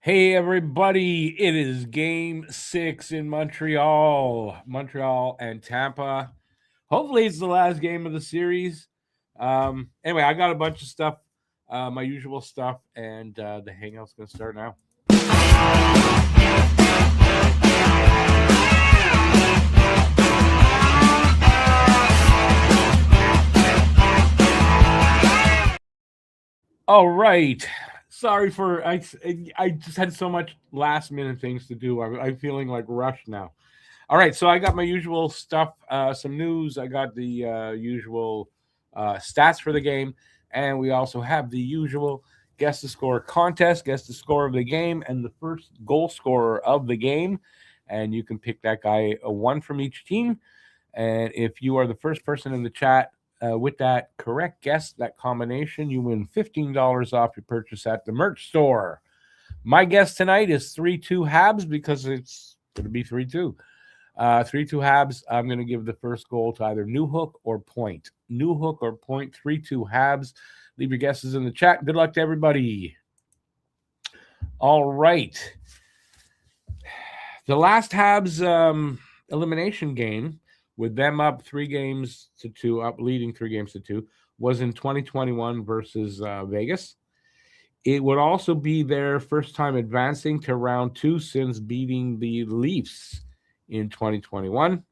Hey everybody, it is game 6 in Montreal and Tampa. Hopefully it's the last game of the series. Anyway, I got a bunch of stuff, my usual stuff, and the Hangout's going to start now. All right. Sorry for I just had so much last minute things to do. I'm feeling like rushed now. All right, so I got my usual stuff, some news. I got the usual stats for the game, and we also have the usual guess the score contest, guess the score of the game, and the first goal scorer of the game. And you can pick that guy, a one from each team. And if you are the first person in the chat with that correct guess, that combination, you win $15 off your purchase at the merch store. My guess tonight is 3-2 Habs because it's going to be 3-2. 3-2 Habs. I'm going to give the first goal to either Newhook or Point. Newhook or Point, 3-2 Habs. Leave your guesses in the chat. Good luck to everybody. All right. The last Habs elimination game, with them up 3-2, leading 3-2, was in 2021 versus Vegas. It would also be their first time advancing to round 2 since beating the Leafs in 2021.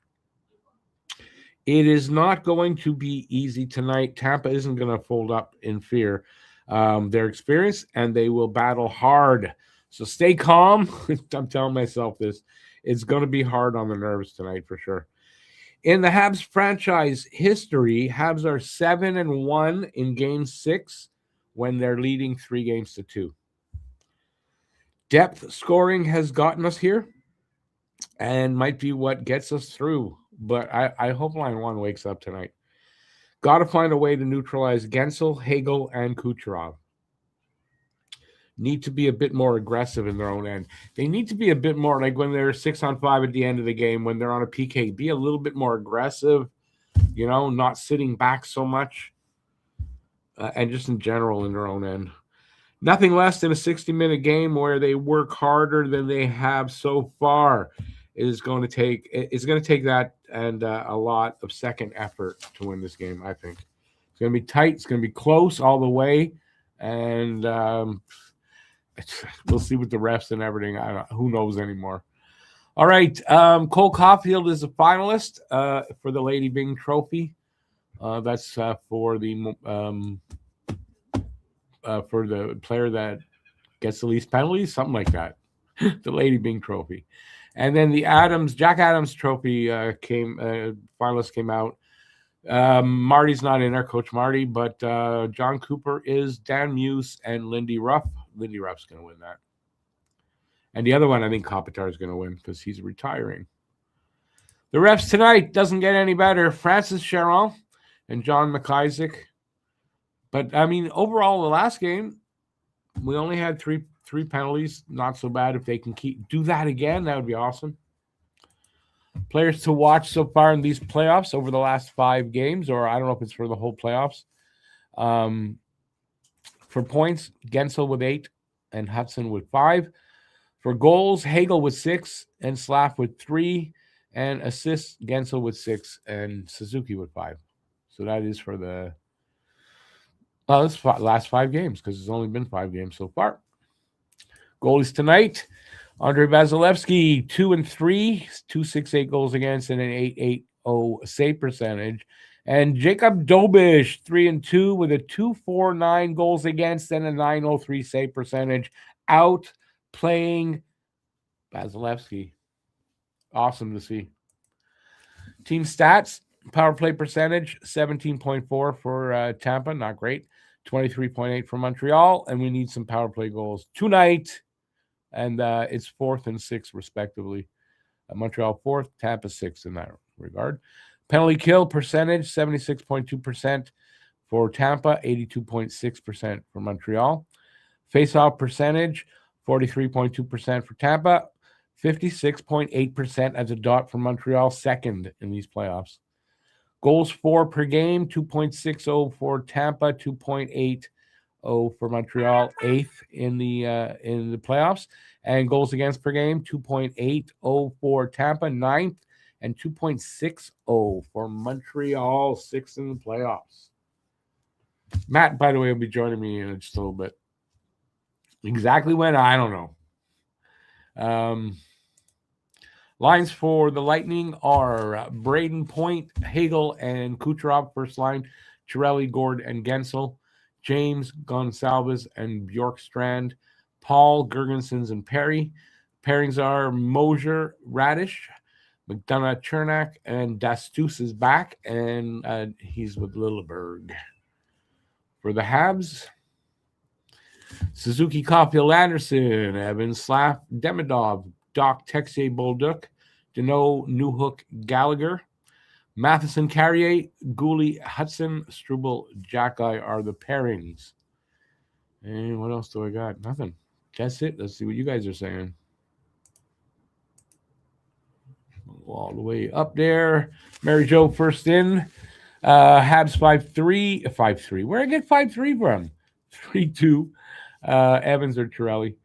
It is not going to be easy tonight. Tampa isn't going to fold up in fear. They're experienced and they will battle hard. So stay calm. I'm telling myself this. It's going to be hard on the nerves tonight for sure. In the Habs franchise history, Habs are 7-1 in Game 6 when they're leading 3-2. Depth scoring has gotten us here and might be what gets us through. But I hope line 1 wakes up tonight. Got to find a way to neutralize Gensel, Hagel, and Kucherov. Need to be a bit more aggressive in their own end. They need to be a bit more like when they're 6-on-5 at the end of the game, when they're on a PK, be a little bit more aggressive, not sitting back so much, and just in general in their own end. Nothing less than a 60-minute game where they work harder than they have so far. It's going to take that and a lot of second effort to win this game, I think. It's going to be tight. It's going to be close all the way. And we'll see with the refs and everything. Who knows anymore. All right. Cole Caulfield is a finalist for the Lady Byng Trophy. That's for the player that gets the least penalties, something like that. The Lady Byng Trophy. And then the Jack Adams Trophy finalists came out. Marty's not in there, Coach Marty, but John Cooper is, Dan Muse, and Lindy Ruff. Lindy Ruff's going to win that. And the other one, I think Kopitar is going to win because he's retiring. The refs tonight doesn't get any better. Francis Charon and John McIsaac. But, I mean, overall, the last game, we only had three penalties. Not so bad. If they can do that again, that would be awesome. Players to watch so far in these playoffs over the last 5 games, or I don't know if it's for the whole playoffs. For points, Gensel with 8 and Hudson with 5. For goals, Hagel with 6 and Slav with 3. And assists, Gensel with 6 and Suzuki with 5. So that is for the last 5 games because it's only been 5 games so far. Goalies tonight, Andrei Vasilevsky, 2-3, 2.68 goals against, and an 8.80 save percentage. And Jacob Dobish, 3-2 with a 2.49 goals against and a 9.03 save percentage, out playing Vasilevsky. Awesome to see. Team stats, power play percentage, 17.4 for Tampa, not great. 23.8 for Montreal, and we need some power play goals tonight. And it's 4th and 6th, respectively. Montreal 4th, Tampa 6th in that regard. Penalty kill percentage, 76.2% for Tampa, 82.6% for Montreal. Face-off percentage, 43.2% for Tampa, 56.8% as a dot for Montreal, second in these playoffs. Goals for per game, 2.60 for Tampa, 2.80 for Montreal, 8th in the playoffs. And goals against per game, 2.80 for Tampa, 9th, and 2.60 for Montreal, 6th in the playoffs. Matt, by the way, will be joining me in just a little bit. Exactly when, I don't know. Lines for the Lightning are Braden Point, Hagel, and Kucherov, first line. Chiarelli, Gord, and Gensel. James, Gonsalves, and Bjorkstrand. Paul, Gergensons, and Perry. Pairings are Mosier, Radish, McDonough, Chernak, and Dastus is back, and he's with Lilleberg. For the Habs, Suzuki, Caulfield, Anderson, Evans, Slav, Demidov, Doc, Texier, Bolduc, Deneau, Newhook, Gallagher, Matheson, Carrier, Gooley, Hudson, Struble, Jackeye are the pairings. And what else do I got? Nothing. That's it. Let's see what you guys are saying. All the way up there. Mary Jo first in. Habs 5-3. 5-3. Where did I get 5-3 from? 3-2. Evans or Chiarelli.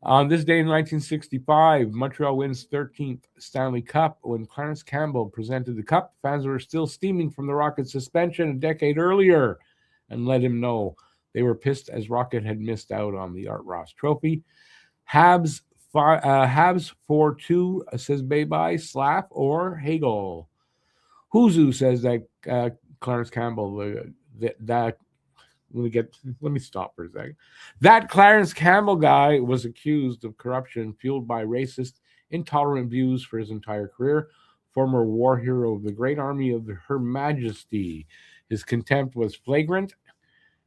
On this day in 1965, Montreal wins 13th Stanley Cup. When Clarence Campbell presented the cup, fans were still steaming from the Rocket's suspension a decade earlier and let him know they were pissed as Rocket had missed out on the Art Ross Trophy. Habs 4-2 says bye-bye, Slav or Hagel. Huzu says that Clarence Campbell, that let me stop for a second. That Clarence Campbell guy was accused of corruption fueled by racist, intolerant views for his entire career. Former war hero of the Great Army of Her Majesty. His contempt was flagrant,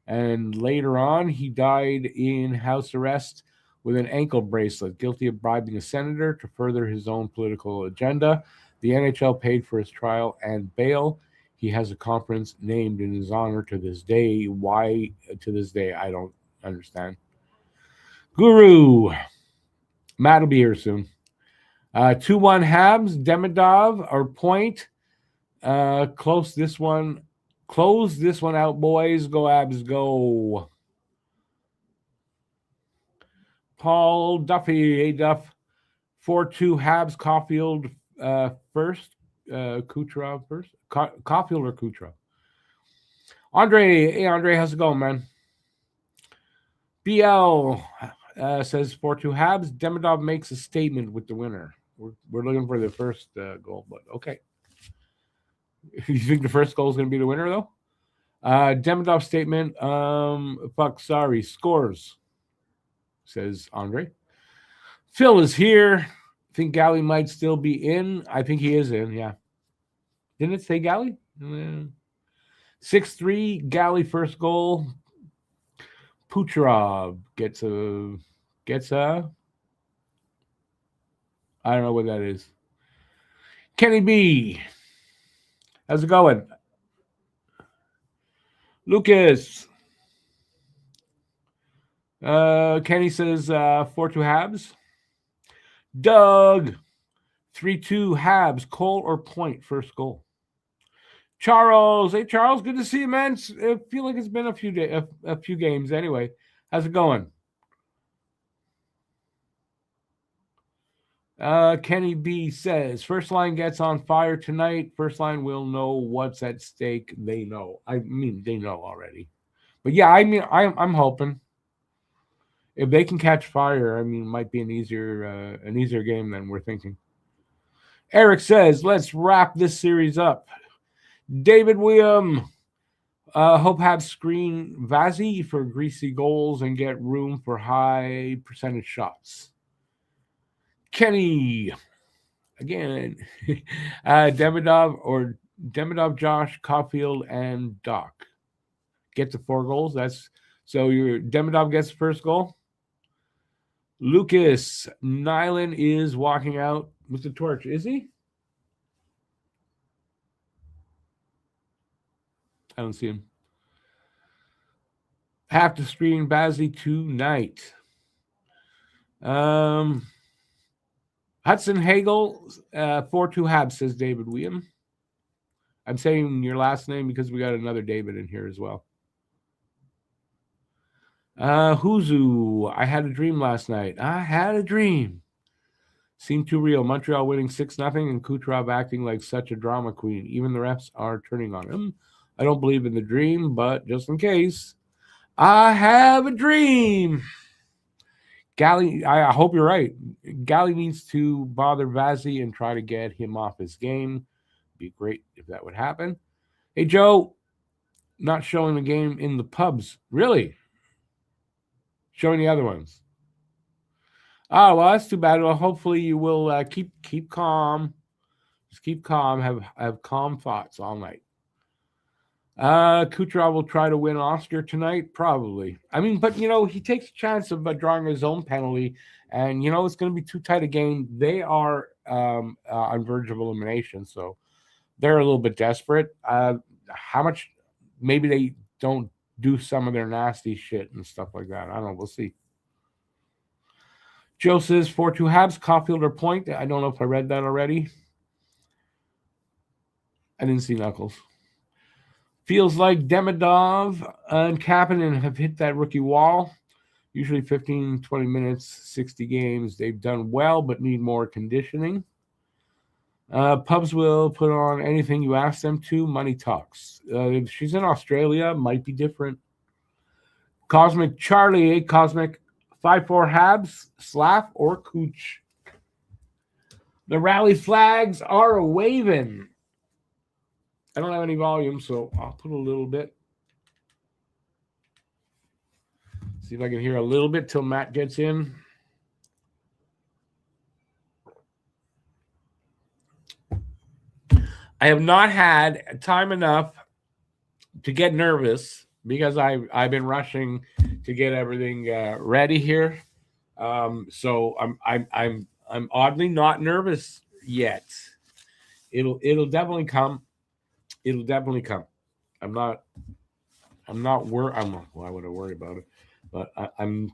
and later on, he died in house arrest with an ankle bracelet, guilty of bribing a senator to further his own political agenda. The NHL paid for his trial and bail. He has a conference named in his honor to this day. Why to this day, I don't understand. Guru. Matt will be here soon. 2-1 Habs. Demidov or Point. Close this one out, boys. Go Habs, go. Paul Duffy, A Duff. 4-2 Habs. Caulfield first. Kucherov first. Caulfield or Kucherov? Andre, hey Andre, how's it going, man? BL says 4-2 Habs. Demidov makes a statement with the winner. We're looking for the first goal, but okay. You think the first goal is going to be the winner, though? Demidov statement. Sorry. Scores, says Andre. Phil is here. Think Galley might still be in. I think he is in, yeah. Didn't it say Galley? 6-3, Galley first goal. Kucherov gets a I don't know what that is. Kenny B. How's it going? Lucas. Kenny says 4-2 Habs. Doug. 3-2 Habs. Cole or Point first goal. Charles. Hey, Charles. Good to see you, man. I feel like it's been a few games anyway. How's it going? Kenny B says, first line gets on fire tonight. First line will know what's at stake. They know. I mean, they know already. But yeah, I mean, I'm hoping if they can catch fire, I mean, it might be an easier game than we're thinking. Eric says, let's wrap this series up. David William, hope Habs screen Vazzy for greasy goals and get room for high percentage shots. Kenny, again, Demidov, Josh, Caulfield, and Doc get to 4 goals. That's so your Demidov gets the first goal. Lucas Nyland is walking out with the torch. Is he? I don't see him. Have to screen Bazzi tonight. Hudson Hagel, 4-2 Habs, says David William. I'm saying your last name because we got another David in here as well. Huzu, I had a dream last night. I had a dream. Seemed too real. Montreal winning 6-0 and Kucherov acting like such a drama queen. Even the refs are turning on him. I don't believe in the dream, but just in case, I have a dream. Galley, I hope you're right. Galley needs to bother Vazzy and try to get him off his game. Be great if that would happen. Hey, Joe, not showing the game in the pubs. Really? Showing the other ones. Oh, well, that's too bad. Well, hopefully you will keep calm. Just keep calm. Have calm thoughts all night. Kucherov will try to win Oscar tonight, probably. I mean, but he takes a chance of drawing his own penalty, and it's going to be too tight a game. They are on verge of elimination, so they're a little bit desperate. How much? Maybe they don't do some of their nasty shit and stuff like that. I don't know. We'll see. Joe says 4-2 Habs, Caulfield or Point. I don't know if I read that already. I didn't see Knuckles. Feels like Demidov and Kapanen have hit that rookie wall. Usually 15, 20 minutes, 60 games. They've done well, but need more conditioning. Pubs will put on anything you ask them to. Money talks. If she's in Australia, might be different. Cosmic Charlie, Cosmic 5-4 Habs, Slav or Cooch. The rally flags are waving. I don't have any volume, so I'll put a little bit. See if I can hear a little bit till Matt gets in. I have not had time enough to get nervous because I've been rushing to get everything ready here. So I'm oddly not nervous yet. It'll definitely come. It'll definitely come. I'm not worried. Why would I worry about it? But I'm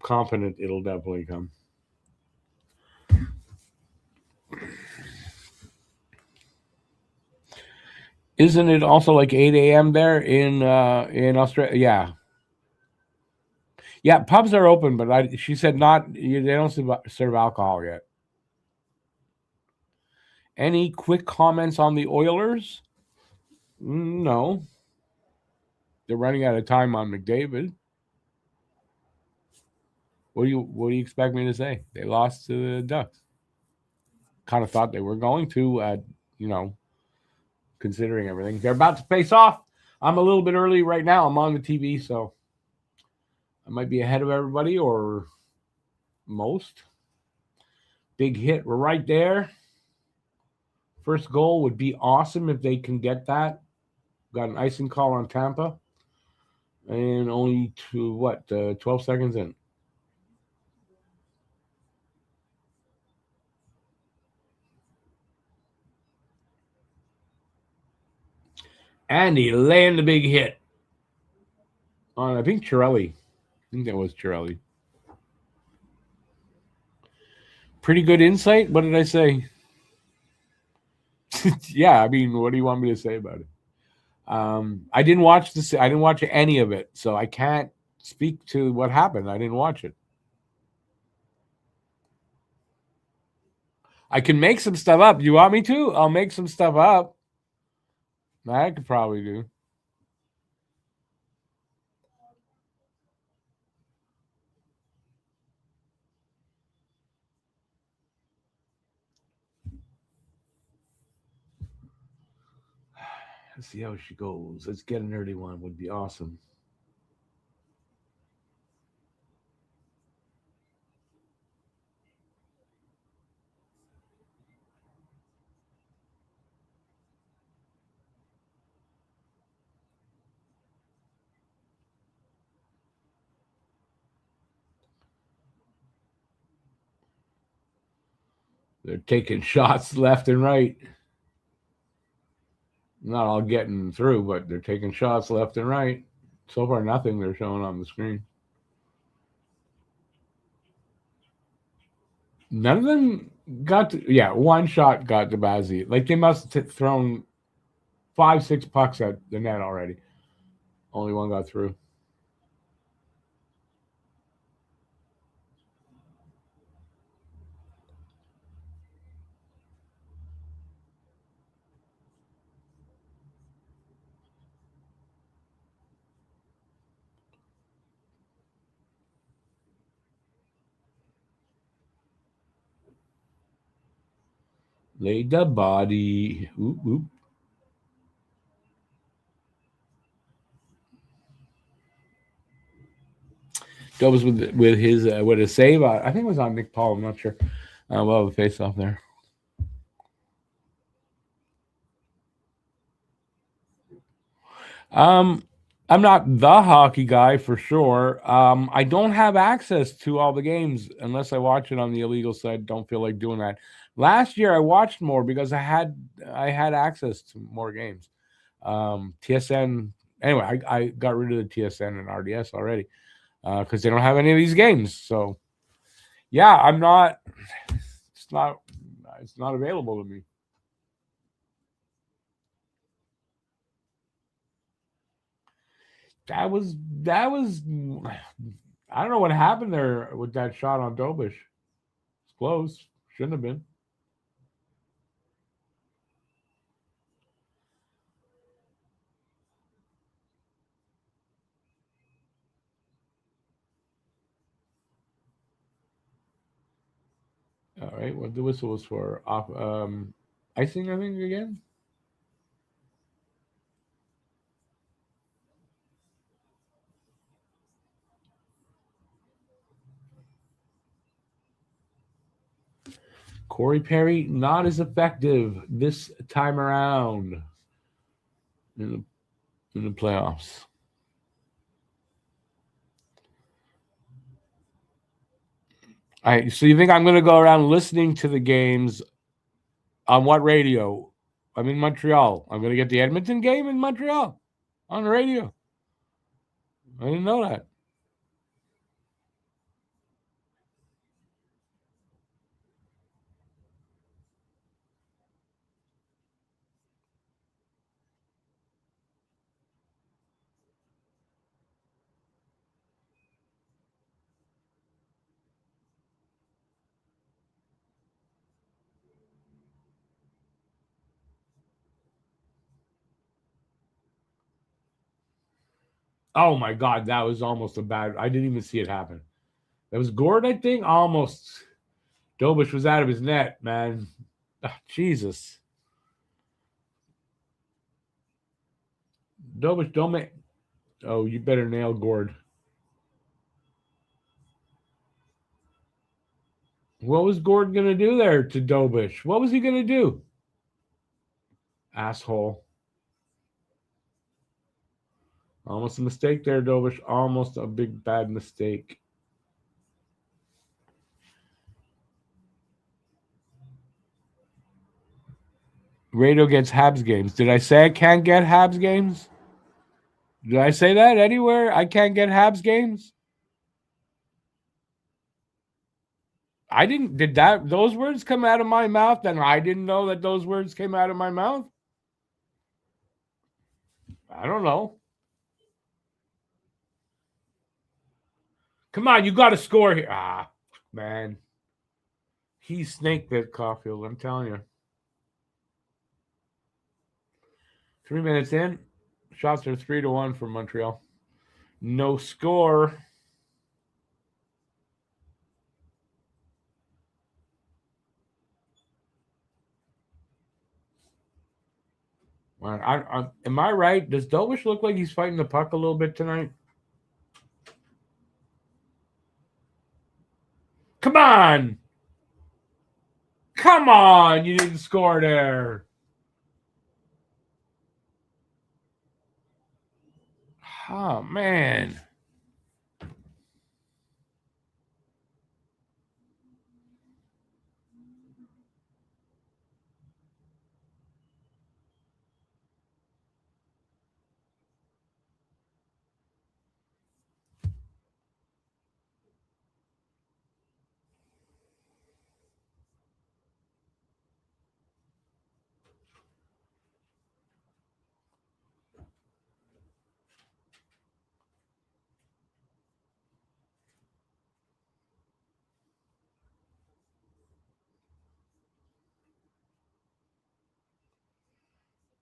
confident it'll definitely come. Isn't it also like 8 a.m. there in Australia? Yeah. Yeah, pubs are open, but she said not. They don't serve alcohol yet. Any quick comments on the Oilers? No. They're running out of time on McDavid. What do you expect me to say? They lost to the Ducks. Kind of thought they were going to, considering everything. They're about to face off. I'm a little bit early right now. I'm on the TV, so I might be ahead of everybody or most. Big hit. We're right there. First goal would be awesome if they can get that. Got an icing call on Tampa. And only 12 seconds in. And he landed the big hit on, I think, Chiarelli. I think that was Chiarelli. Pretty good insight. What did I say? Yeah, I mean, what do you want me to say about it? I didn't watch this. I didn't watch any of it, so I can't speak to what happened. I didn't watch it. I can make some stuff up. You want me to? I'll make some stuff up. I could probably do. Let's see how she goes. Let's get an early one. Would be awesome. They're taking shots left and right. Not all getting through, but they're taking shots left and right. So far, nothing they're showing on the screen. None of them got to, one shot got to Bazzi. Like they must have thrown 5-6 pucks at the net already. Only one got through. Laid the body. Oop, oop. That was with his save. I think it was on Nick Paul. I'm not sure. Well, the face off there. Um, I'm not the hockey guy for sure. I don't have access to all the games unless I watch it on the illegal side. Don't feel like doing that. Last year I watched more because I had access to more games. TSN. Anyway, I got rid of the TSN and RDS already because they don't have any of these games. So yeah, I'm not. It's not. It's not available to me. That was. I don't know what happened there with that shot on Dobish. It's close. Shouldn't have been. All right. What the whistle was for? Off. Icing. I think again. Corey Perry not as effective this time around in the playoffs. All right. So you think I'm going to go around listening to the games on what radio? I'm in Montreal. I'm going to get the Edmonton game in Montreal on the radio. I didn't know that. Oh my God, that was almost a bad. I didn't even see it happen. That was Gord, I think. Almost. Dobish was out of his net, man. Jesus. Dobish, don't make. Oh, you better nail Gord. What was Gord going to do there to Dobish? What was he going to do? Asshole. Almost a mistake there, Dobish. Almost a big bad mistake. Radio gets Habs games. Did I say I can't get Habs games? Did I say that anywhere? I can't get Habs games? I didn't. Did that those words come out of my mouth? And I didn't know that those words came out of my mouth. I don't know. Come on, you got to score here. Ah, man, he snake bit Caulfield. I'm telling you. 3 minutes in, shots are 3-1 for Montreal. No score. Am I right? Does Dovish look like he's fighting the puck a little bit tonight? Come on! Come on! You didn't score there. Oh, man.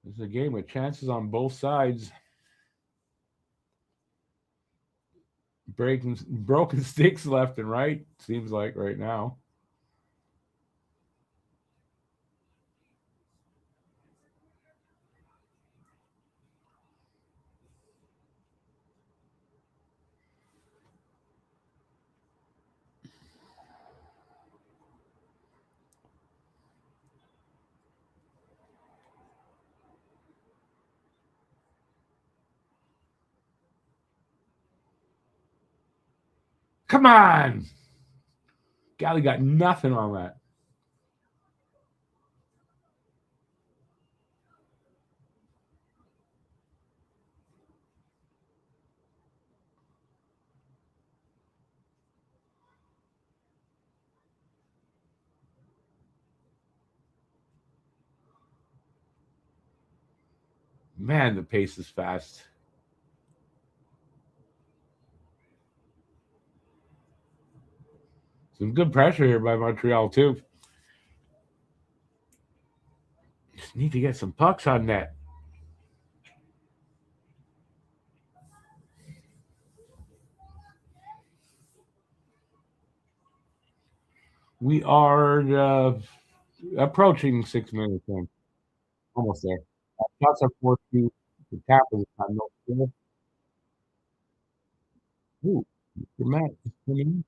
This is a game with chances on both sides. Broken sticks left and right, seems like right now. Come on. Galley got nothing on that. Man, the pace is fast. Some good pressure here by Montreal, too. Just need to get some pucks on net. We are approaching 6 minutes in. Almost there. Shots are 4-2 to Tampa this time. No score. Ooh, Mr. Matt is coming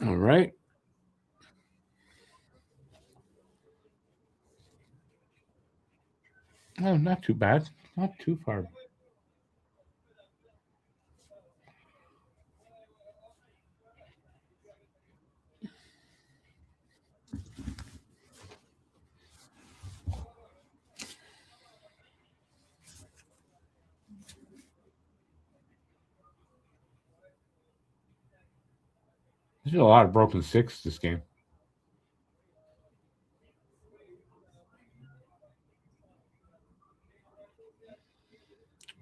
in. All right. Oh, not too bad. Not too far. There's a lot of broken six this game.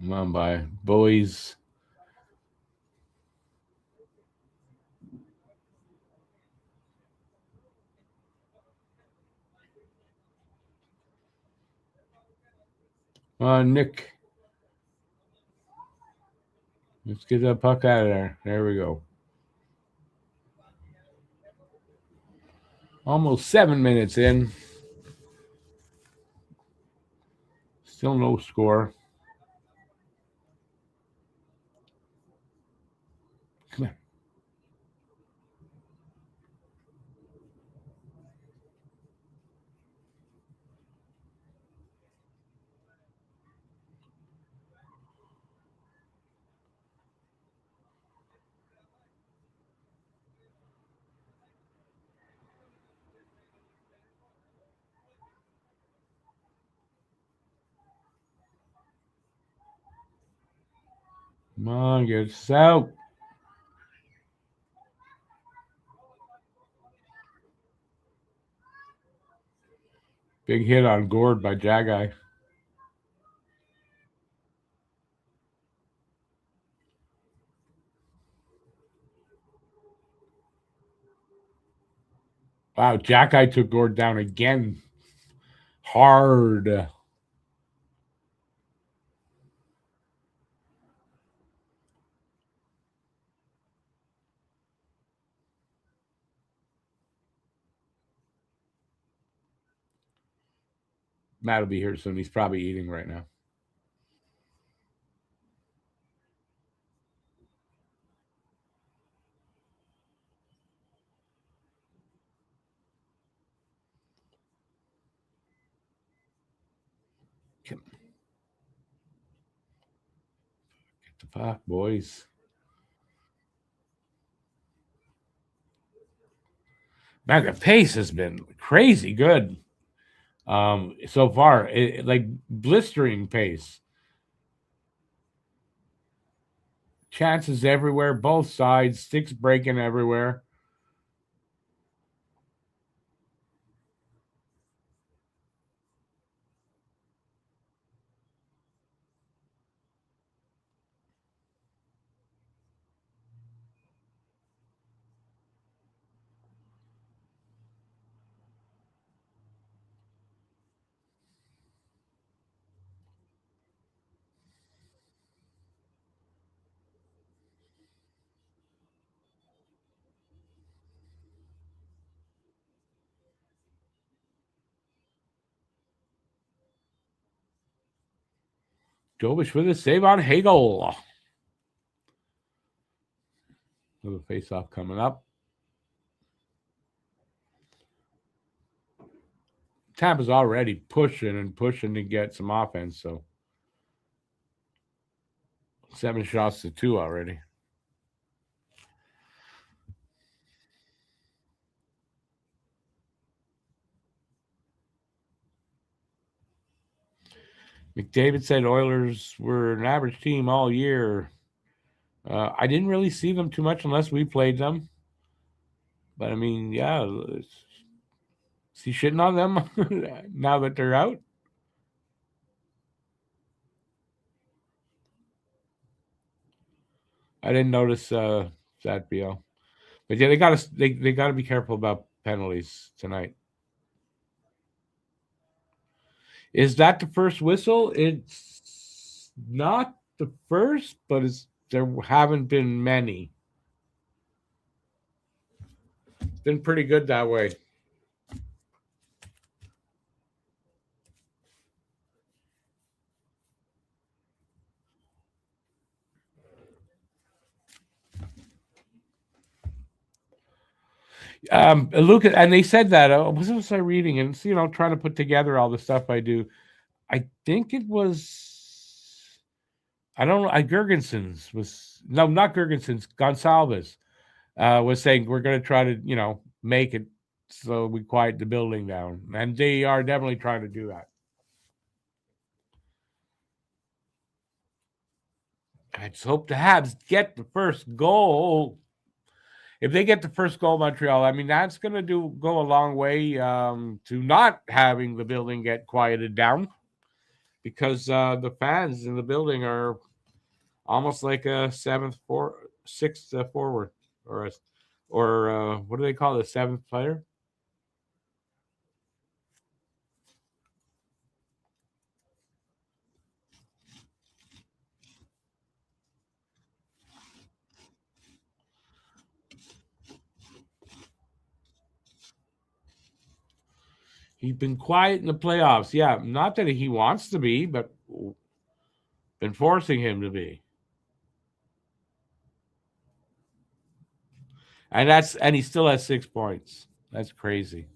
Come on by boys. Nick. Let's get that puck out of there. There we go. Almost 7 minutes in. Still no score. Come on. Come on, get us out. Big hit on Gord by Jagai. Wow, Jagai took Gord down again. Hard. Matt will be here soon. He's probably eating right now. Get the puck, boys. Man, the pace has been crazy good. So far, like blistering pace. Chances everywhere, both sides, sticks breaking everywhere. Jovic with a save on Hagel. Another face-off coming up. Tampa's already pushing to get some offense, so 7 shots to 2 already. McDavid said Oilers were an average team all year. I didn't really see them too much unless we played them. But, I mean, yeah. Is he shitting on them now that they're out? I didn't notice that, BL. But, yeah, they gotta be careful about penalties tonight. Is that the first whistle? It's not the first, but there haven't been many. It's been pretty good that way. Lucas, and they said that. What was I reading? And trying to put together all the stuff I do. I think it was. I don't know. Gergensons was not Gergensons. Gonsalves was saying we're going to try to make it so we quiet the building down, and they are definitely trying to do that. I just hope the Habs get the first goal. If they get the first goal, Montreal, I mean, that's going to go a long way to not having the building get quieted down, because the fans in the building are almost like a sixth forward, or what do they call it, a seventh player? He's been quiet in the playoffs. Yeah, not that he wants to be, but been forcing him to be. And he still has 6 points. That's crazy.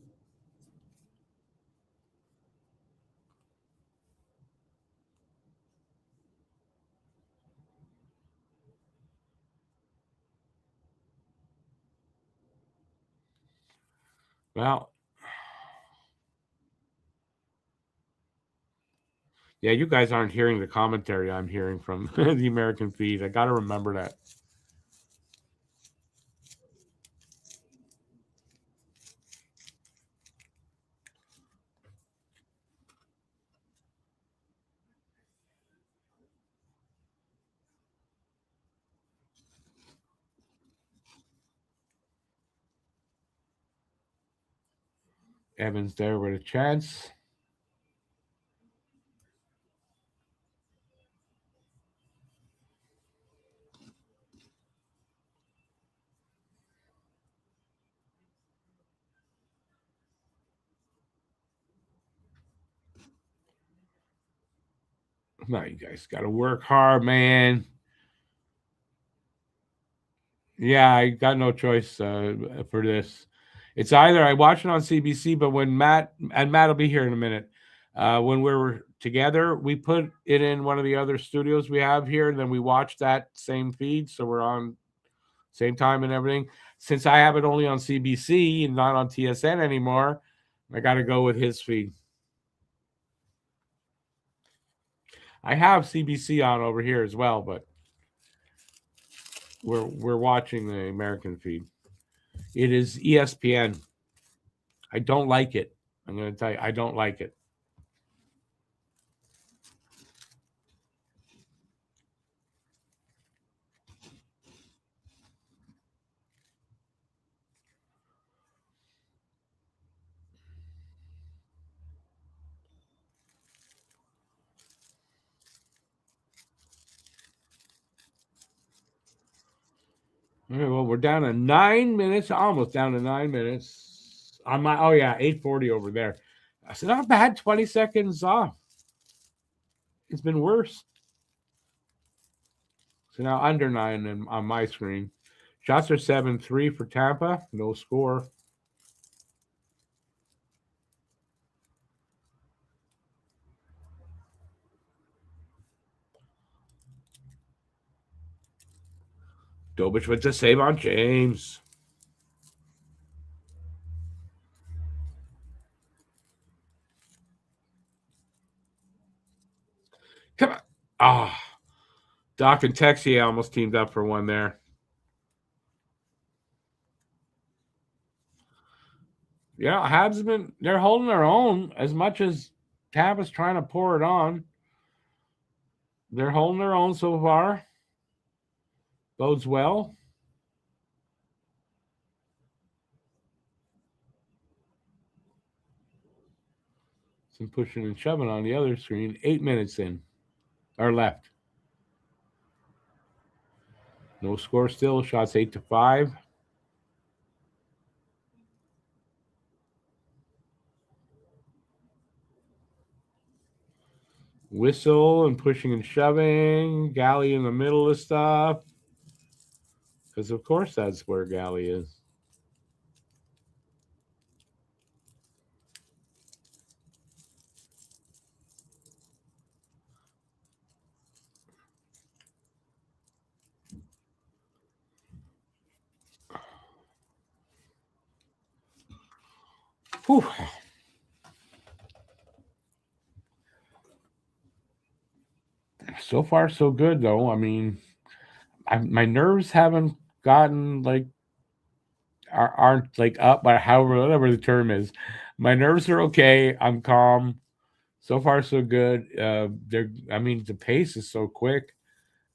Well, yeah, you guys aren't hearing the commentary I'm hearing from the American feed. I got to remember that. Evans there with a chance. No, you guys got to work hard, man. Yeah, I got no choice for this. It's either I watch it on CBC, but when Matt will be here in a minute. When we were together, we put it in one of the other studios we have here, and then we watch that same feed, so we're on same time and everything. Since I have it only on CBC and not on TSN anymore, I got to go with his feed. I have CBC on over here as well, but we're watching the American feed. It is ESPN. I don't like it. I'm going to tell you, I don't like it. Okay, well, we're down to 9 minutes, almost down to 9 minutes. On my 8:40 over there. I said, not bad, 20 seconds off. It's been worse. So now under 9 on my screen. Shots are 7-3 for Tampa. No score. Dobich with the save on James. Come on. Ah. Oh. Doc and Texier almost teamed up for one there. Yeah, Habs they're holding their own as much as Tampa's trying to pour it on. They're holding their own so far. Bodes well. Some pushing and shoving on the other screen. 8 minutes in. Or left. No score still. Shots 8-5. Whistle and pushing and shoving. Galley in the middle of stuff. Because, of course, that's where Galley is. Whew. So far, so good, though. I mean, my nerves haven't gotten aren't up, but whatever the term is. My nerves are okay. I'm calm. So far, so good. The pace is so quick,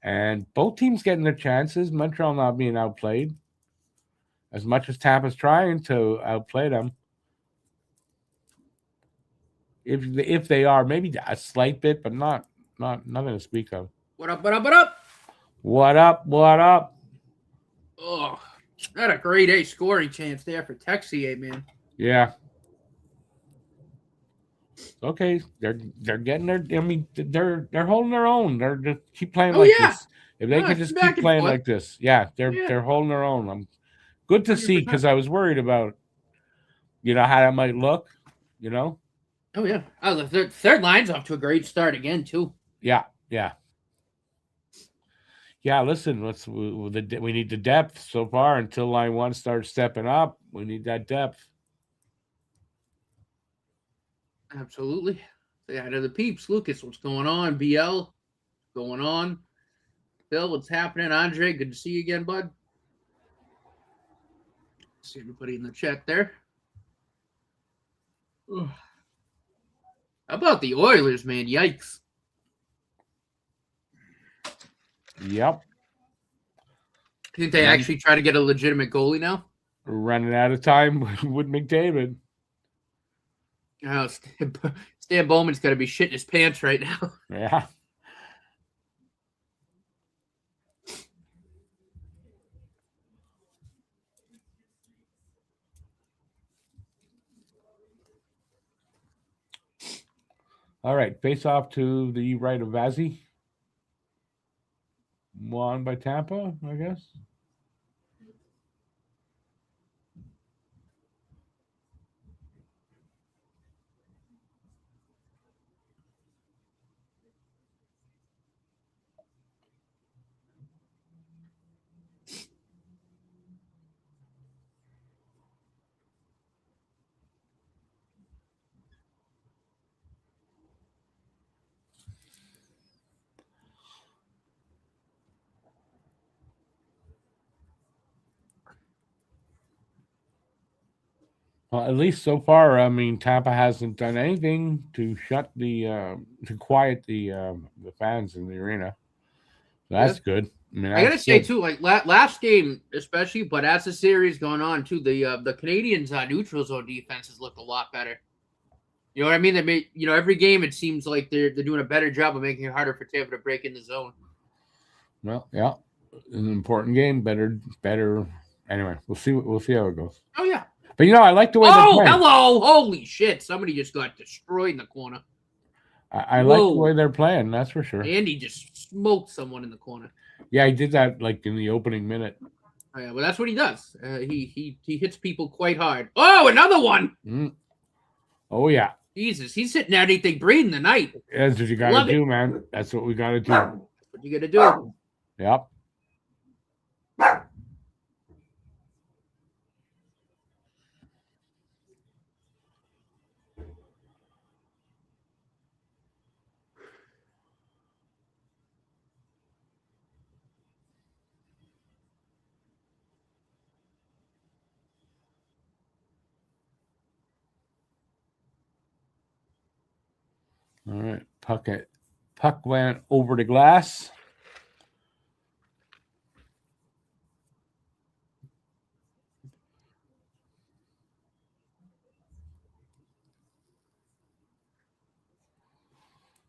and both teams getting their chances. Montreal not being outplayed as much as Tampa's trying to outplay them. If they are, maybe a slight bit, but nothing to speak of. What up? What up? What up? What up? What up? Oh, not a grade A scoring chance there for Texier, man. Yeah. Okay, they're getting their. I mean, they're holding their own. They're just keep playing this. If they could just keep playing like this, they're holding their own. I'm good to 100%. See because I was worried about, how that might look, Oh yeah. Oh, the third line's off to a great start again too. Yeah. Listen, we need the depth so far until line 1 starts stepping up. We need that depth. Absolutely. Say hi to the peeps. Lucas, what's going on? BL, going on? Phil, what's happening? Andre, good to see you again, bud. See everybody in the chat there. Ugh. How about the Oilers, man? Yikes. Yep. Think they actually try to get a legitimate goalie now? Running out of time with McDavid. Oh, Stan Bowman's got to be shitting his pants right now. Yeah. All right, face off to the right of Vazzy. Won by Tampa, I guess. Well, at least so far, I mean, Tampa hasn't done anything to quiet the fans in the arena. That's good. I mean, I gotta say too, like last game especially, but as the series going on too, the Canadiens' neutral zone defense has looked a lot better. You know what I mean? They made every game it seems like they're doing a better job of making it harder for Tampa to break in the zone. Well, yeah, an important game. Better. Anyway, we'll see how it goes. Oh yeah. But I like the way they're playing. Hello! Holy shit! Somebody just got destroyed in the corner. I like the way they're playing. That's for sure. Andy just smoked someone in the corner. Yeah, he did that like in the opening minute. Oh, yeah, well, that's what he does. He hits people quite hard. Oh, another one! Oh yeah, Jesus, he's hitting anything breathing tonight. that's what you got to do, man. That's what we got to do. What you got to do? Yep. All right, puck went over the glass.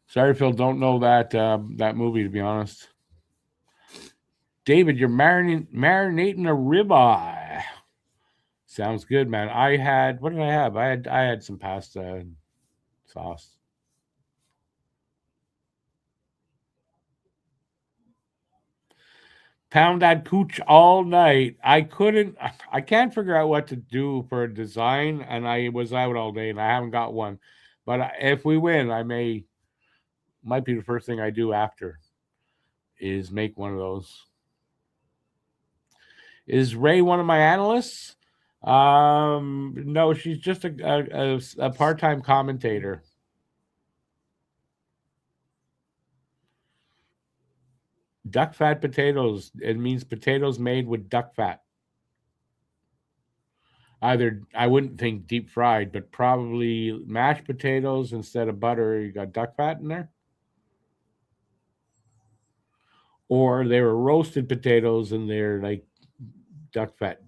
Sorry, Phil, don't know that that movie, to be honest. David, you're marinating a ribeye. Sounds good, man. What did I have? I had some pasta sauce. Pound that cooch all night. I can't figure out what to do for a design, and I was out all day and I haven't got one. But if we win, might be the first thing I do after is make one of those. Is Ray one of my analysts? No, she's just a part-time commentator. Duck fat potatoes. It means potatoes made with duck fat. Either, I wouldn't think deep fried, but probably mashed potatoes instead of butter. You got duck fat in there. Or they were roasted potatoes and they're like duck fat.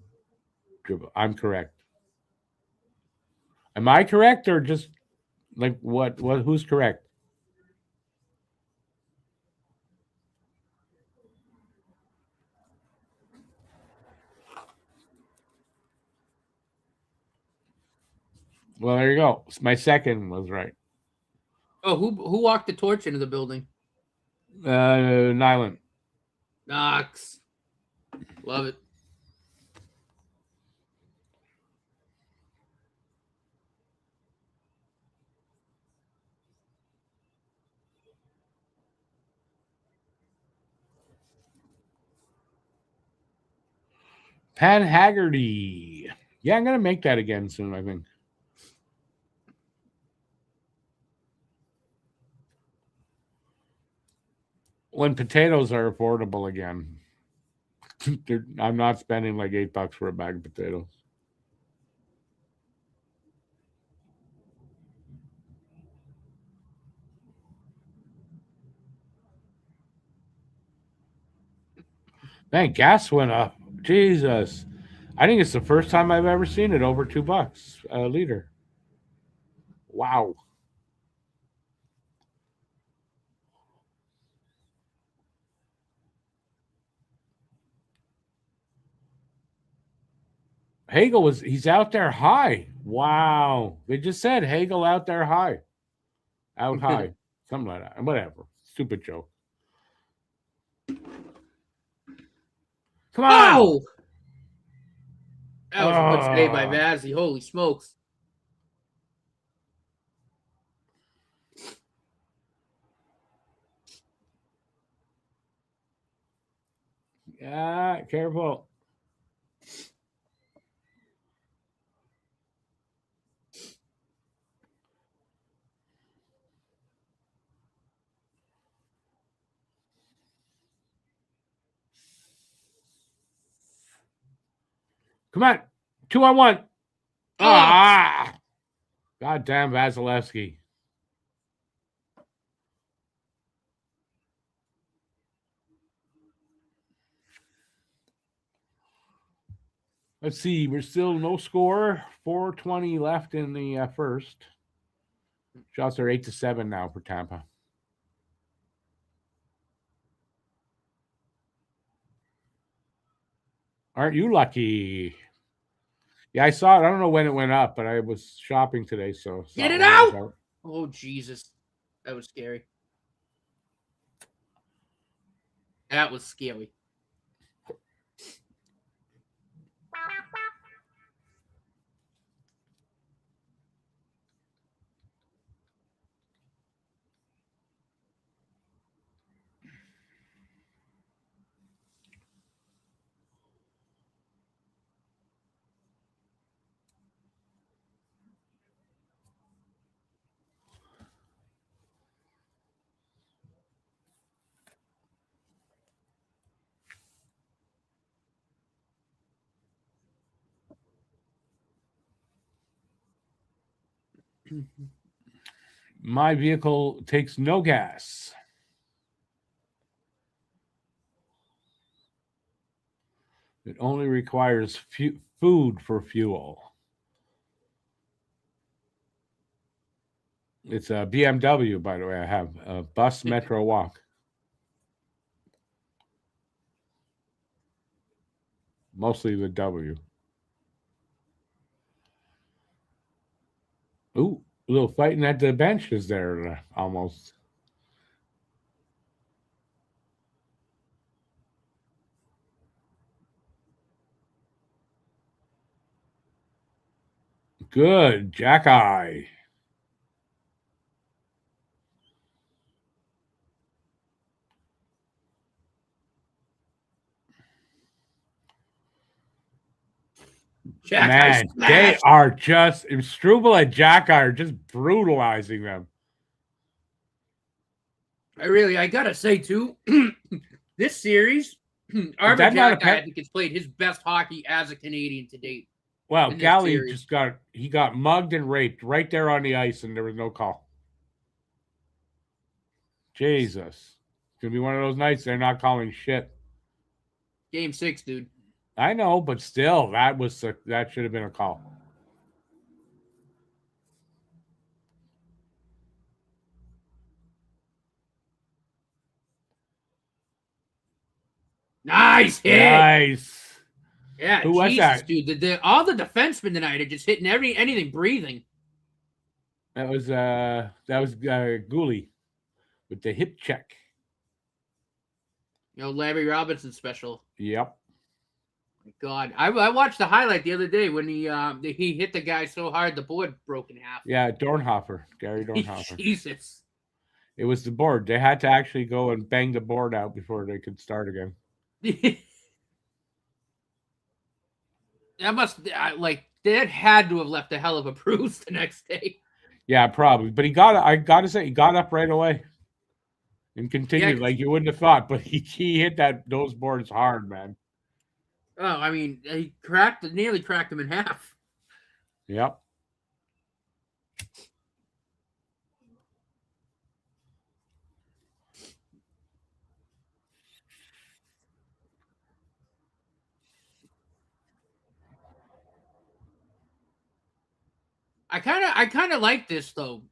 I'm correct. Am I correct or just like what who's correct? Well, there you go. My second was right. Oh, who walked the torch into the building? Nyland. Knox. Love it. Pan Haggerty. Yeah, I'm gonna make that again soon, I think. When potatoes are affordable again. I'm not spending like $8 for a bag of potatoes. Man, gas went up. Jesus. I think it's the first time I've ever seen it over $2 a liter. Wow. He's out there high. Wow. They just said Hagel out there high. Out high. Something like that. Whatever. Stupid joke. Come on. Oh! That was a good save by Vazzy. Holy smokes. Yeah, careful. Come on. 2-on-1. Ah. Goddamn Vasilevsky. Let's see. We're still no score. 4:20 left in the first. Shots are 8-7 now for Tampa. Aren't you lucky? Yeah, I saw it. I don't know when it went up, but I was shopping today, so Get it out! Oh, Jesus. That was scary. That was scary. My vehicle takes no gas. It only requires food for fuel. It's a BMW, by the way. I have a bus, metro, walk. Mostly the W. Ooh, a little fighting at the benches there, almost. Good, Jack Eye. Man, they are just Struble and Jack Eye are just brutalizing them. I gotta say too, this series, Armor Jack Eye, I think, has played his best hockey as a Canadian to date. Well, Galley just got mugged and raped right there on the ice, and there was no call. Jesus, it's gonna be one of those nights they're not calling shit. Game 6, dude. I know, but still, that should have been a call. Nice hit. Nice. Yeah, who was that, dude? All the defensemen tonight are just hitting anything breathing. That was Gooley with the hip check. You know, Larry Robinson special. Yep. My God, I watched the highlight the other day when he hit the guy so hard the board broke in half. Yeah, Gary Dornhofer. Jesus. It was the board. They had to actually go and bang the board out before they could start again. That had to have left a hell of a bruise the next day. Yeah, probably. But I gotta say, he got up right away and continued like you wouldn't have thought. But he hit those boards hard, man. Oh, I mean, he nearly cracked him in half. Yep. I kind of like this though.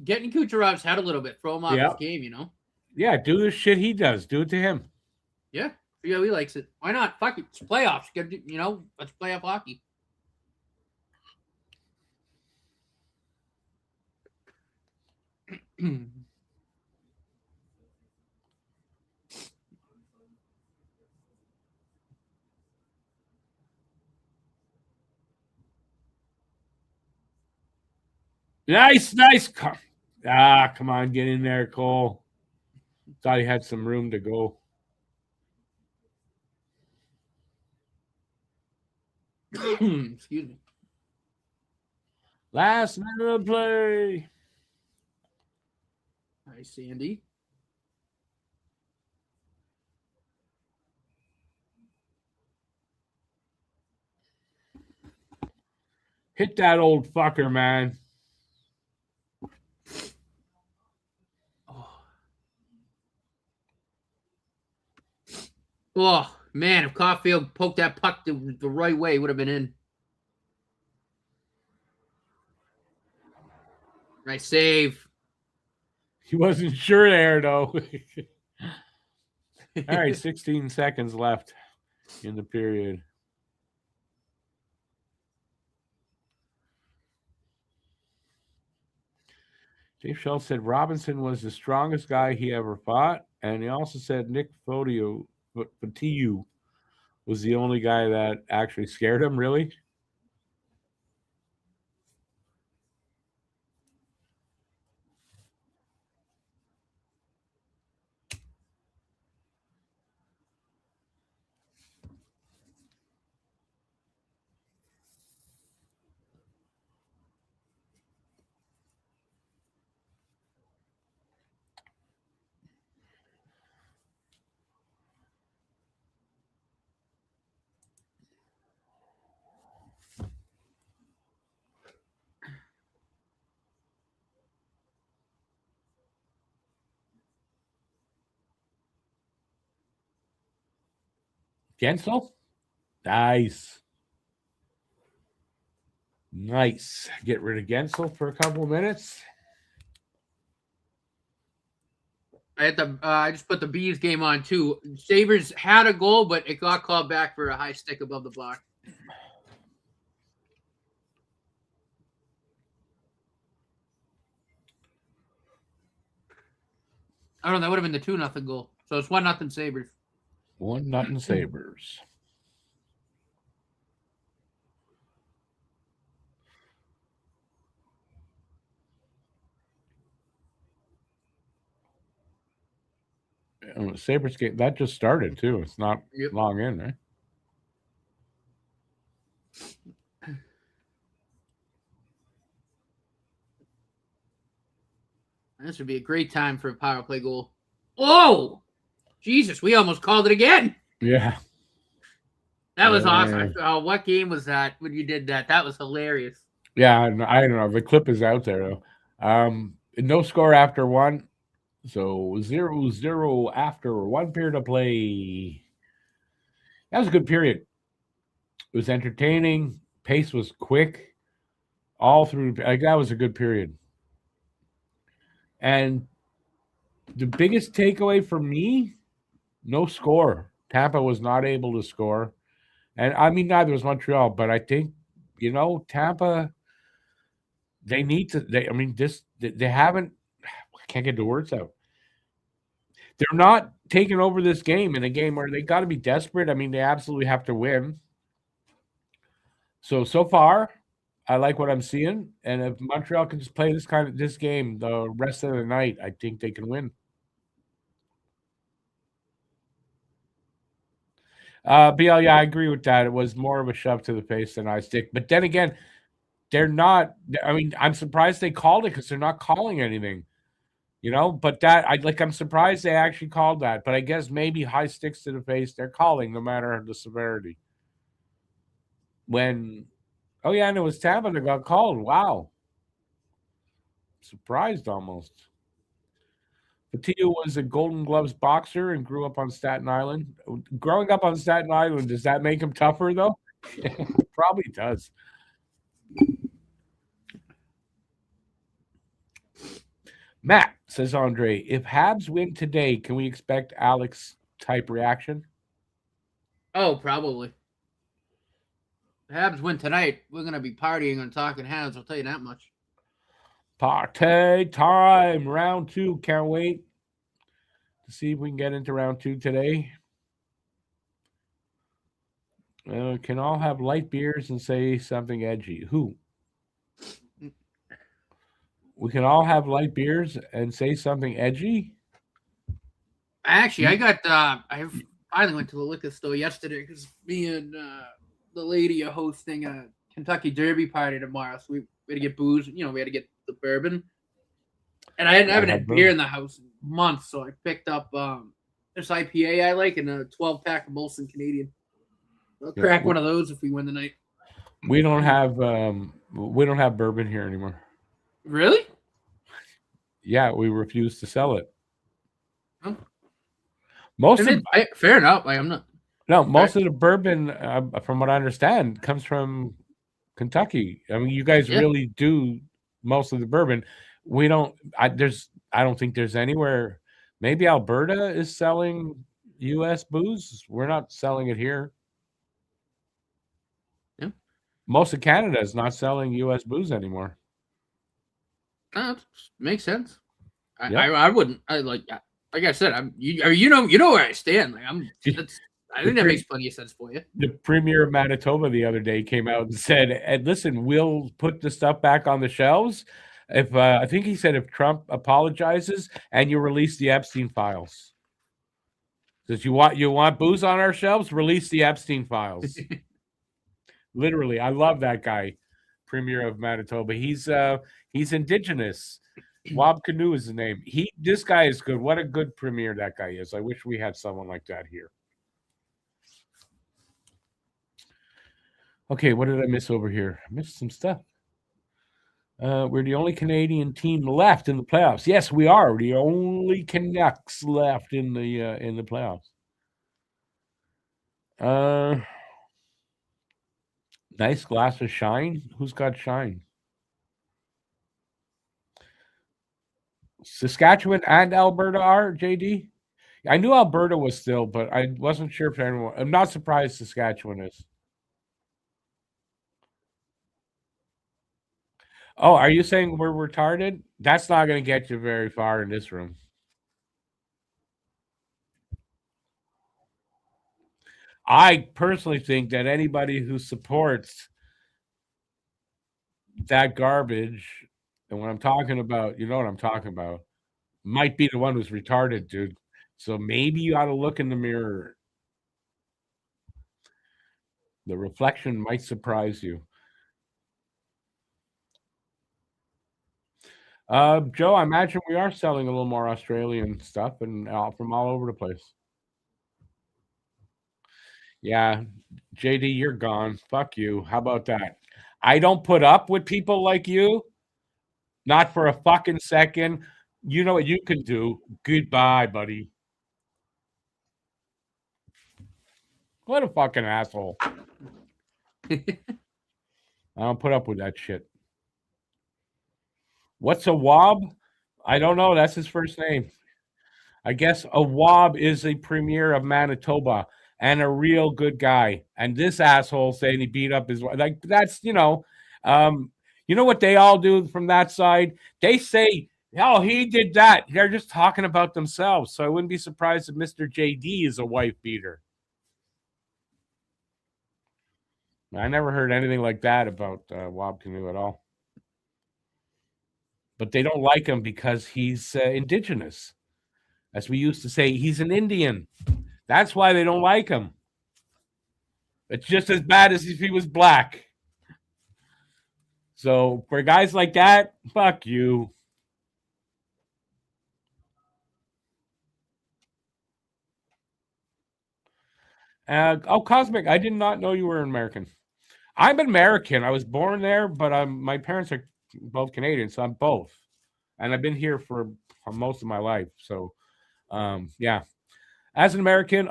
Getting Kucherov's head a little bit, throw him off his game, you know. Yeah, do the shit he does. Do it to him. Yeah, he likes it. Why not? Fuck it, it's playoffs. Let's playoff hockey. Nice. Come on, get in there, Cole. Thought he had some room to go. Excuse me. Last minute of play. Nice, Sandy. Hit that old fucker, man. Oh, man, if Caulfield poked that puck the right way, it would have been in. Nice save. He wasn't sure there, though. All right, 16 seconds left in the period. Dave Schultz said Robinson was the strongest guy he ever fought. And he also said Nick Fotiu was the only guy that actually scared him, really. Gensel? Nice. Nice. Get rid of Gensel for a couple of minutes. I just put the Bees game on too. Sabres had a goal, but it got called back for a high stick above the block. I don't know. That would have been the 2-0 goal. So it's 1-0 Sabres. 1-0 Sabres. Sabres game that just started too. It's not long in, right? This would be a great time for a power play goal. Oh, Jesus! We almost called it again. Yeah, that was awesome. What game was that when you did that? That was hilarious. Yeah, I don't know. The clip is out there though. No score after one. So 0-0 after one period of play. That was a good period. It was entertaining. Pace was quick. All through. Like, that was a good period. And the biggest takeaway for me, no score. Tampa was not able to score. And I mean, neither was Montreal. But I think, Tampa, they need to. They haven't. I can't get the words out. They're not taking over this game in a game where they got to be desperate. I mean, they absolutely have to win. So far, I like what I'm seeing. And if Montreal can just play this game the rest of the night, I think they can win. BL, yeah, I agree with that. It was more of a shove to the face than I stick. But then again, they're not. I mean, I'm surprised they called it because they're not calling anything. But I'm surprised they actually called that. But I guess maybe high sticks to the face, they're calling no matter the severity. And it was Tampa that got called. Wow. Surprised almost. Patillo was a Golden Gloves boxer and grew up on Staten Island. Growing up on Staten Island, does that make him tougher, though? Probably does. Matt, says Andre, if Habs win today, can we expect Alex-type reaction? Oh, probably. If Habs win tonight, we're going to be partying and talking Habs, I'll tell you that much. Party time. Round 2. Can't wait to see if we can get into round 2 today. Can all have light beers and say something edgy. Who? We can all have light beers and say something edgy? Actually, I finally went to the liquor store yesterday because me and the lady are hosting a Kentucky Derby party tomorrow. So we had to get booze. We had to get the bourbon. And I haven't had beer in the house in months. So I picked up this IPA I like and a 12-pack of Molson Canadian. I'll crack one of those if we win the night. We don't have bourbon here anymore. Really? Yeah, we refuse to sell it. Oh. Fair enough. I'm not. No, most of the bourbon, from what I understand, comes from Kentucky. I mean, you guys really do most of the bourbon. We don't. I don't think there's anywhere. Maybe Alberta is selling U.S. booze. We're not selling it here. Yeah. Most of Canada is not selling U.S. booze anymore. That makes sense. I wouldn't. I like that. Like I said, you know where I stand. Like I think that makes plenty of sense for you. The premier of Manitoba the other day came out and said, "And listen, we'll put the stuff back on the shelves if I think he said if Trump apologizes and you release the Epstein files. Says you want booze on our shelves? Release the Epstein files." Literally, I love that guy, premier of Manitoba. He's indigenous. Wab Canoe is the name. This guy is good. What a good premier that guy is. I wish we had someone like that here. Okay, what did I miss over here? I missed some stuff. We're the only Canadian team left in the playoffs. Yes, we are the only Canucks left in the playoffs. Nice glass of Shine. Who's got Shine? Saskatchewan and Alberta are, JD? I knew Alberta was still, but I wasn't sure if anyone. I'm not surprised Saskatchewan is. Oh, are you saying we're retarded? That's not going to get you very far in this room. I personally think that anybody who supports that garbage, and what I'm talking about, you know what I'm talking about, might be the one who's retarded, dude. So maybe you ought to look in the mirror. The reflection might surprise you. Joe, I imagine we are selling a little more Australian stuff and from all over the place. Yeah, JD, you're gone. Fuck you. How about that? I don't put up with people like you. Not for a fucking second. You know what you can do. Goodbye, buddy. What a fucking asshole. I don't put up with that shit. What's a wob? I don't know. That's his first name. I guess a wob is a premier of Manitoba and a real good guy. And this asshole saying he beat up his wife. Like, that's, you know what they all do from that side? They say, oh, he did that. They're just talking about themselves. So I wouldn't be surprised if Mr. JD is a wife beater. I never heard anything like that about Wob Canoe at all. But they don't like him because he's indigenous. As we used to say, he's an Indian. That's why they don't like him. It's just as bad as if he was black. So for guys like that, fuck you. Cosmic, I did not know you were an American. I'm an American. I was born there, but my parents are both Canadian, so I'm both. And I've been here for most of my life. So, yeah. As an American,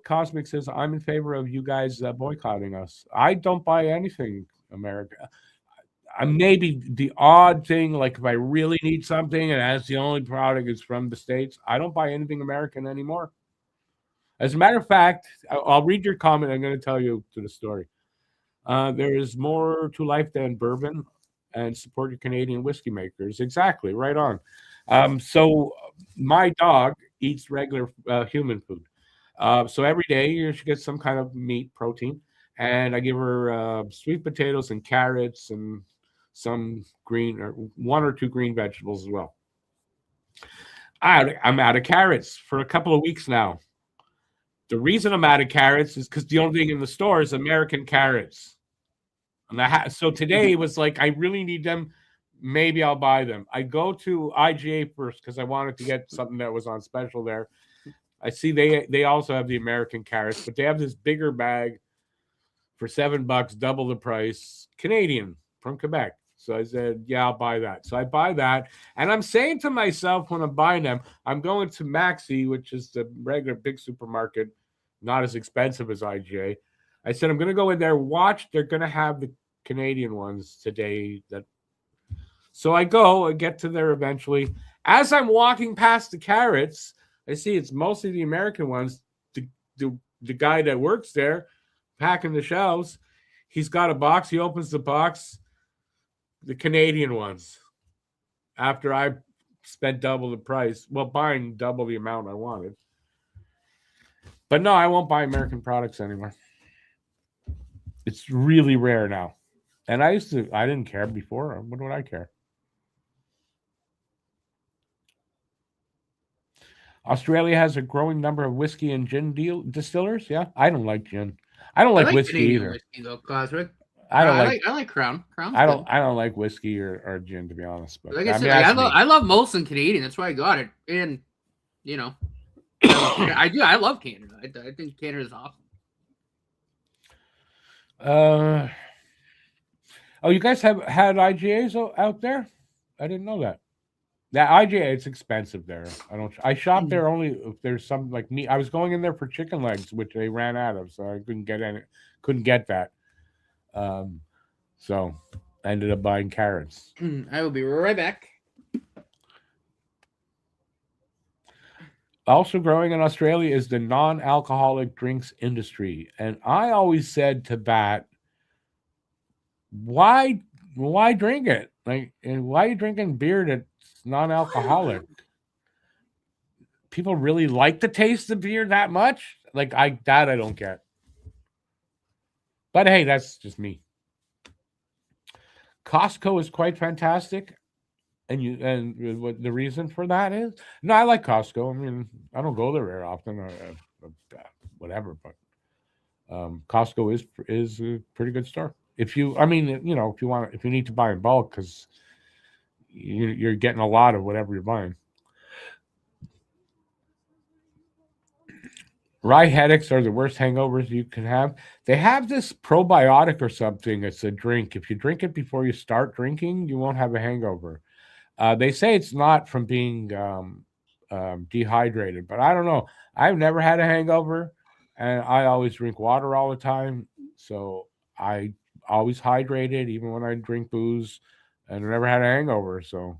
Cosmic says, I'm in favor of you guys boycotting us. I don't buy anything America. Maybe the odd thing, like if I really need something and that's the only product is from the States, I don't buy anything American anymore. As a matter of fact, I'll read your comment. I'm going to tell you to the story. There is more to life than bourbon, and support your Canadian whiskey makers. Exactly, right on. So my dog eats regular human food. So every day she gets some kind of meat protein, and I give her sweet potatoes and carrots and some green or one or two green vegetables as well. I'm out of carrots for a couple of weeks now. The reason I'm out of carrots is because the only thing in the store is American carrots. And so today was like, I really need them. Maybe I'll buy them. I go to IGA first because I wanted to get something that was on special there. I see they also have the American carrots, but they have this bigger bag for $7, double the price, Canadian from Quebec. So I said, yeah, I'll buy that. So I buy that. And I'm saying to myself when I'm buying them, I'm going to Maxi, which is the regular big supermarket, not as expensive as IGA. I said, I'm going to go in there, watch. They're going to have the Canadian ones today. So I go and get to there eventually. As I'm walking past the carrots, I see it's mostly the American ones. The guy that works there packing the shelves, he's got a box. He opens the box. The Canadian ones. After I spent double the price. Well, buying double the amount I wanted. But no, I won't buy American products anymore. It's really rare now. And I didn't care before. What would I care? Australia has a growing number of whiskey and gin distillers. Yeah, I don't like gin. I don't like whiskey Canadian either. whiskey though, Cosmic. I like Crown. Crown's I good. don't like whiskey or gin, to be honest. But Like I said, I love Molson Canadian. That's why I got it. And you know, I do. I love Canada. I think Canada is awesome. Oh, you guys have had IGAs out there? I didn't know that. That IGA, it's expensive there. I shop there only if there's some like meat. I was going in there for chicken legs, which they ran out of, so I couldn't get that. So I ended up buying carrots. I will be right back. Also growing in Australia is the non-alcoholic drinks industry. And I always said to that, why drink it? Like, and why are you drinking beer that's non-alcoholic? People really like the taste of beer that much? Like, I don't get. But hey, that's just me. Costco is quite fantastic. And what the reason for that is? No, I like Costco. I mean, I don't go there very often or whatever, but Costco is a pretty good store. If you need to buy in bulk, because you're getting a lot of whatever you're buying. Rye headaches are the worst hangovers you can have. They have this probiotic or something. It's a drink. If you drink it before you start drinking, you won't have a hangover. They say it's not from being dehydrated, but I don't know. I've never had a hangover, and I always drink water all the time. So I always hydrated, even when I drink booze, and I never had a hangover. So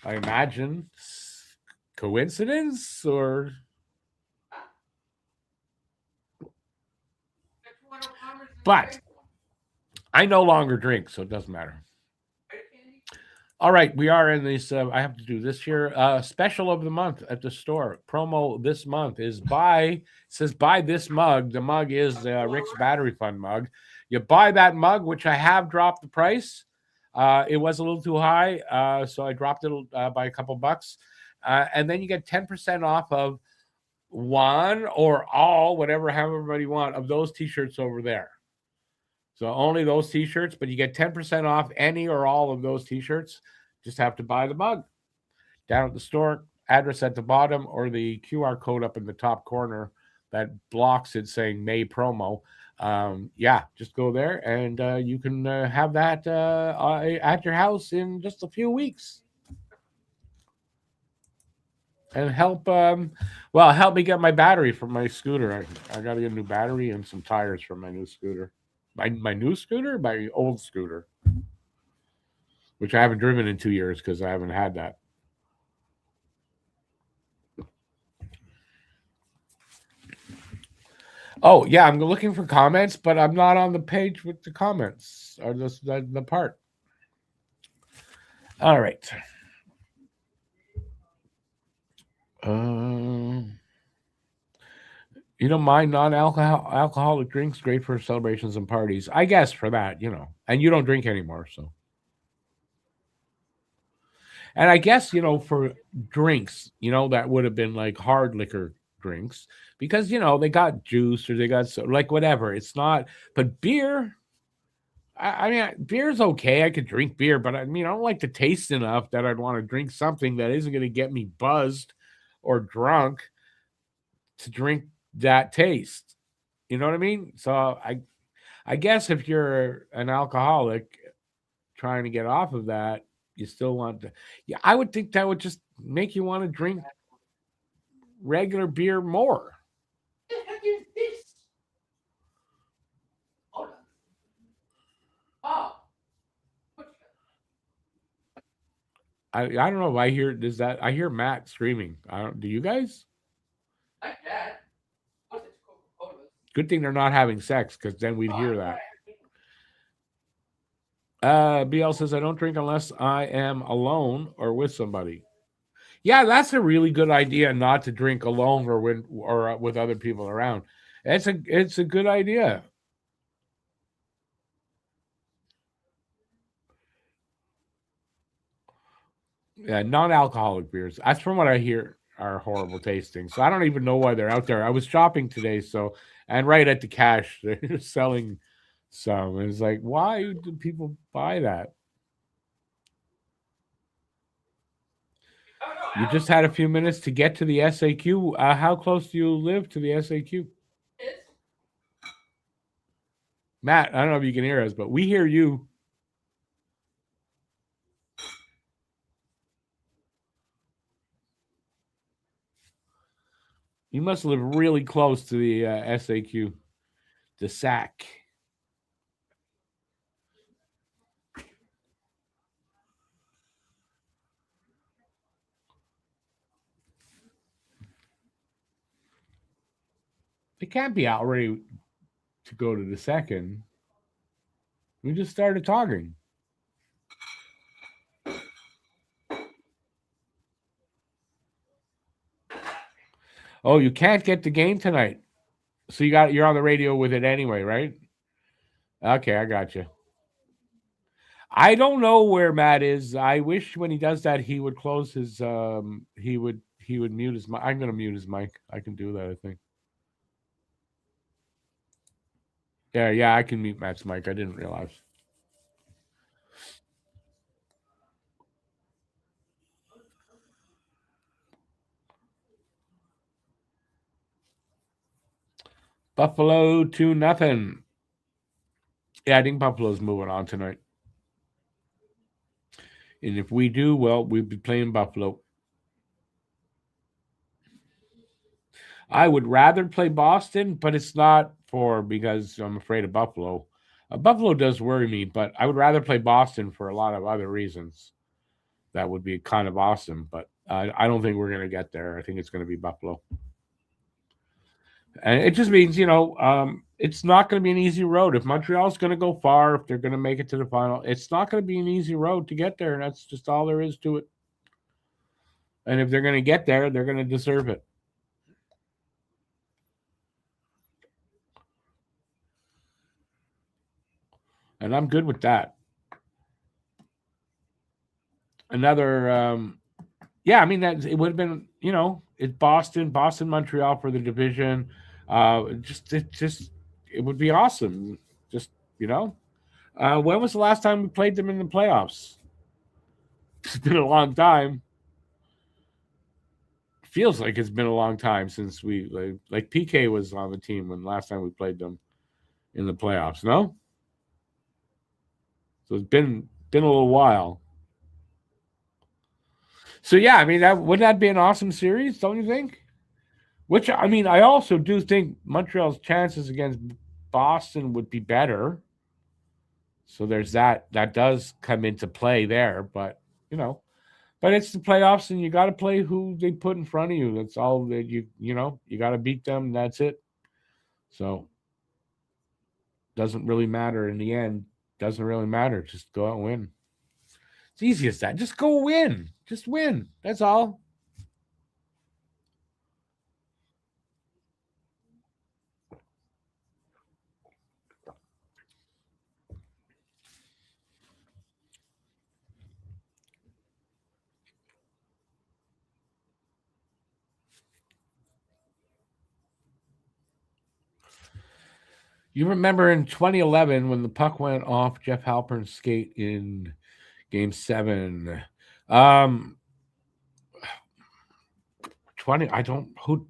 I imagine coincidence or. But I no longer drink, so it doesn't matter. All right, we are in this. I have to do this here. Special of the month at the store. Promo this month is says buy this mug. The mug is Rick's Battery Fund mug. You buy that mug, which I have dropped the price. It was a little too high, so I dropped it by a couple bucks. And then you get 10% off of one or all, however you want, of those T-shirts over there. So only those T-shirts, but you get 10% off any or all of those T-shirts. Just have to buy the mug. Down at the store, address at the bottom, or the QR code up in the top corner that blocks it saying May promo. Just go there and you can have that at your house in just a few weeks. And help me get my battery for my scooter. I got to get a new battery and some tires for my new scooter. My new scooter, my old scooter, which I haven't driven in 2 years because I haven't had that. Oh yeah, I'm looking for comments, but I'm not on the page with the comments or the part. All right. You don't mind non-alcoholic drinks? Great for celebrations and parties. I guess for that, and you don't drink anymore, so. And I guess, for drinks, that would have been like hard liquor drinks because, they got juice or they got whatever. It's not, but beer, I mean, beer's okay. I could drink beer, but I don't like the taste enough that I'd want to drink something that isn't going to get me buzzed or drunk to drink that taste. You know what I mean? So I guess if you're an alcoholic trying to get off of that, you still want to. Yeah, I would think that would just make you want to drink regular beer more. I don't know if I hear Matt screaming. Do you guys? Good thing they're not having sex, because then we'd hear that. BL says, I don't drink unless I am alone or with somebody. Yeah, that's a really good idea, not to drink alone or with other people around. It's a good idea. Yeah, non-alcoholic beers. That's from what I hear are horrible tasting. So I don't even know why they're out there. I was shopping today, and right at the cash, they're selling some. And it's like, why do people buy that? You just had a few minutes to get to the SAQ. How close do you live to the SAQ? Matt, I don't know if you can hear us, but we hear you. You must live really close to the SAQ, the SAC. It can't be out ready to go to the second. We just started talking. Oh, you can't get the game tonight. So you're on the radio with it anyway, right? Okay, I got you. I don't know where Matt is. I wish when he does that he would close his he would mute his mic. I'm gonna mute his mic. I can do that, I think. Yeah, I can mute Matt's mic. I didn't realize. Buffalo 2-0. Yeah, I think Buffalo's moving on tonight. And if we do, well, we'll be playing Buffalo. I would rather play Boston, but it's not because I'm afraid of Buffalo. Buffalo does worry me, but I would rather play Boston for a lot of other reasons. That would be kind of awesome, but I don't think we're going to get there. I think it's going to be Buffalo. And it just means, it's not going to be an easy road. If Montreal's going to go far, if they're going to make it to the final, it's not going to be an easy road to get there. And that's just all there is to it. And if they're going to get there, they're going to deserve it. And I'm good with that. Another, I mean, that it would have been, it's Boston, Montreal for the division. It would be awesome. Just, when was the last time we played them in the playoffs? It's been a long time. Feels like it's been a long time since we like PK was on the team when last time we played them in the playoffs. No, so it's been a little while. So yeah, I mean, wouldn't that be an awesome series? Don't you think? Which I mean, I also do think Montreal's chances against Boston would be better. So there's that. That does come into play there, but but it's the playoffs, and you got to play who they put in front of you. That's all that you got to beat them. That's it. So doesn't really matter in the end. Doesn't really matter. Just go out and win. It's easy as that. Just go win. Just win. That's all. You remember in 2011 when the puck went off Jeff Halpern's skate in Game 7. 20. I don't. Who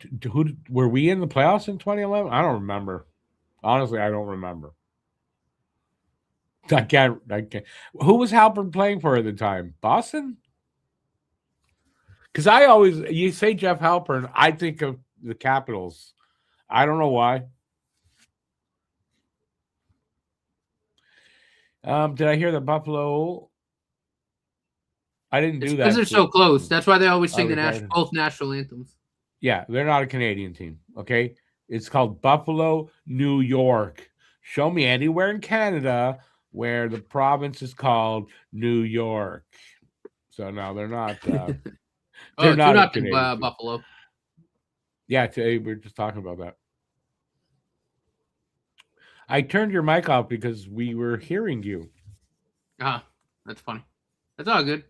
were we in the playoffs in 2011? I don't remember. Honestly, I don't remember. I can't. Who was Halpern playing for at the time? Boston? Because you say Jeff Halpern, I think of the Capitals. I don't know why. Did I hear the Buffalo? I didn't do that. Because they're so close. That's why they always sing both national anthems. Yeah, they're not a Canadian team. Okay, it's called Buffalo, New York. Show me anywhere in Canada where the province is called New York. So no, they're not. They're Oh, not a 2-0 Canadian team. Buffalo. Yeah, today we were just talking about that. I turned your mic off because we were hearing you. Ah, that's funny. That's all good.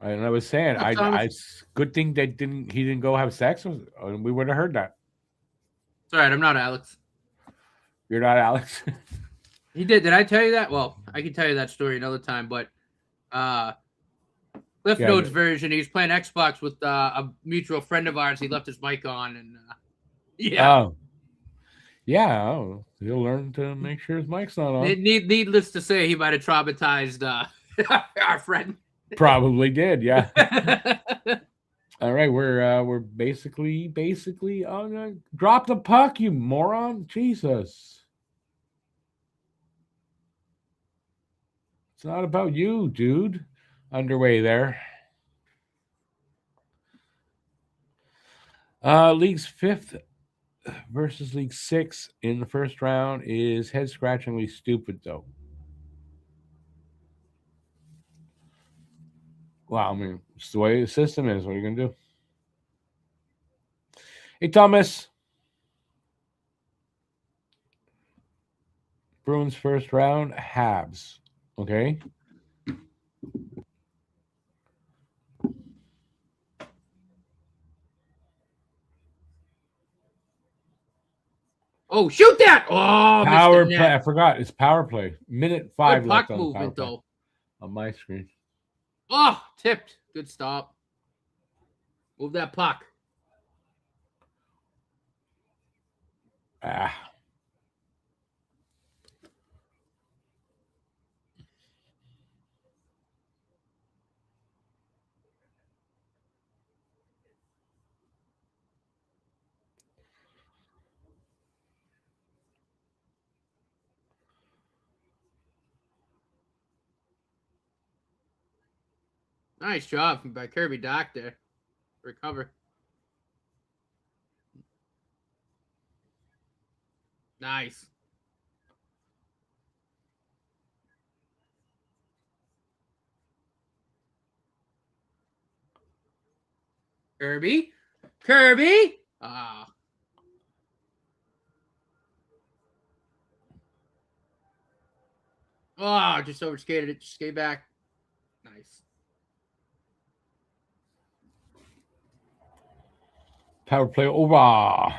And I was saying, What's up, I good thing that he didn't go have sex, and we would have heard that. It's all right. I'm not Alex. You're not Alex. He did. Did I tell you that? Well, I can tell you that story another time. But Cliff Notes version, he was playing Xbox with a mutual friend of ours. He left his mic on, and yeah. Oh. Yeah, he'll learn to make sure his mic's not on. Needless to say, he might have traumatized our friend. Probably did, yeah. All right, we're basically drop the puck, you moron! Jesus, it's not about you, dude. Underway there. League's 5th versus League 6 in the first round is head-scratchingly stupid, though. Well, I mean, it's the way the system is. What are you going to do? Hey, Thomas. Bruins first round, Habs. Okay. Oh, shoot that! Oh, Power play. I forgot. It's power play. Minute 5 good left puck on movement, though. On my screen. Oh, tipped. Good stop. Move that puck. Ah. Nice job by Kirby Doc there. Recover. Nice. Kirby? Kirby? Ah. Oh, just overskated it. Just skate back. Nice. Power play over.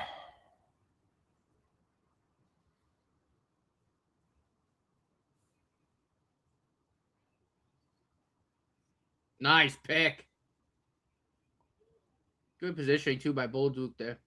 Nice pick. Good positioning, too, by Bolduc there.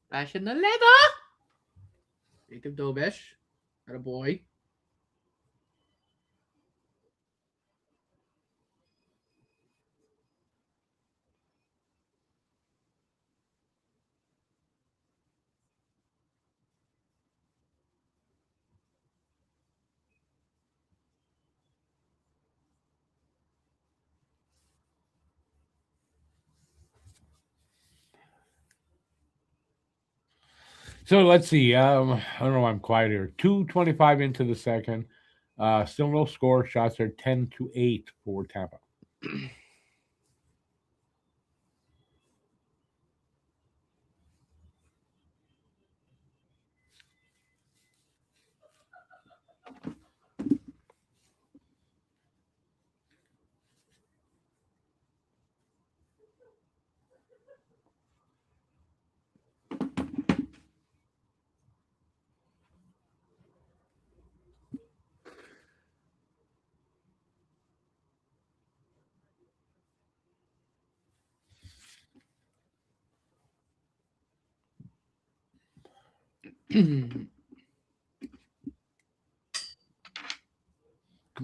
Fashion the leather. Jacob Dobesh. Got a boy. So let's see. I don't know why I'm quiet here. 2:25 into the second. Still no score. Shots are 10-8 for Tampa. Come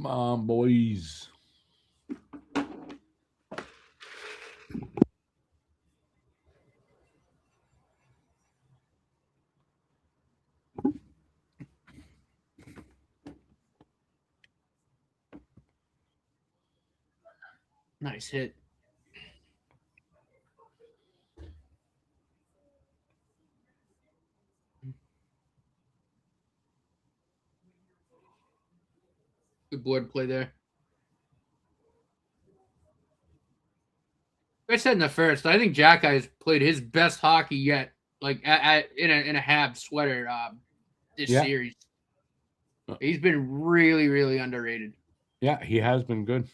on, boys. Nice hit. Good board play there. I said in the first, I think Jack has played his best hockey yet, like in a Habs sweater this series. He's been really, really underrated. Yeah, he has been good.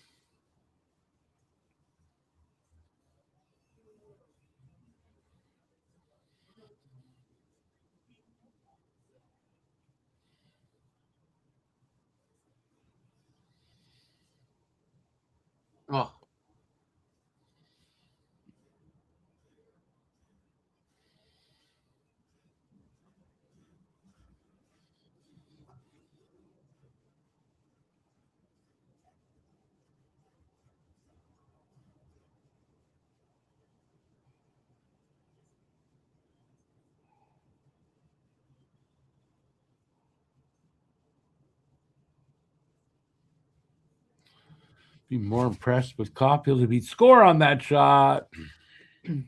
Oh. Be more impressed with Caulfield if he'd score on that shot. Come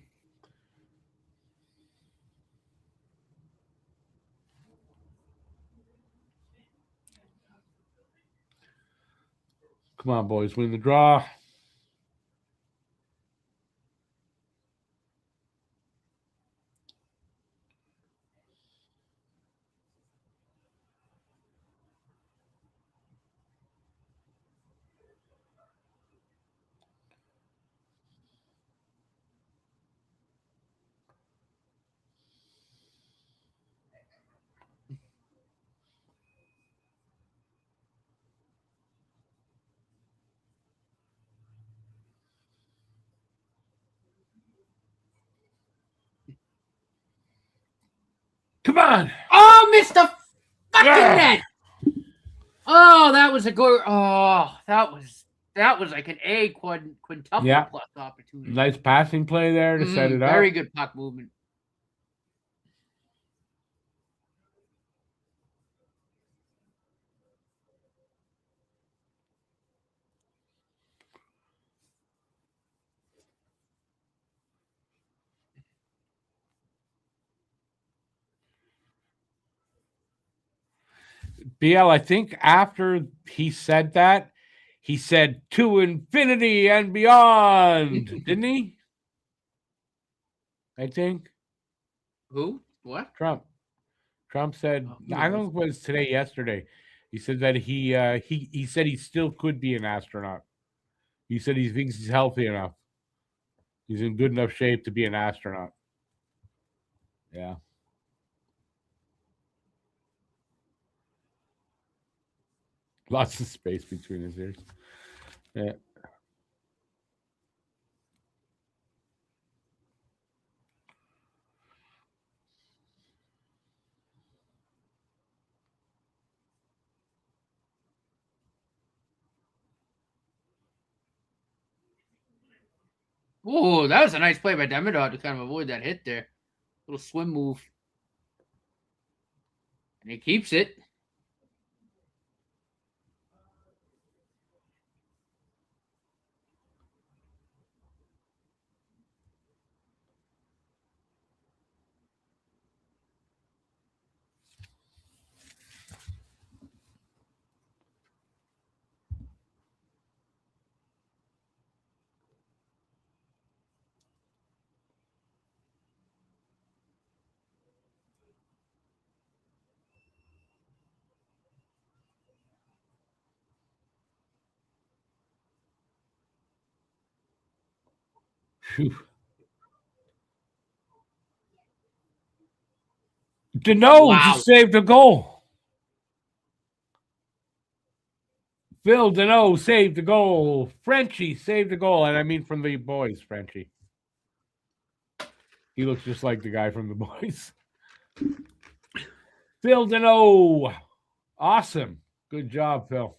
on, boys, win the draw. Come on. Oh, missed the fucking net. Oh, that was a good. Oh, that was like an A quintuple plus opportunity. Nice passing play there to set it up. Very good puck movement. BL, I think after he said that, he said to infinity and beyond, didn't he? I think. Who? What? Trump. Trump said, I don't know if it was today, yesterday. He said that he said he still could be an astronaut. He said he thinks he's healthy enough. He's in good enough shape to be an astronaut. Yeah. Lots of space between his ears. Yeah. Oh, that was a nice play by Demidov to kind of avoid that hit there. Little swim move. And he keeps it. Phew. Deneau just saved a goal. Phil Deneau saved the goal. Frenchie saved the goal. And I mean from the boys, Frenchie. He looks just like the guy from the boys. Phil Deneau. Awesome. Good job, Phil.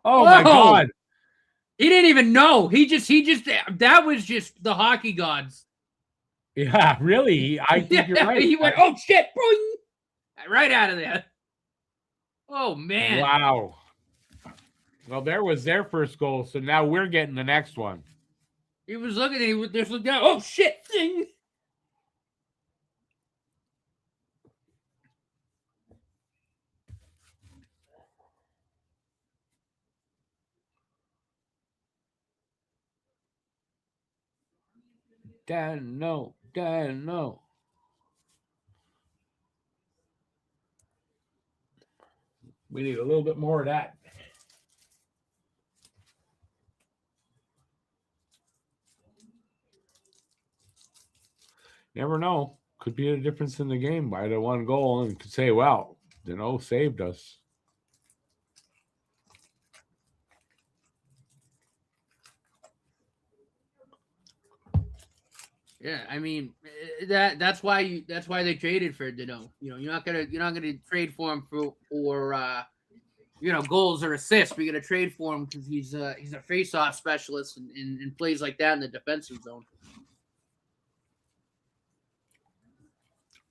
Oh, my God. He didn't even know. He just, that was just the hockey gods. Yeah, really. I think you're right. He went, oh, shit. Boing! Right out of there. Oh, man. Wow. Well, there was their first goal, so now we're getting the next one. He was looking at it. He was just looking down. Oh, shit. Dan, no. Dan, no. We need a little bit more of that. Never know. Could be a difference in the game by the one goal, and could say, well, saved us. Yeah, I mean that's why they traded for Dano. You're not gonna trade for him for goals or assists. We're gonna trade for him because he's a face-off specialist and plays like that in the defensive zone.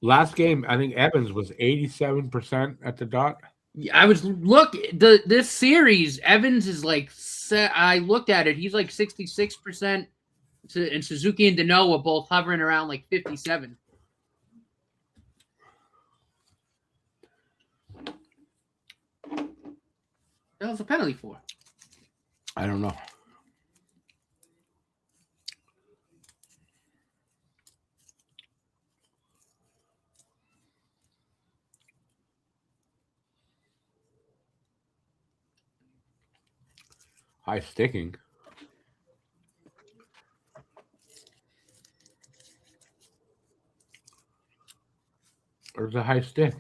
Last game, I think Evans was 87% at the dot. Yeah, I was this series. Evans is like I looked at it. He's like 66%. And Suzuki and Dano were both hovering around like 57. That was a penalty for. I don't know. High sticking. There's a high stick.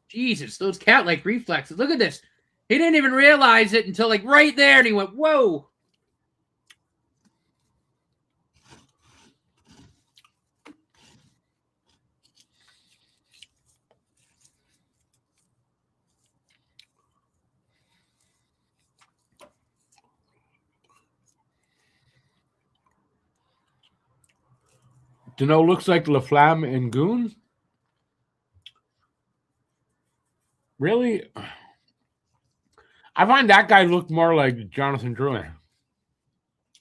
Jesus, those cat-like reflexes. Look at this. He didn't even realize it until like right there, and he went, whoa. Dano looks like Laflamme and Goon. Really? I find that guy looked more like Jonathan Drouin.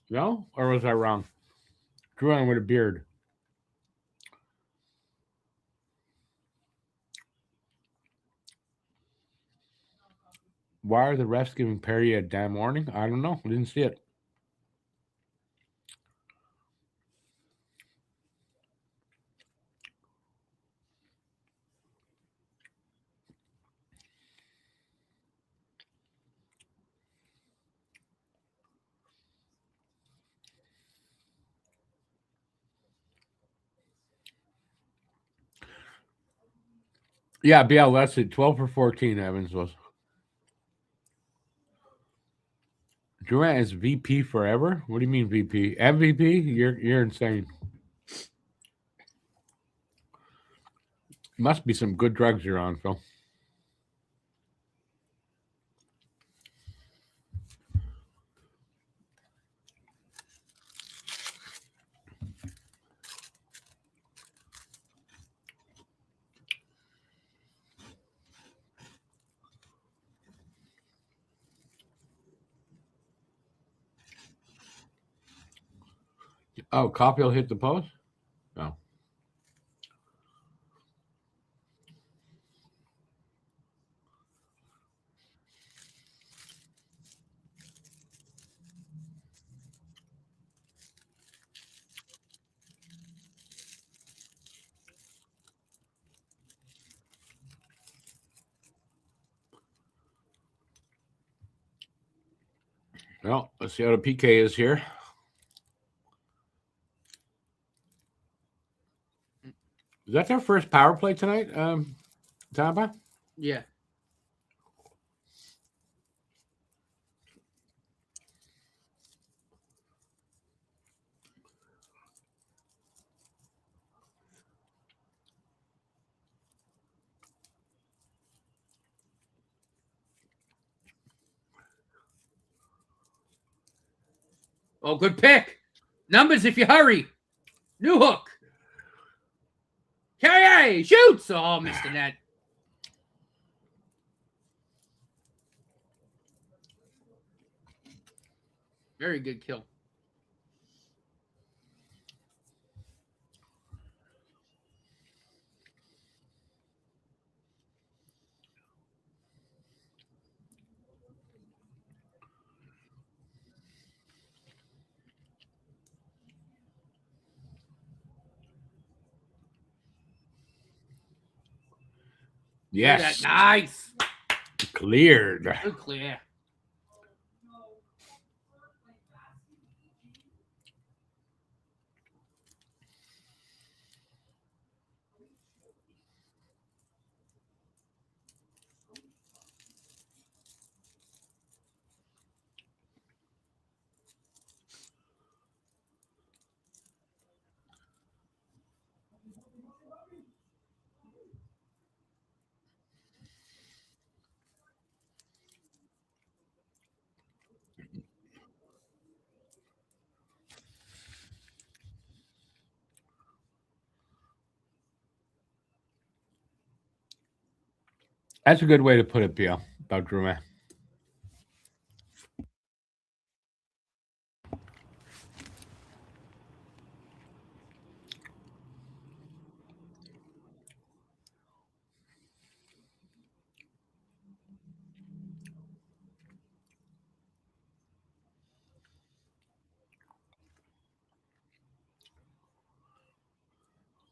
No? Or was I wrong? Drouin with a beard. Why are the refs giving Perry a damn warning? I don't know. I didn't see it. Yeah, BL, that's it. 12 for 14, Evans was. Durant is VP forever? What do you mean VP? MVP? You're insane. Must be some good drugs you're on, Phil. Oh, Caulfield hit the post? No. Well, let's see how the PK is here. Is that their first power play tonight, Tampa? Yeah. Oh, good pick. Numbers if you hurry. New hook. Carrier shoots. Oh, missed the net. Very good kill. Yes. Look at that. Nice. Cleared. Good clear. That's a good way to put it, Bill, about Drouin.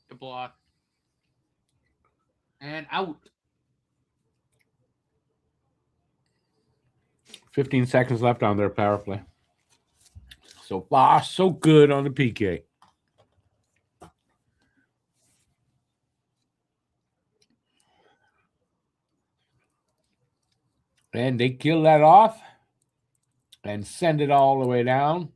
Good block. And out. 15 seconds left on their power play. So far, so good on the PK. And they kill that off and send it all the way down.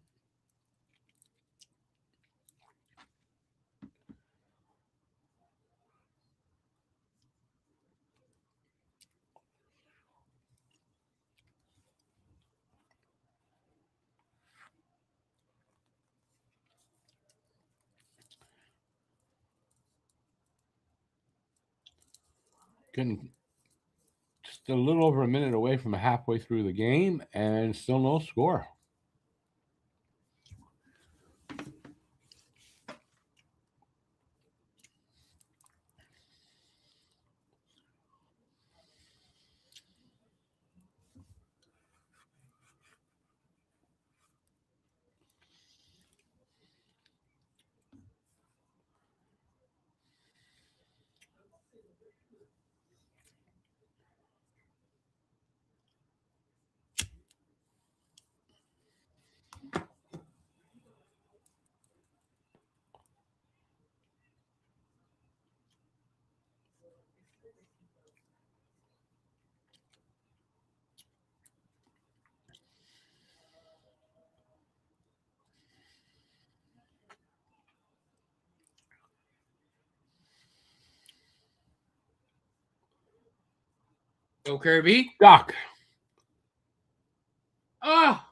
Getting just a little over a minute away from halfway through the game and still no score. Go Kirby. Doc. Oh.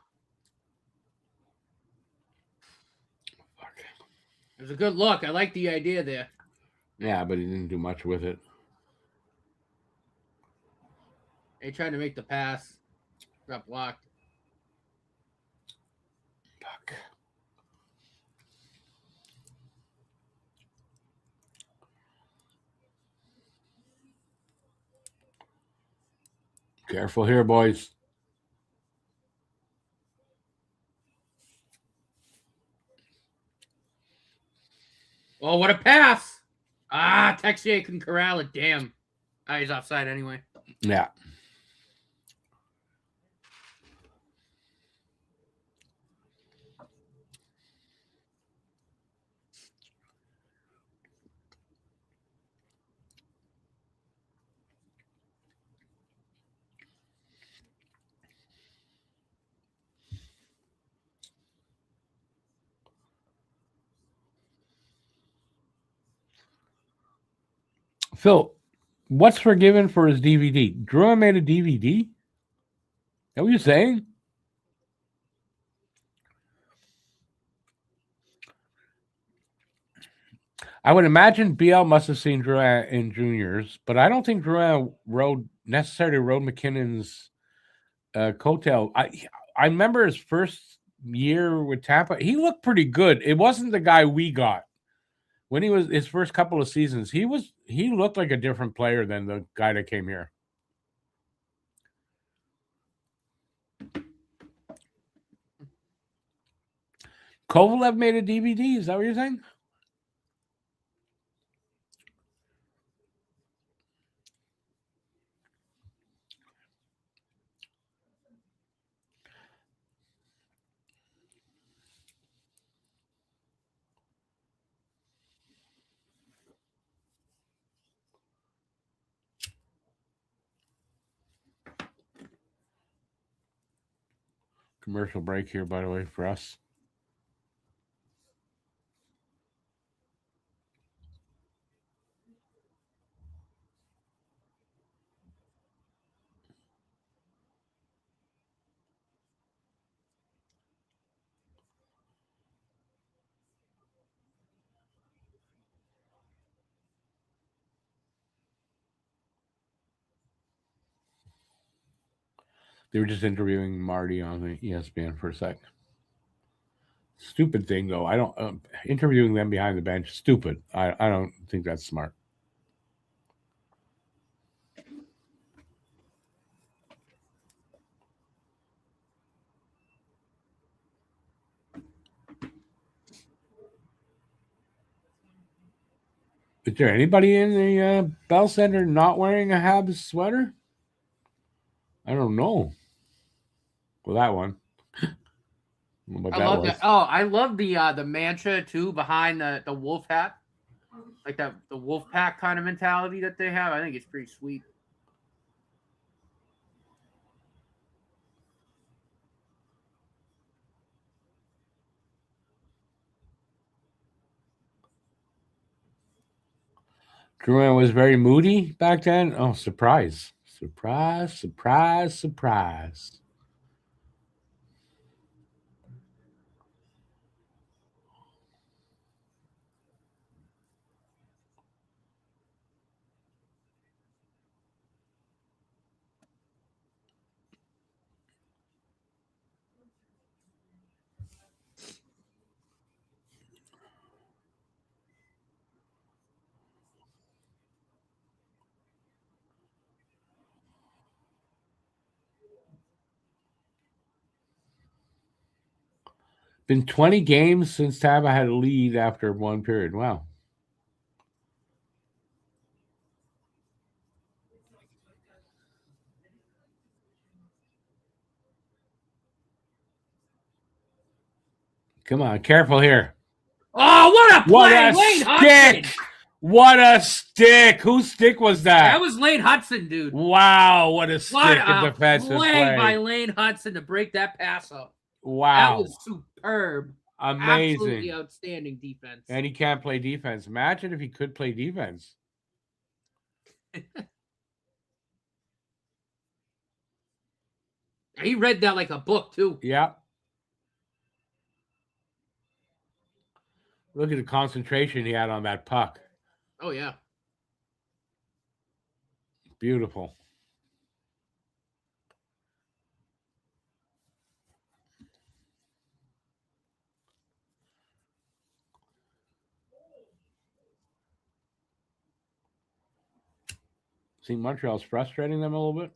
Fuck. It was a good look. I like the idea there. Yeah, but he didn't do much with it. They tried to make the pass. Got blocked. Fuck. Careful here, boys. Oh, what a pass! Ah, Texier couldn't corral it. Damn. Ah, he's offside anyway. Yeah. Phil, what's forgiven for his DVD? Drew made a DVD? Is that what you're saying? I would imagine BL must have seen Drew in juniors, but I don't think Drew necessarily rode McKinnon's coattail. I remember his first year with Tampa, he looked pretty good. It wasn't the guy we got. When he was his first couple of seasons, he looked like a different player than the guy that came here. Kovalev made a DVD. Is that what you're saying? Commercial break here, by the way, for us. They were just interviewing Marty on the ESPN for a sec. Stupid thing, though. I don't interviewing them behind the bench. Stupid. I don't think that's smart. Is there anybody in the Bell Center not wearing a Habs sweater? I don't know. Well, that one. I love that. Oh, I love the mantra too behind the wolf hat, like the wolf pack kind of mentality that they have. I think it's pretty sweet. Drouin was very moody back then. Oh, surprise. Surprise, surprise, surprise. Been 20 games since Tampa had a lead after one period. Wow. Come on, careful here. Oh, what a play! What a Lane stick! Hudson! What a stick! Whose stick was that? That was Lane Hudson, dude. Wow, what a stick What in a defensive play by play. Lane Hudson to break that pass up. Wow. That was superb. Amazing. Absolutely outstanding defense. And he can't play defense. Imagine if he could play defense. He read that like a book, too. Yeah. Look at the concentration he had on that puck. Oh, yeah. Beautiful. See, Montreal's frustrating them a little bit.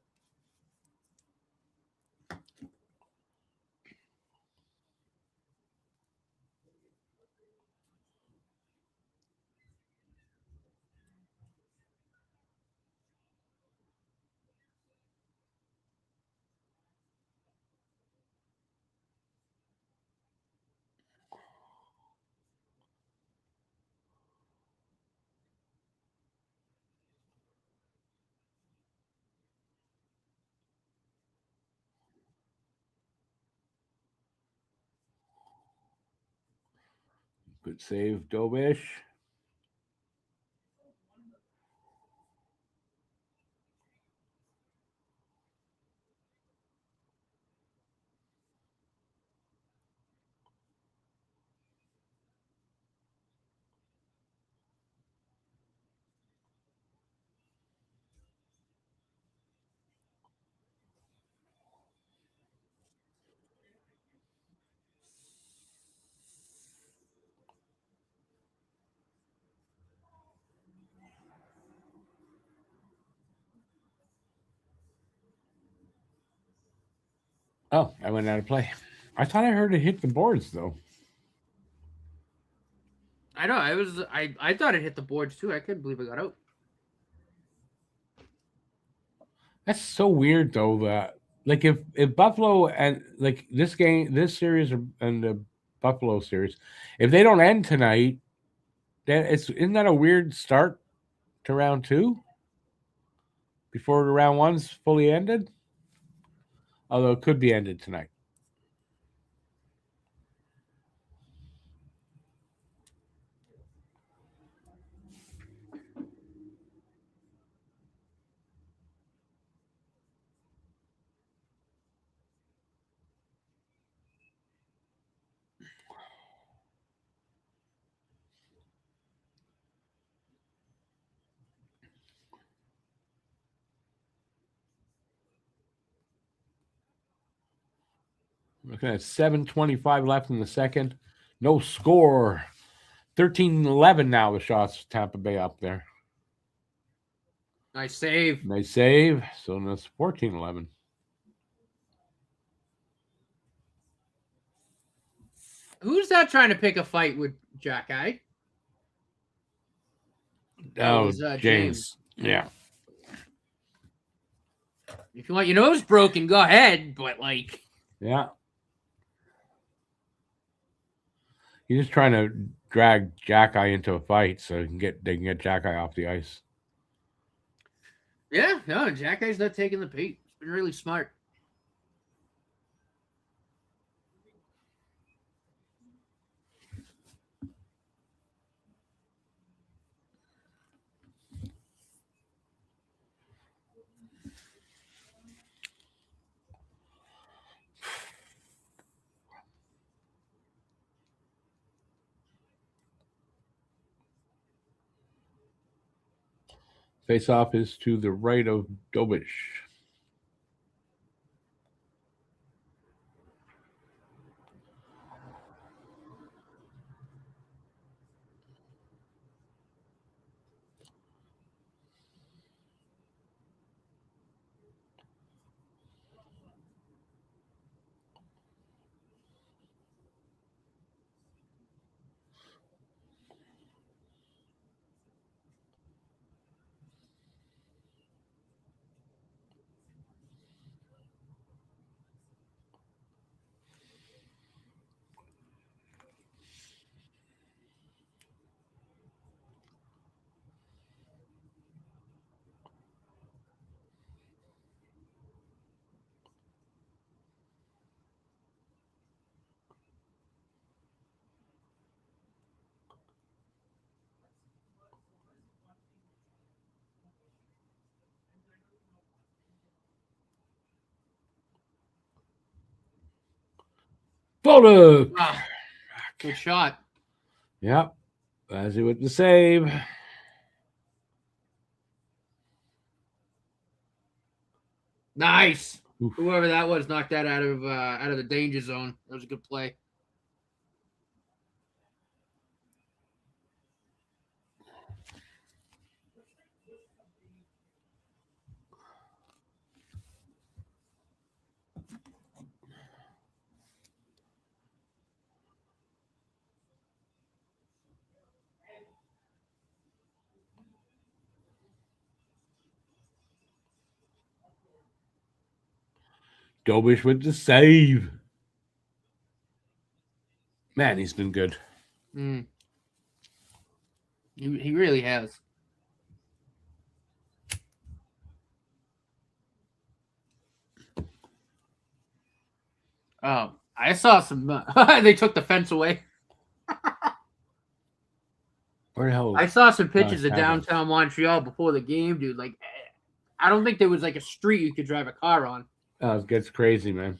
Good save, Dobish. Oh, I went out of play. I thought I heard it hit the boards though. I know. I thought it hit the boards too. I couldn't believe it got out. That's so weird though. That like if Buffalo and like this game, this series and the Buffalo series, if they don't end tonight, then isn't that a weird start to round two before the round one's fully ended? Although it could be ended tonight. Looking at 7:25 left in the second. No score. 13-11 now the shots Tampa Bay up there. Nice save. Nice save. So that's 14-11. Who's that trying to pick a fight with Jack Eye? Oh, was, James. Yeah. If you want your nose broken, go ahead. But like, Yeah. He's just trying to drag Jack Eye into a fight so they can get Jack Eye off the ice. yeah, no, Jack Eye's not taking the bait. It's been really smart. Face off is to the right of Dobish. Bolduc. Wow. Good shot. Yep. As he with the save. Nice. Oof. Whoever that was knocked that out of the danger zone. That was a good play. Dobish with the save. Man, he's been good. Mm. He really has. Oh, I saw some. They took the fence away. Where the hell? I saw some pictures of Tampa. downtown Montreal before the game, dude. Like, I don't think there was like a street you could drive a car on. Oh, it gets crazy, man.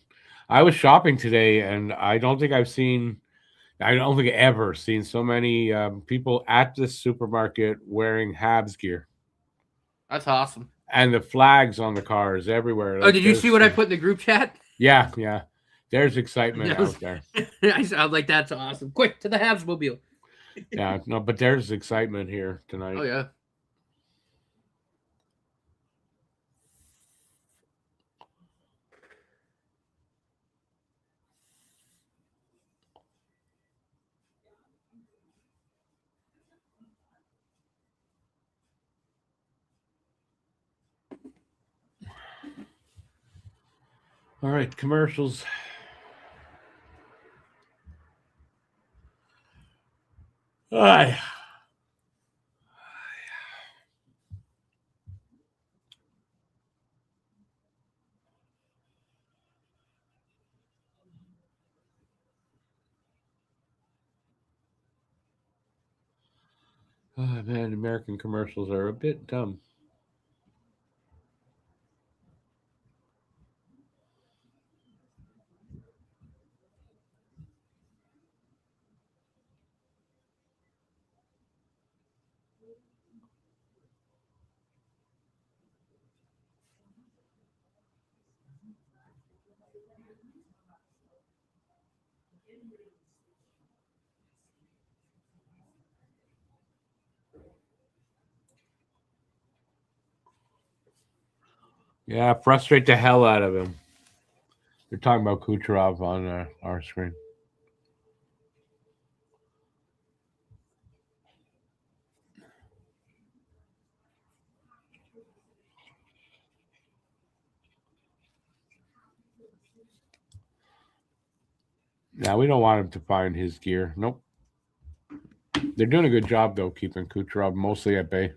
I was shopping today, and I don't think I've ever seen so many people at this supermarket wearing Habs gear. That's awesome. And the flags on the cars everywhere. Oh, did you see what I put in the group chat? Yeah, yeah. There's excitement out there. I was like, that's awesome. Quick, to the Habs mobile. Yeah, no, but there's excitement here tonight. Oh, yeah. All right, commercials. All right. Oh, man, American commercials are a bit dumb. Yeah, frustrate the hell out of him. They're talking about Kucherov on our screen. Now we don't want him to find his gear. Nope. They're doing a good job though, keeping Kucherov mostly at bay.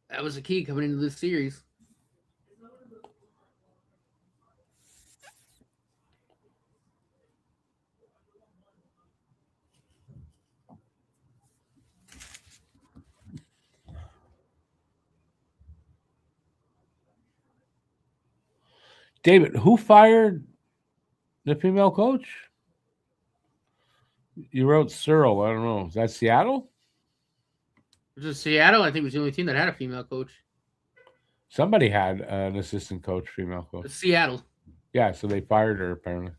That was the key coming into this series. David, who fired the female coach? You wrote Searle. I don't know. Is that Seattle? Was it Seattle? I think it was the only team that had a female coach. Somebody had an assistant coach, female coach. Seattle. Yeah, so they fired her apparently.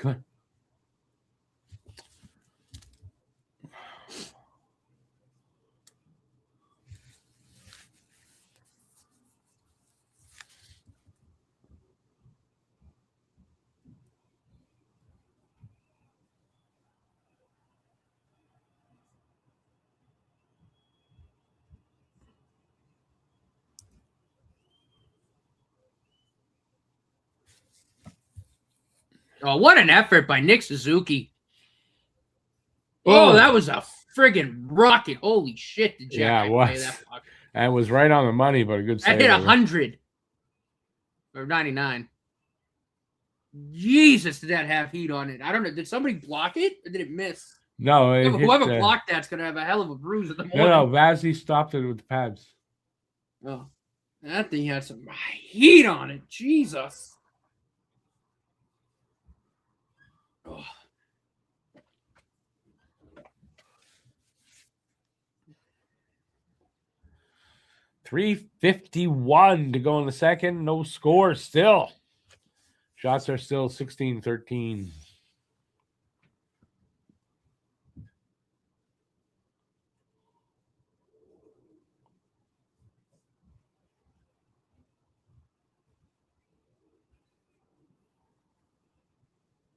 Good. Oh, what an effort by Nick Suzuki. Oh, that was a friggin' rocket. Holy shit, did Jack play that puck. And it was right on the money, but a good save. That hit 100. Or 99. Jesus, did that have heat on it? I don't know. Did somebody block it or did it miss? No, whoever blocked that's going to have a hell of a bruise in the morning. No, Vazzy stopped it with the pads. Oh, that thing had some heat on it. Jesus. Oh. .351 to go in the second. No score still. Shots are still 16-13.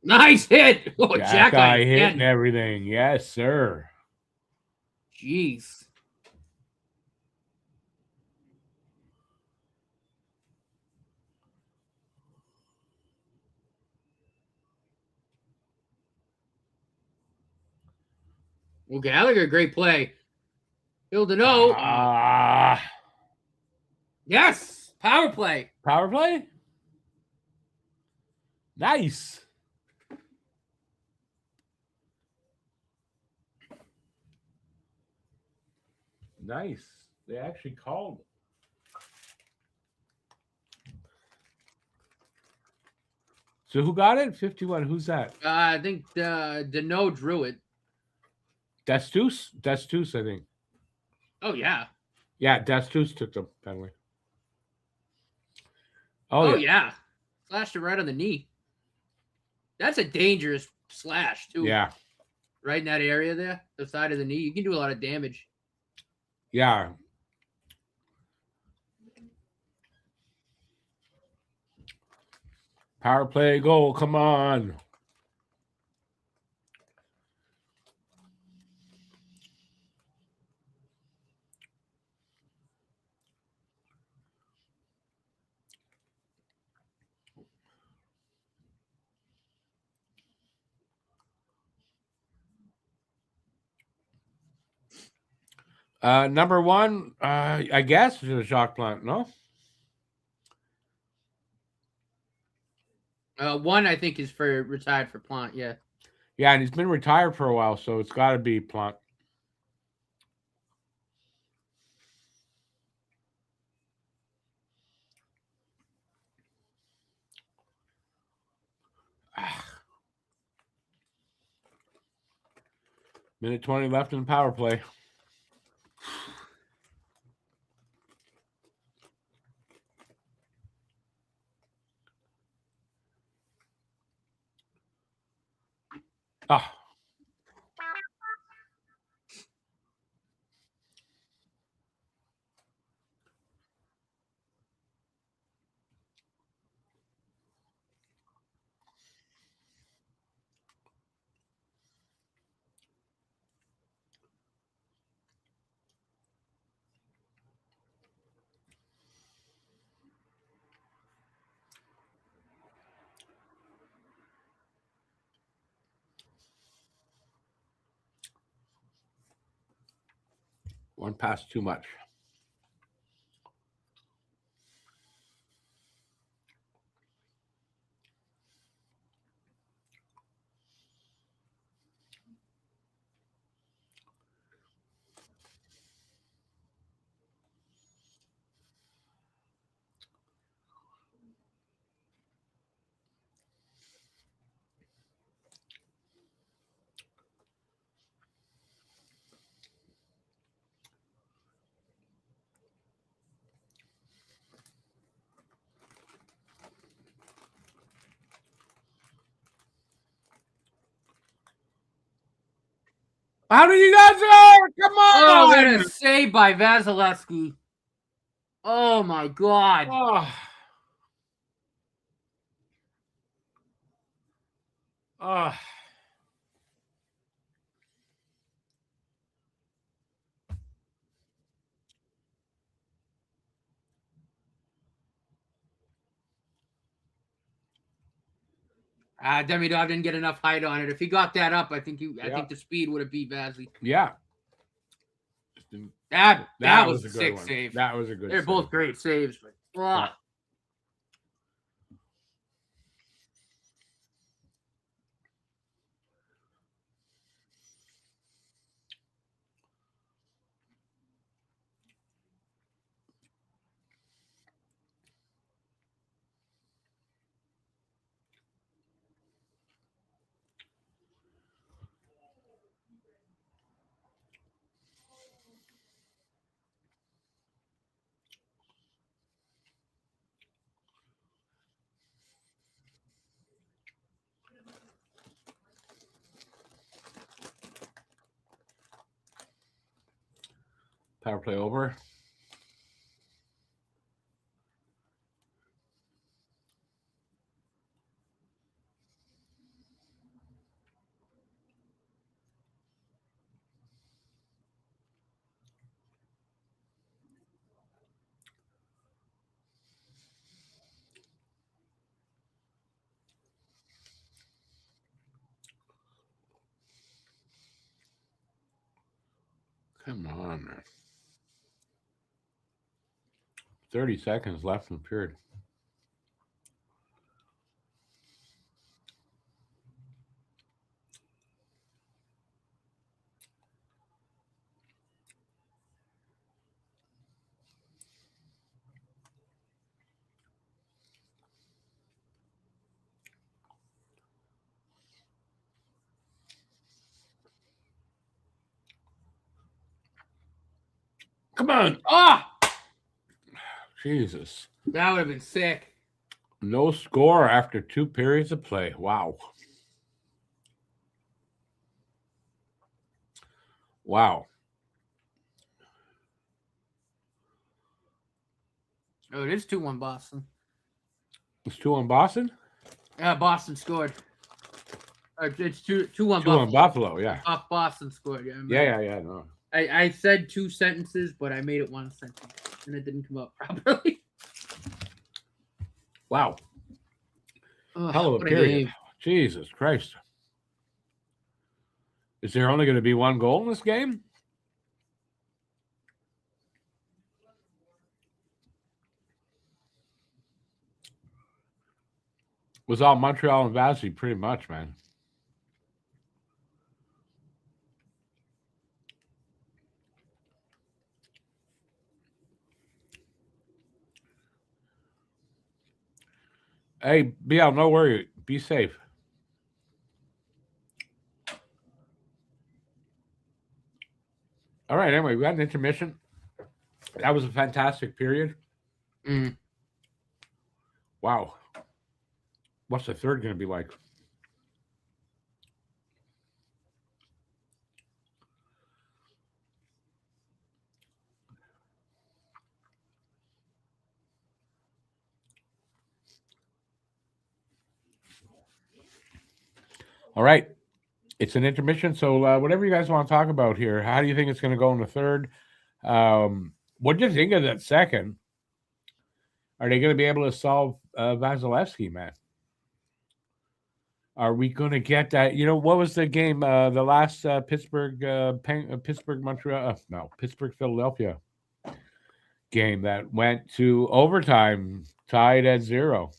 Nice hit. Oh, Jack hit and everything. Yes, sir. Jeez. Well, Gallagher, great play. Bill Deneau. Yes. Power play. Power play? Nice. Nice. They actually called it. So who got it? 51. Who's that? I think Deneau drew it. Destus, I think. Oh yeah. Yeah, Destus took the penalty. Oh yeah. Slashed it right on the knee. That's a dangerous slash too. Yeah. Right in that area there, the side of the knee. You can do a lot of damage. Yeah. Power play goal. Come on. Number one, I guess, is a Jacques Plant, no? One I think is for retired for Plant. Yeah. Yeah, and he's been retired for a while, so it's got to be Plant. Minute 20 left in the power play. Ah. One pass too much. How did you guys go? Come on! Oh, what a save by Vasilevsky. Oh my god. Oh. Oh. Demidov didn't get enough height on it. If he got that up, I think the speed would have beat Vasily. Yeah. That was a sick one. save. That was a good They're save. both great saves, but Yeah. Power play over. Come on, man. 30 seconds left in the period. Come on. Oh, Jesus. that would have been sick. No score after 2 periods of play. Wow. Wow. Oh, it is 2-1 Boston. It's 2-1 Boston? Boston scored. It's 2-1 2-1 Buffalo. Buffalo, yeah. Boston scored. Yeah. No. I said 2 sentences, but I made it 1 sentence, and it didn't come out properly. Wow. Ugh, Hell of a what period. game. Jesus Christ. Is there only going to be 1 goal in this game? Was all Montreal and Vazzy pretty much, man. Hey, BL, no worry. Be safe. All right, anyway, we got an intermission. That was a fantastic period. Mm. Wow. What's the third going to be like? All right. It's an intermission, so whatever you guys want to talk about here, how do you think it's going to go in the third? What do you think of that second? Are they going to be able to solve Vasilevsky, man? Are we going to get that? You know, what was the game? The last Pittsburgh Montreal, Pittsburgh Philadelphia game that went to overtime, tied at 0.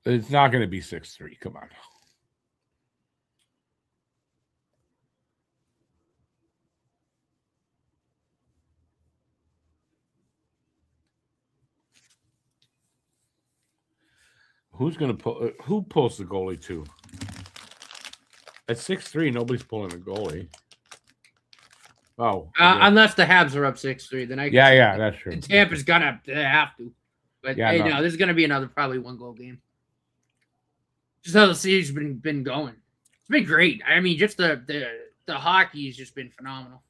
It's not going to be 6-3. Come on. Who's going to pull? Who pulls the goalie too? At 6-3, nobody's pulling the goalie. Oh, unless the Habs are up 6-3, then I can yeah, that's true. Tampa's gonna have to. But Yeah, no, this is gonna be another probably 1-goal game. Just how the series been going. It's been great. I mean, just the hockey has just been phenomenal.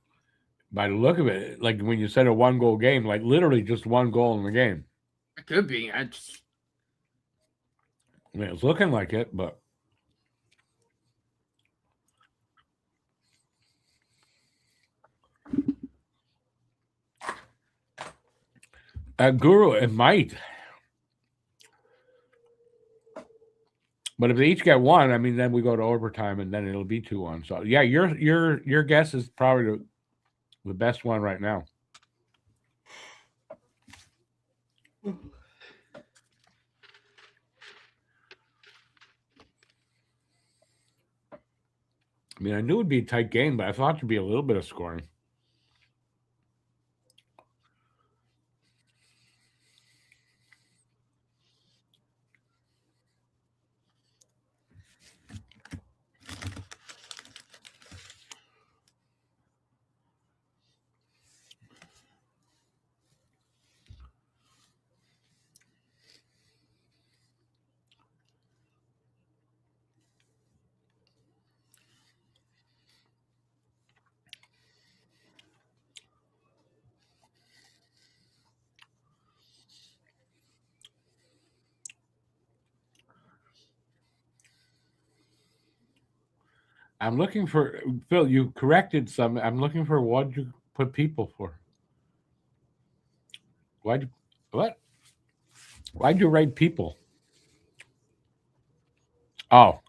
By the look of it, like when you said a 1-goal game, like literally just 1 goal in the game. It could be. I mean, it's looking like it, but Guru, it might. But if they each get 1, I mean, then we go to overtime, and then it'll be 2-1. So yeah, your guess is probably the best one right now. I mean, I knew it'd be a tight game, but I thought there'd be a little bit of scoring. I'm looking for Phil. You corrected some. I'm looking for what you put people for. Why'd you write people? Oh.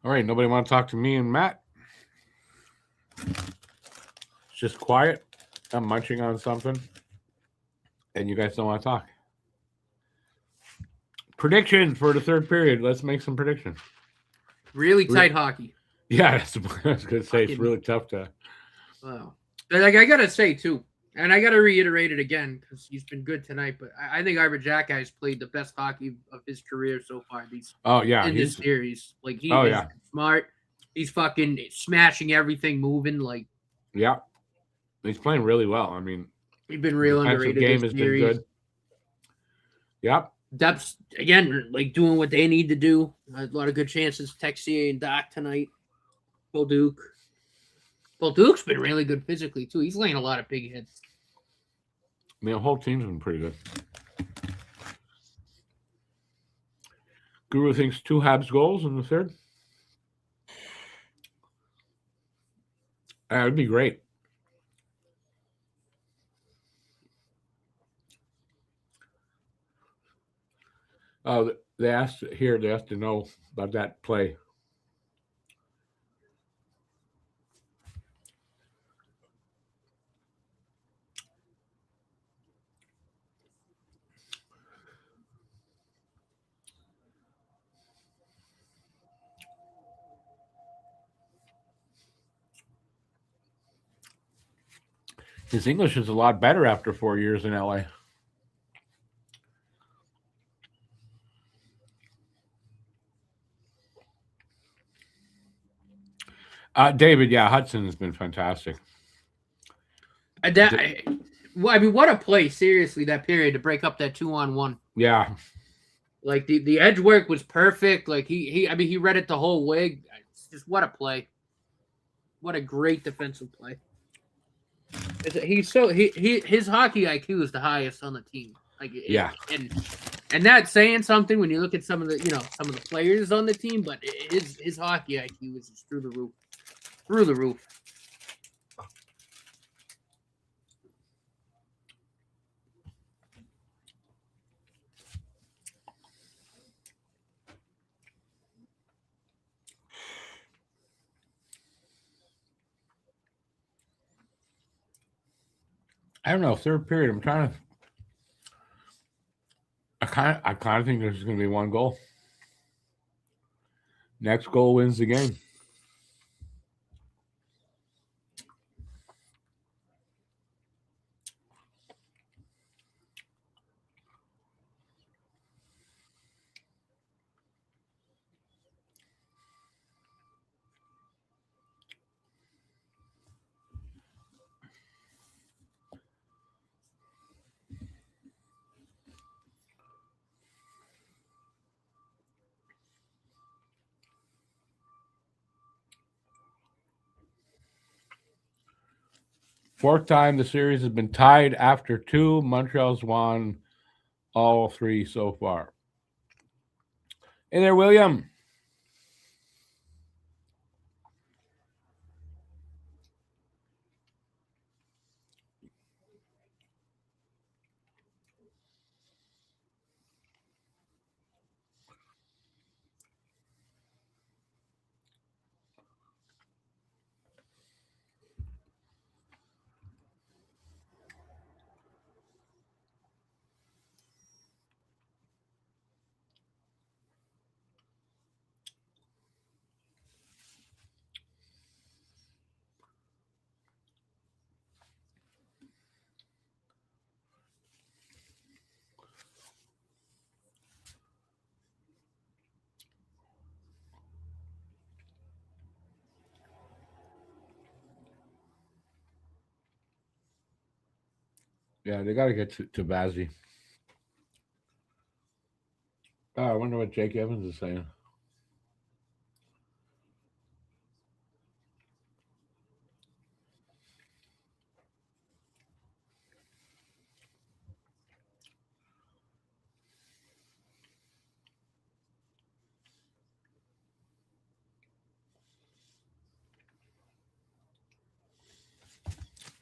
All right, nobody want to talk to me and Matt? It's just quiet. I'm munching on something, and you guys don't want to talk. Prediction for the third period. Let's make some predictions. Really tight hockey. Yeah, that's what I was going to say. It's really tough to. Wow. Like I gotta say too, and I gotta reiterate it again because he's been good tonight. But I think Ivor Jack has played the best hockey of his career so far. In this series, like he is smart. He's fucking smashing everything, moving like. Yeah, he's playing really well. I mean, he's been real underrated. The game has been good. Yep. Depth's again like doing what they need to do. A lot of good chances. Texier and Doc tonight. Duke. Well, Duke's been really good physically, too. He's laying a lot of big hits. I mean, the whole team's been pretty good. Guru thinks 2 Habs goals in the third. That would be great. They asked to know about that play. His English is a lot better after 4 years in LA. David, Hudson has been fantastic. I mean, what a play! Seriously, that period to break up that 2-on-1. Yeah, like the edge work was perfect. Like he read it the whole way. Just what a play! What a great defensive play. His hockey IQ is the highest on the team. Like and that's saying something when you look at some of the players on the team. But his hockey IQ is just through the roof. Through the roof. I don't know. Third period. I'm trying to. I kind of think there's going to be 1 goal. Next goal wins the game. Fourth time the series has been tied after 2. Montreal's won all 3 so far. Hey there, William. Yeah, they got to get to Bazzi. Oh, I wonder what Jake Evans is saying.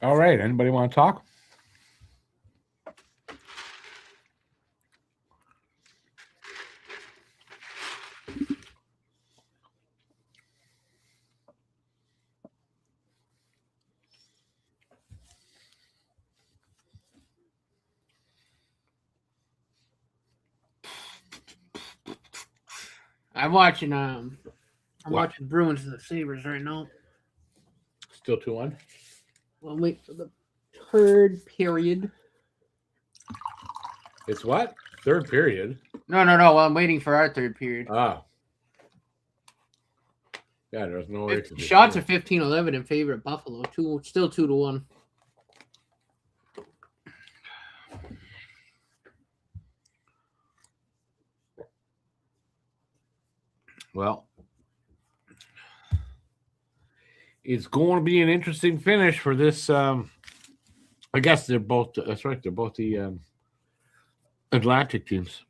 All right. Anybody want to talk? I'm watching Bruins and the Sabres right now. Still 2-1. We'll wait for the third period. It's what? Third period? No. I'm waiting for our third period. Ah. Yeah, there's no way. Shots are 15-11 in favor of Buffalo. Still 2-1. Well, it's going to be an interesting finish for this. I guess they're both. That's right. They're both the Atlantic teams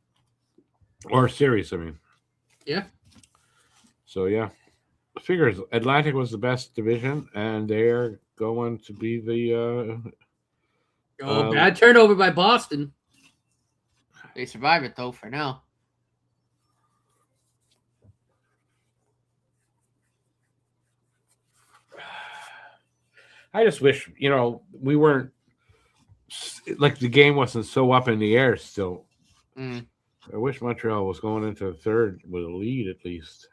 or series. I mean, Yeah. So yeah, figures Atlantic was the best division, and they're going to be the. Bad turnover by Boston. They survive it though for now. I just wish, we weren't like the game wasn't so up in the air still. Mm. I wish Montreal was going into third with a lead at least.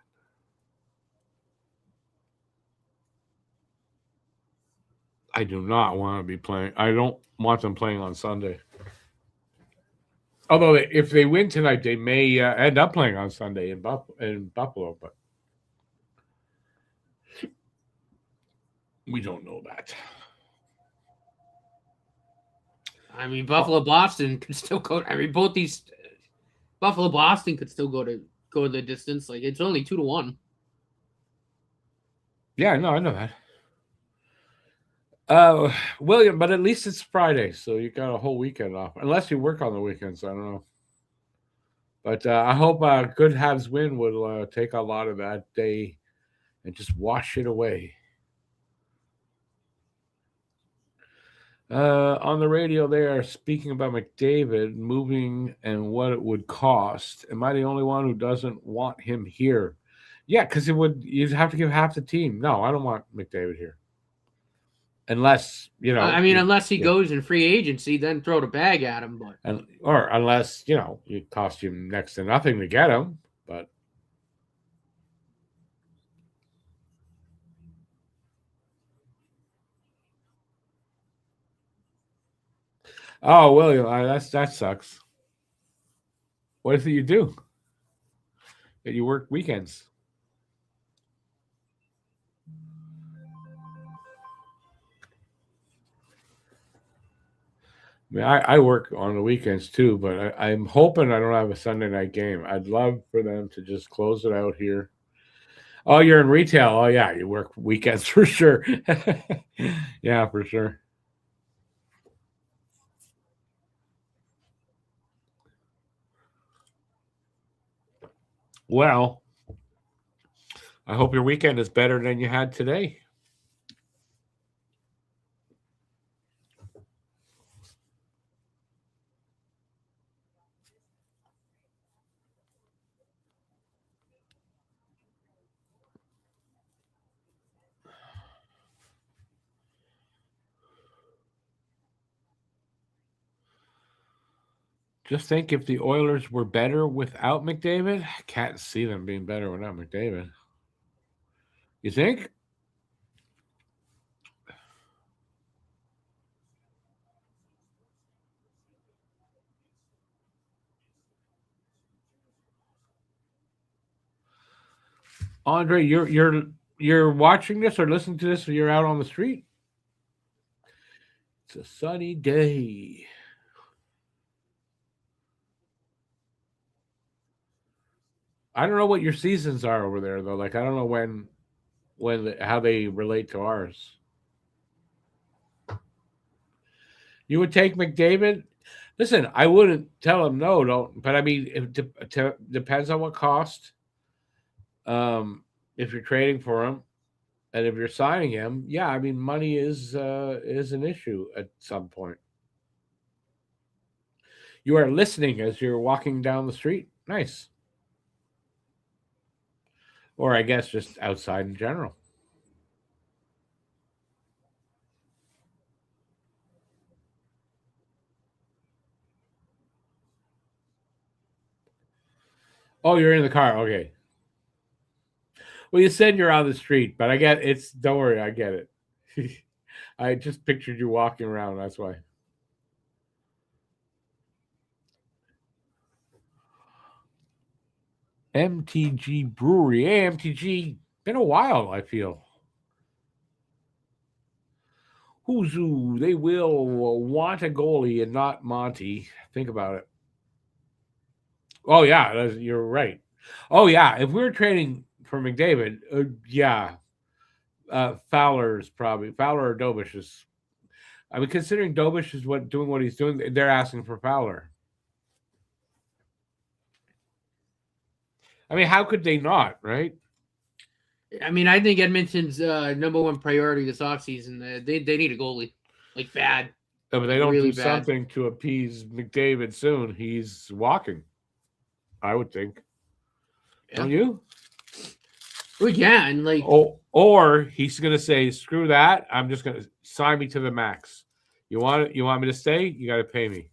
I do not want to be playing. I don't want them playing on Sunday. Although if they win tonight, they may end up playing on Sunday in Buffalo, but we don't know that. I mean, Buffalo-Boston could still go. I mean, both these Buffalo-Boston could still go the distance. Like it's only 2-1. Yeah, no, I know that. William, but at least it's Friday, so you got a whole weekend off. Unless you work on the weekends, I don't know. But I hope a good Habs win will take a lot of that day and just wash it away. On the radio, they are speaking about McDavid moving and what it would cost. Am I the only one who doesn't want him here? Yeah, because you'd have to give half the team. No, I don't want McDavid here. Unless, unless he goes in free agency, then throw the bag at him. Or unless, it costs you next to nothing to get him. But oh, William, that sucks. What do you do? That you work weekends? I mean, I work on the weekends too, but I'm hoping I don't have a Sunday night game. I'd love for them to just close it out here. Oh, you're in retail. Oh, yeah, you work weekends for sure. Yeah, for sure. Well, I hope your weekend is better than you had today. Just think if the Oilers were better without McDavid, I can't see them being better without McDavid. You think? Andre, you're watching this or listening to this, or you're out on the street? It's a sunny day. I don't know what your seasons are over there, though. Like, I don't know how they relate to ours. You would take McDavid? Listen, I wouldn't tell him no, don't. But I mean, it depends on what cost. If you're trading for him, and if you're signing him, yeah, I mean, money is an issue at some point. You are listening as you're walking down the street. Nice. Or I guess just outside in general. Oh, you're in the car. Okay. Well, you said you're on the street, but I get it's. Don't worry, I get it. I just pictured you walking around. That's why. MTG Brewery. Hey, MTG. Been a while, I feel. Who's who? They will want a goalie and not Monty. Think about it. Oh, yeah, you're right. Oh, yeah, if we're trading for McDavid, yeah, Fowler's probably Fowler or Dobish is. I mean, considering Dobish is doing what he's doing, they're asking for Fowler. I mean, how could they not, right? I mean, I think Edmonton's number one priority this offseason. They need a goalie, like bad. No, but they don't really do bad. something to appease McDavid soon. He's walking, I would think. Yeah. Don't you? Well, yeah, and like, or he's gonna say, "Screw that! I'm just gonna sign me to the max. You want it? You want me to stay? You got to pay me."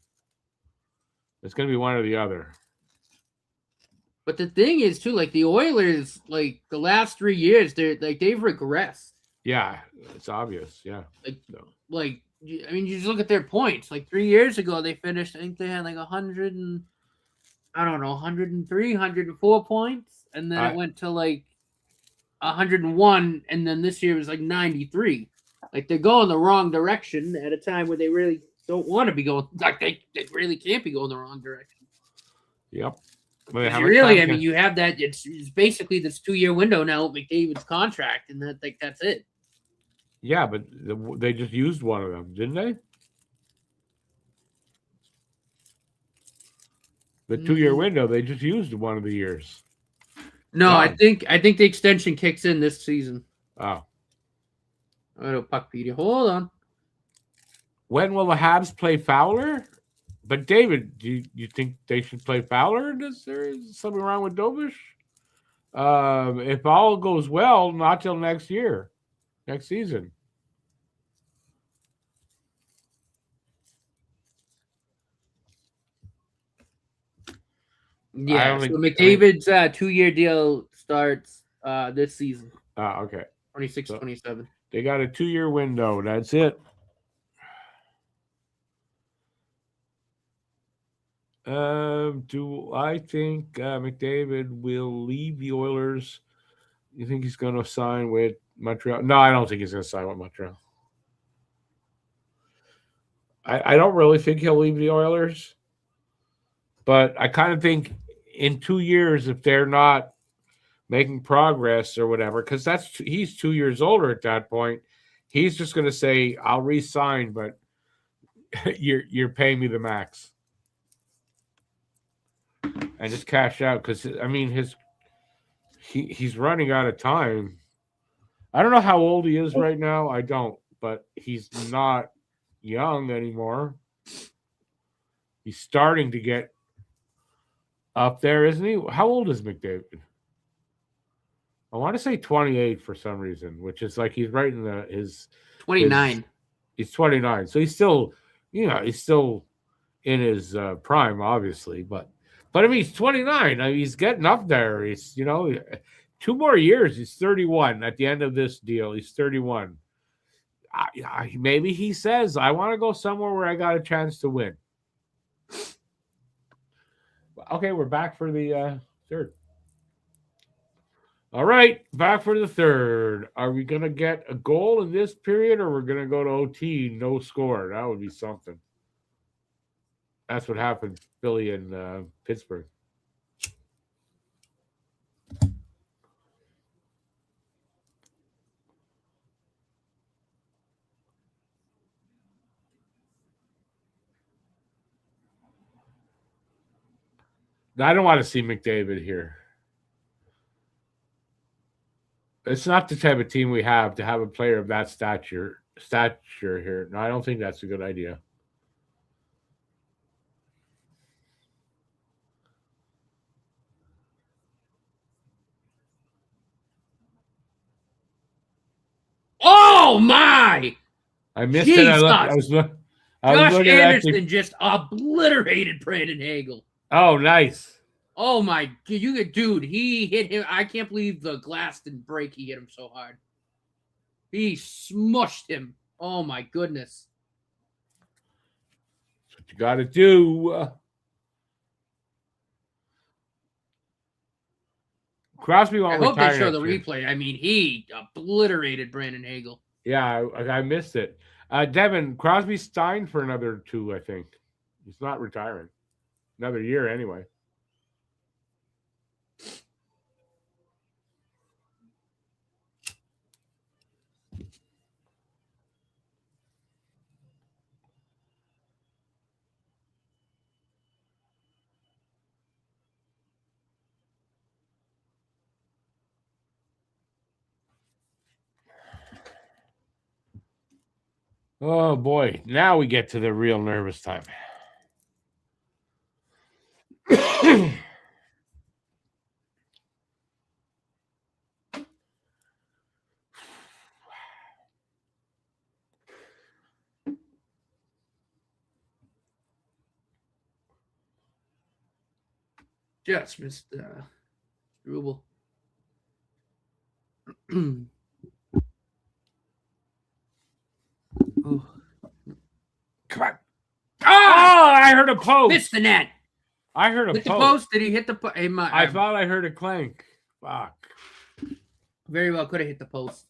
It's gonna be one or the other. but the thing is too, like the Oilers, like the last 3 years, they've regressed. Yeah, it's obvious. Yeah, Like I mean, you just look at their points. Like 3 years ago, they finished. I think they had like 100 and I don't know, 103, 104 points, and then it went to like 101, and then this year was like 93. Like they're going the wrong direction at a time where they really don't want to be going. Like they really can't be going the wrong direction. Yep. Really, I mean, you have that. It's basically this 2-year window now with McDavid's contract, and that's it. Yeah, but they just used one of them, didn't they? The 2-year window, they just used one of the years. No, I think the extension kicks in this season. Oh. Oh, Puckpedia. Hold on. When will the Habs play Fowler? But David, do you think they should play Fowler? Is there something wrong with Dobish? If all goes well, not till next season. Yeah, so McDavid's 2-year deal starts this season. Okay. 26-27. They got a 2-year window. That's it. Do I think McDavid will leave the Oilers? You think he's going to sign with Montreal? No, I don't think he's going to sign with Montreal. I don't really think he'll leave the Oilers. But I kind of think in 2 years, if they're not making progress or whatever, because he's 2 years older at that point, he's just going to say, "I'll re-sign, but you're paying me the max." And just cash out because I mean he's running out of time. I don't know how old he is right now. I don't, but he's not young anymore. He's starting to get up there, isn't he? How old is McDavid? I want to say 28 for some reason, which is like he's right in his 29. He's 29, so he's still, he's still in his prime, obviously, but I mean, he's 29. I mean, he's getting up there. He's, 2 more years. He's 31 at the end of this deal. He's 31. Maybe he says, "I want to go somewhere where I got a chance to win." Okay, we're back for the third. All right, back for the third. Are we going to get a goal in this period, or we're going to go to OT, no score? That would be something. That's what happened, Philly and Pittsburgh. I don't want to see McDavid here. It's not the type of team we have to have a player of that stature here. No, I don't think that's a good idea. Oh my! I missed it. I was Josh looking Anderson just obliterated Brandon Hagel. Oh, nice. Oh my, dude, he hit him. I can't believe the glass didn't break. He hit him so hard. He smushed him. Oh my goodness. That's what you got to do. Crosby won't I hope retire they show next the year. replay. I mean, he obliterated Brandon Hagel. Yeah, I missed it. Devin, Crosby's signed for another 2, I think. He's not retiring. Another year, anyway. Oh, boy. Now we get to the real nervous time. Just missed Struble. Oh. Come on. Oh, I heard a post. Missed the net. I heard a Hit the post. post. Did he hit the post? I thought I heard a clank. Fuck. Very well could have hit the post.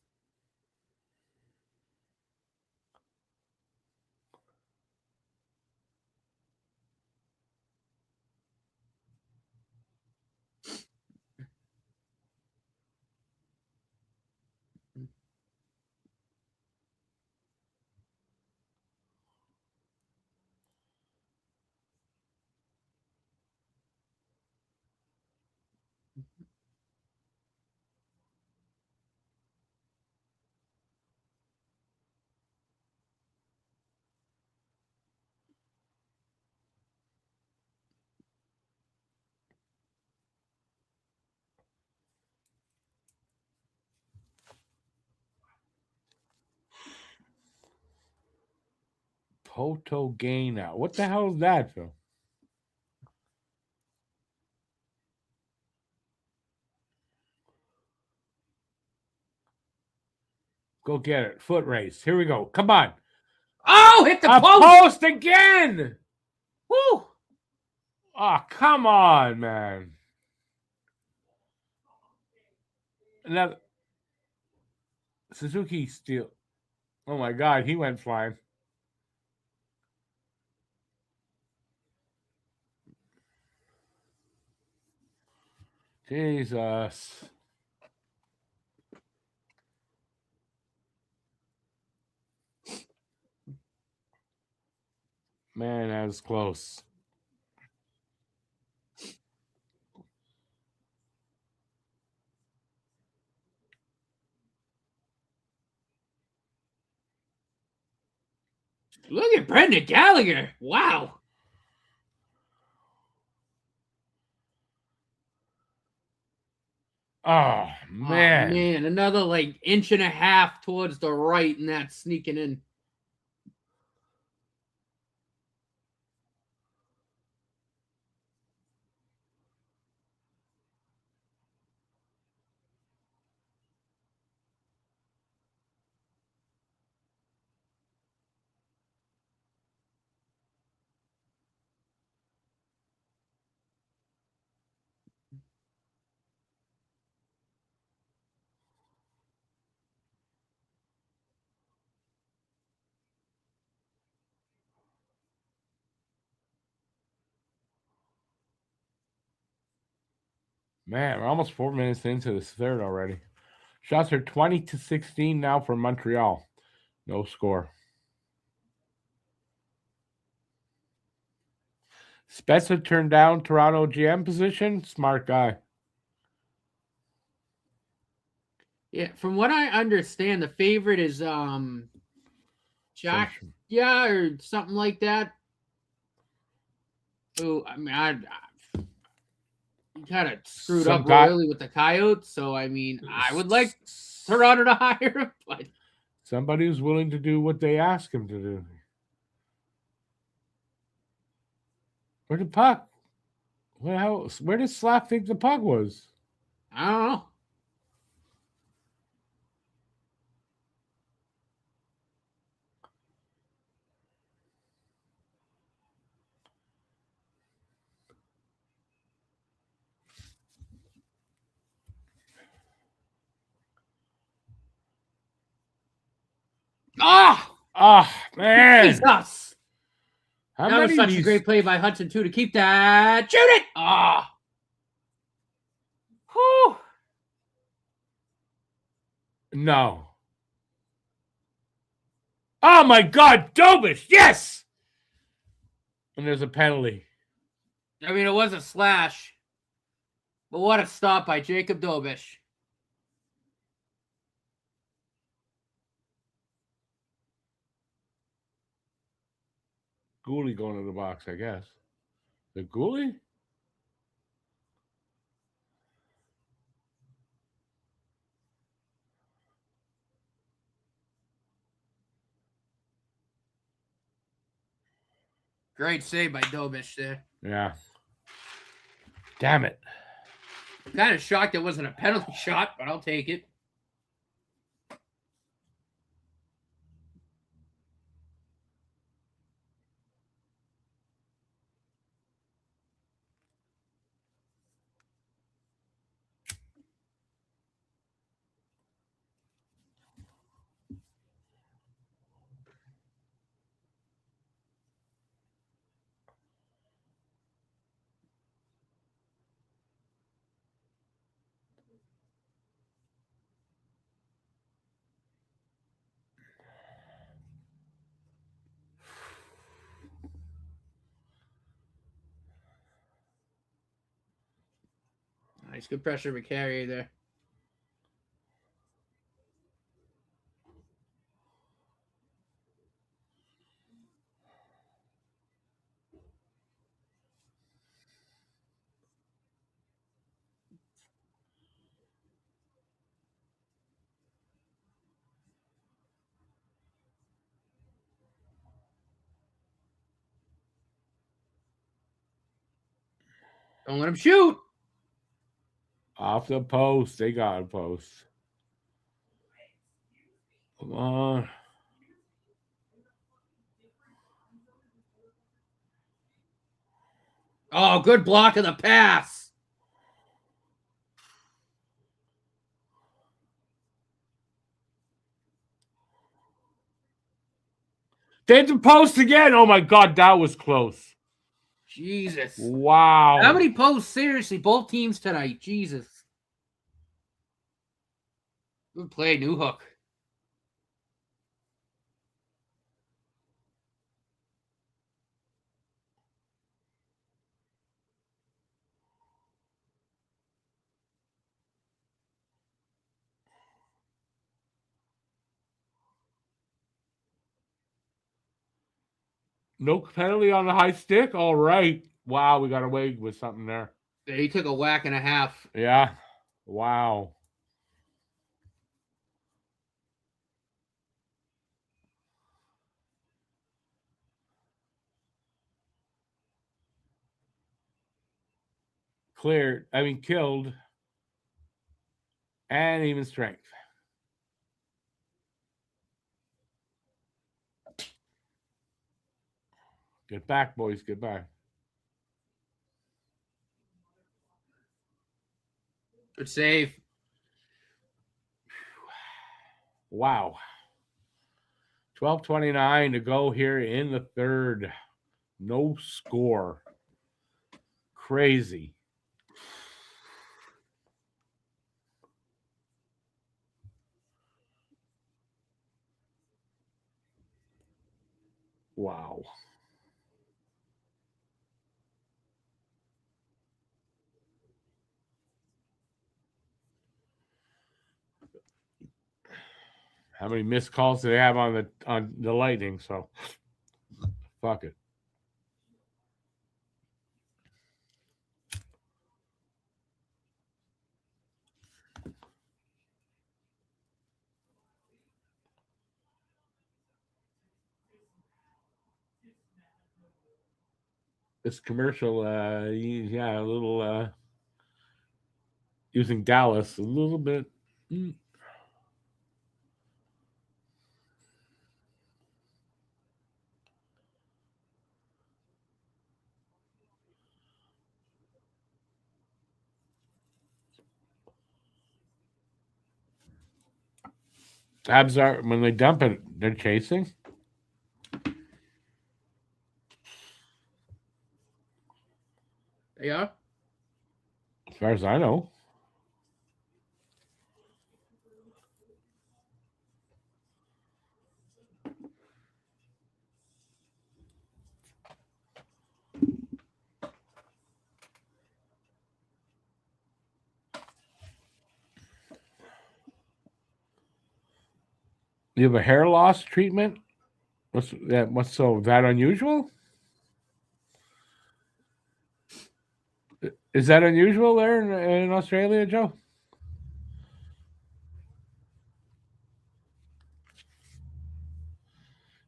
Potogena. What the hell is that, Phil? Go get it. Foot race. Here we go. Come on. Oh, hit the A post. post again. Woo. Oh, come on, man. Another Suzuki steal. Oh my God, he went flying. Jesus. Man, that was close. Look at Brendan Gallagher. Wow. Oh, man. Oh, man. Another like inch and a half towards the right, and that's sneaking in. Man, we're almost 4 minutes into this third already. Shots are 20-16 now for Montreal. No score. Spezza turned down Toronto GM position. Smart guy. Yeah, from what I understand, the favorite is Jack, yeah, or something like that. Oh, I mean, he kind of screwed up royally with the Coyotes, so I mean, I would like Toronto to hire him, but somebody who's willing to do what they ask him to do. Where's the puck? Well, where did Slack think the puck was? I don't know. Ah, Man. Jesus! How That was many of such a these? great play by Hudson too to keep that. Shoot it! Whew. No. Oh my God, Dobish! Yes. And there's a penalty. I mean, it was a slash, but what a stop by Jacob Dobish. Gooley going to the box, I guess. The Gooley? Great save by Dobish there. Yeah. Damn it. Kind of shocked it wasn't a penalty shot, but I'll take it. Nice, good pressure by Carrier there. Don't let him shoot. Off the post. They got a post. Come on. Oh, good block of the pass. They hit the post again. Oh my God, that was close. Jesus. Wow. How many posts? Seriously, both teams tonight. Jesus. Good play, Newhook. No penalty on the high stick? All right. Wow, we got away with something there. Yeah, he took a whack and a half. Yeah. Wow. Cleared. I mean, killed. And even strength. Get back, boys. Get back. Good save. Wow. 12:29 to go here in the third. No score. Crazy. Wow. How many missed calls do they have on the Lightning? So fuck it. this commercial, a little using Dallas a little bit. Habs are when they dump it, they're chasing. They are. As far as I know. You have a hair loss treatment? What's that? What's so that unusual? Is that unusual there in Australia, Joe?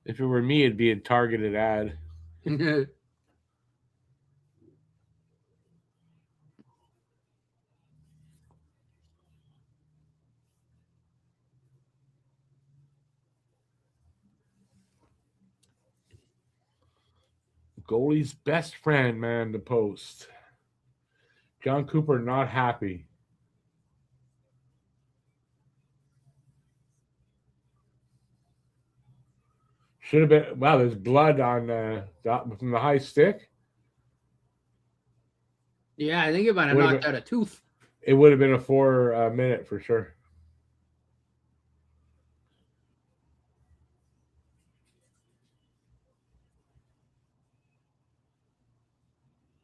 If it were me, it'd be a targeted ad. Goalie's best friend, man, the post. John Cooper not happy. Should have been. Wow, there's blood on from the high stick. Yeah, I think it might have knocked out a tooth. It would have been a 4 minute for sure.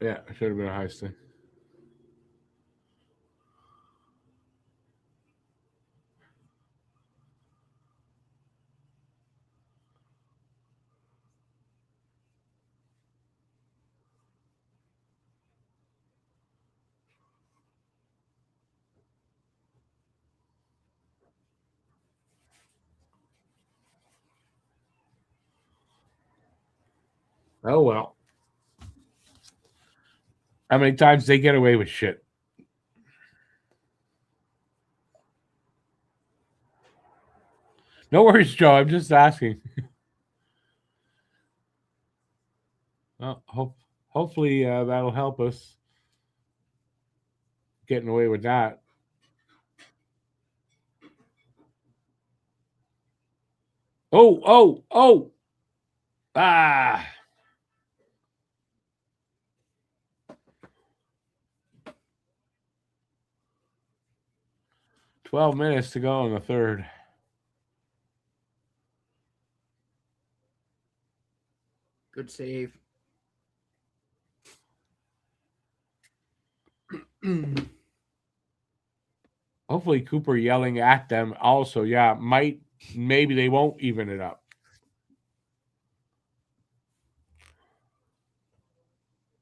Yeah, it should have been a high stick. Oh well. How many times they get away with shit? No worries, Joe. I'm just asking. Well, hopefully that'll help us getting away with that. Oh! Ah! 12 minutes to go in the third. Good save. Hopefully Cooper yelling at them also. Yeah, maybe they won't even it up.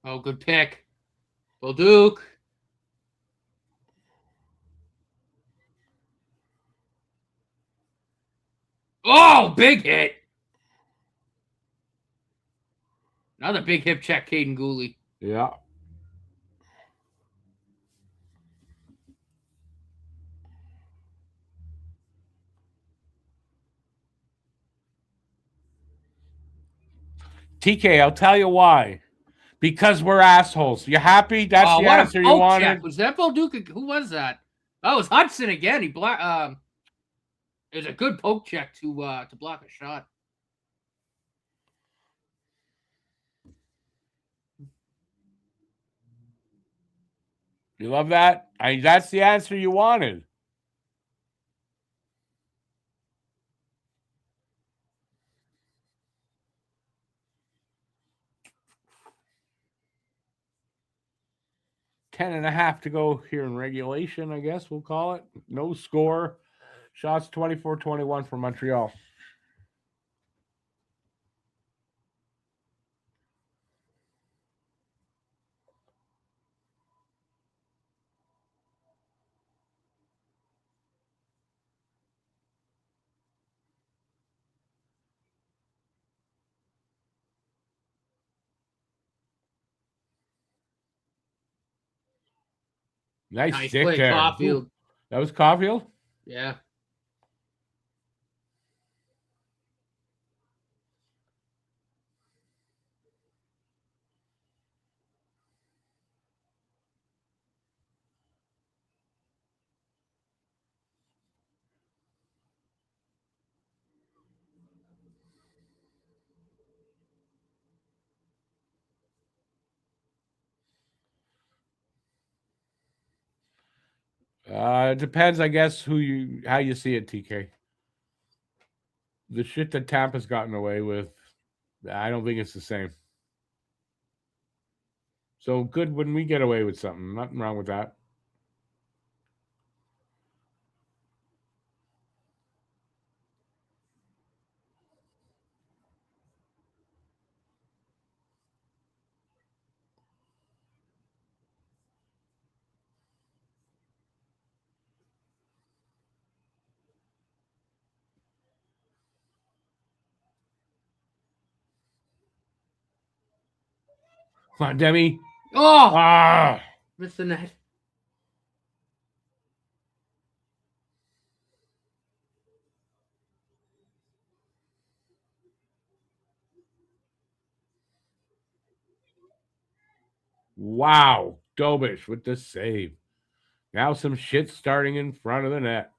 Oh, good pick. Well, Duke. Oh, big hit. Another big hip check, Caden Gooley. Yeah. TK, I'll tell you why. Because we're assholes. You happy? That's the answer you wanted. Check. Was that Volduka? Who was that? Oh, it was Hudson again. It was a good poke check to block a shot. You love that? That's the answer you wanted. Ten and a half to go here in regulation, I guess we'll call it. No score. Shots 24-21 for Montreal. Nice Nice stick play, there. Caulfield. Ooh, that was Caulfield? Yeah. It depends, I guess, how you see it, TK. The shit that Tampa's gotten away with, I don't think it's the same. So good when we get away with something. Nothing wrong with that. Come on, Demi. Oh, Ah, missed the net. wow. Dobish with the save. Now some shit starting in front of the net.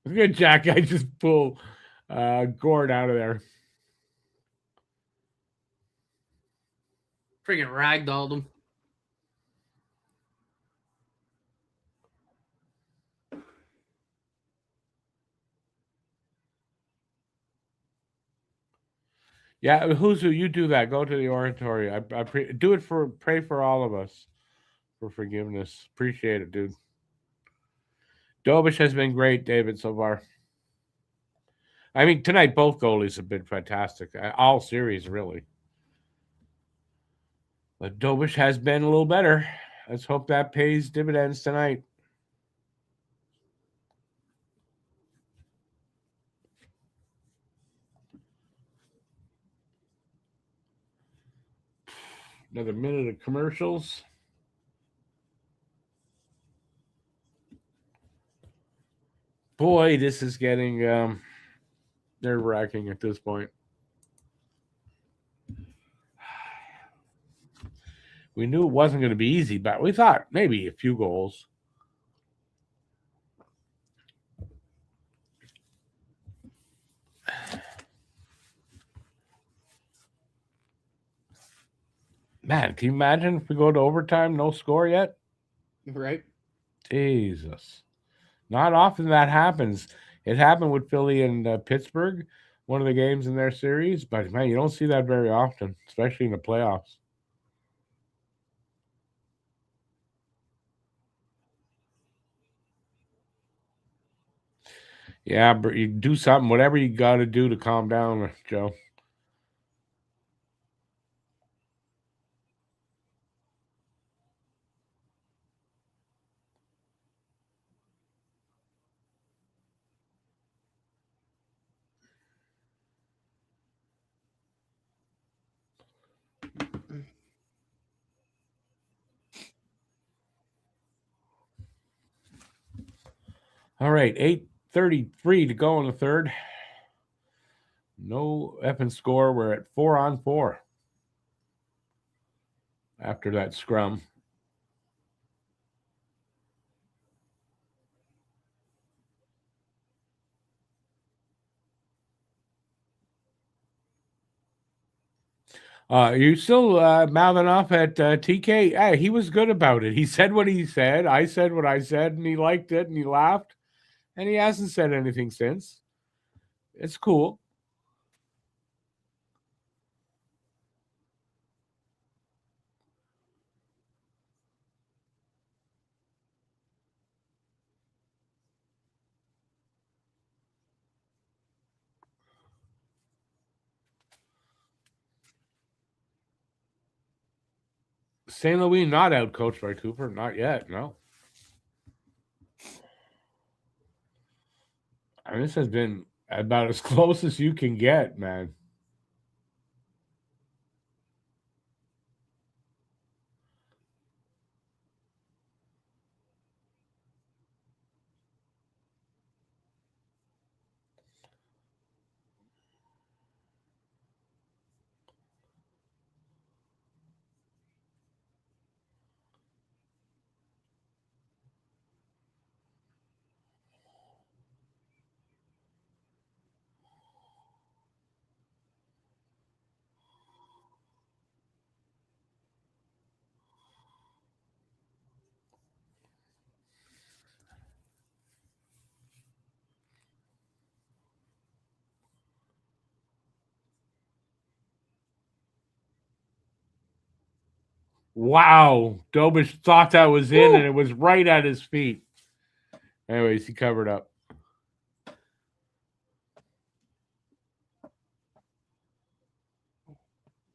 Good, Jack. I just pull Gord out of there. Friggin' ragdolled him. Yeah, Huzu, you do that. Go to the oratory. Do it pray for all of us for forgiveness. Appreciate it, dude. Dobish has been great, David, so far. I mean, tonight both goalies have been fantastic. All series, really. But Dobish has been a little better. Let's hope that pays dividends tonight. Another minute of commercials. Boy, this is getting nerve-wracking at this point. We knew it wasn't going to be easy, but we thought maybe a few goals. Man, can you imagine if we go to overtime, no score yet? Right. Jesus. Not often that happens. It happened with Philly and Pittsburgh, one of the games in their series, but man, you don't see that very often, especially in the playoffs. Yeah, but you do something, whatever you got to do to calm down, Joe. All right, 8:33 to go in the third. No effing score. We're at 4-on-4 after that scrum. You still mouthing off at TK? Hey, he was good about it. He said what he said. I said what I said, and he liked it, and he laughed, and he hasn't said anything since. It's cool. St. Louis not out coached by Cooper, not yet. No. I mean, this has been about as close as you can get, man. Wow. Dobish thought that was in, and it was right at his feet. Anyways, he covered up.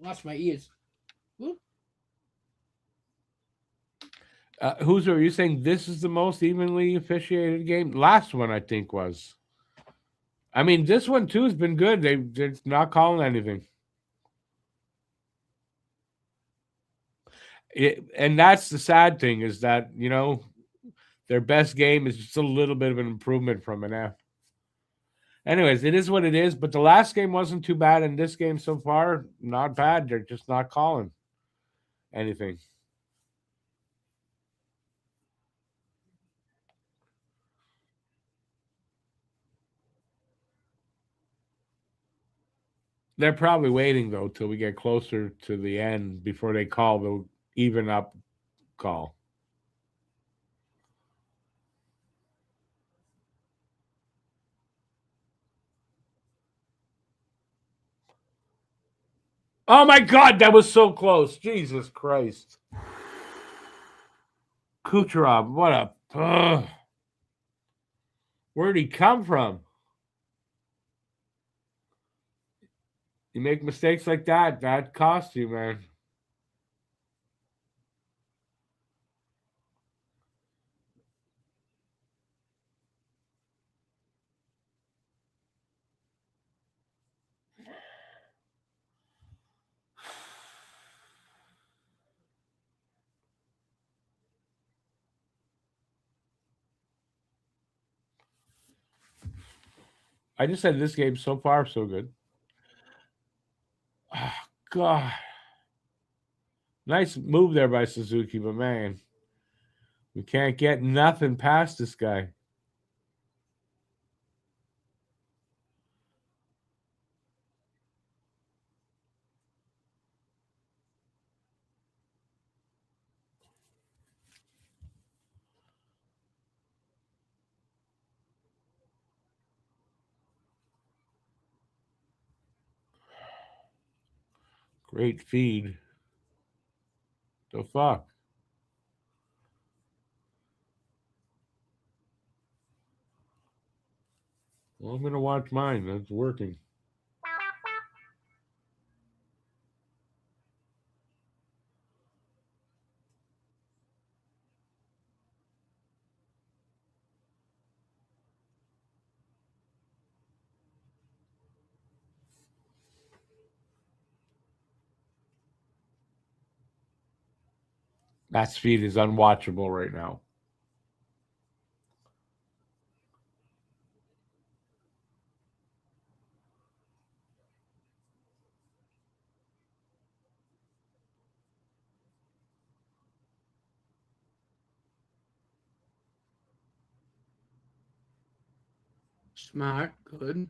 Lost my ears. Who's are you saying this is the most evenly officiated game? Last one, I think, was. I mean, this one too has been good. They're not calling anything. And that's the sad thing is that, you know, their best game is just a little bit of an improvement from an F. Anyways, it is what it is. But the last game wasn't too bad. And this game so far, not bad. They're just not calling anything. They're probably waiting, though, till we get closer to the end before they call the even up call. Oh, my God, that was so close. Jesus Christ. Kucherov, what a... where'd he come from? You make mistakes like that costs you, man. I just said this game so far so good. Oh, God. Nice move there by Suzuki, but man, we can't get nothing past this guy. Great feed. The fuck? Well, I'm going to watch mine. That's working. That feed is unwatchable right now. Smart. Good.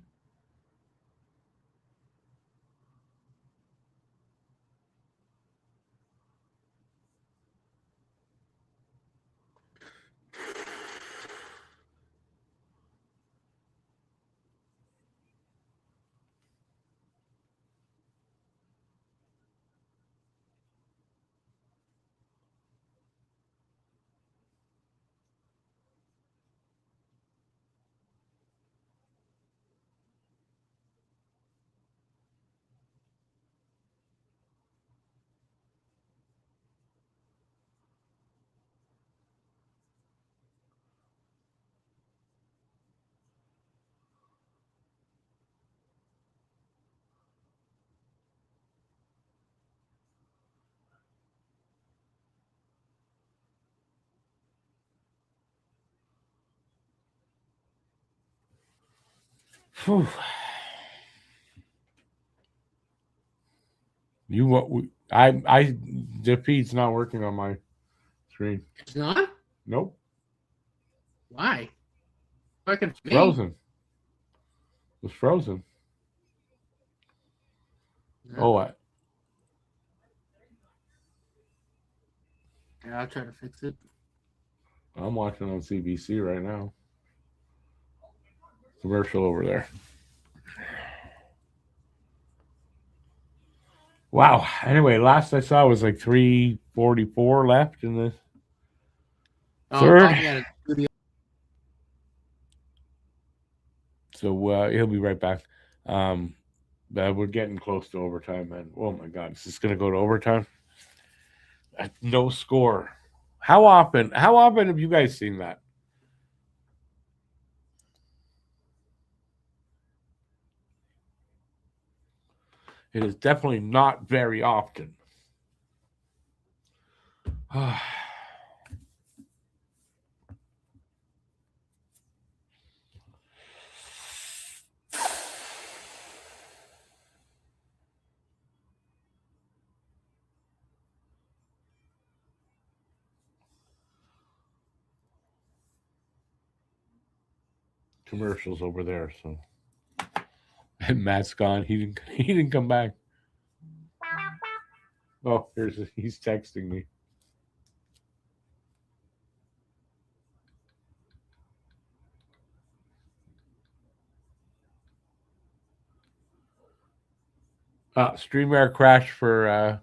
Phew. You what? I the feed's not working on my screen. It's not? Nope, Why? Fucking it's me. frozen. It's frozen. Yeah. Oh, Yeah, I'll try to fix it. I'm watching on CBC right now. Commercial over there. Wow. Anyway, last I saw was like 3:44 left in the Oh, I'm third. talking at a studio. So he'll be right back. We're getting close to overtime, man. Oh my God, is this going to go to overtime? No score. How often? How often have you guys seen that? It is definitely not very often. Commercials over there. So, and Matt's gone. He didn't come back. Oh, he's texting me. StreamYard crashed for.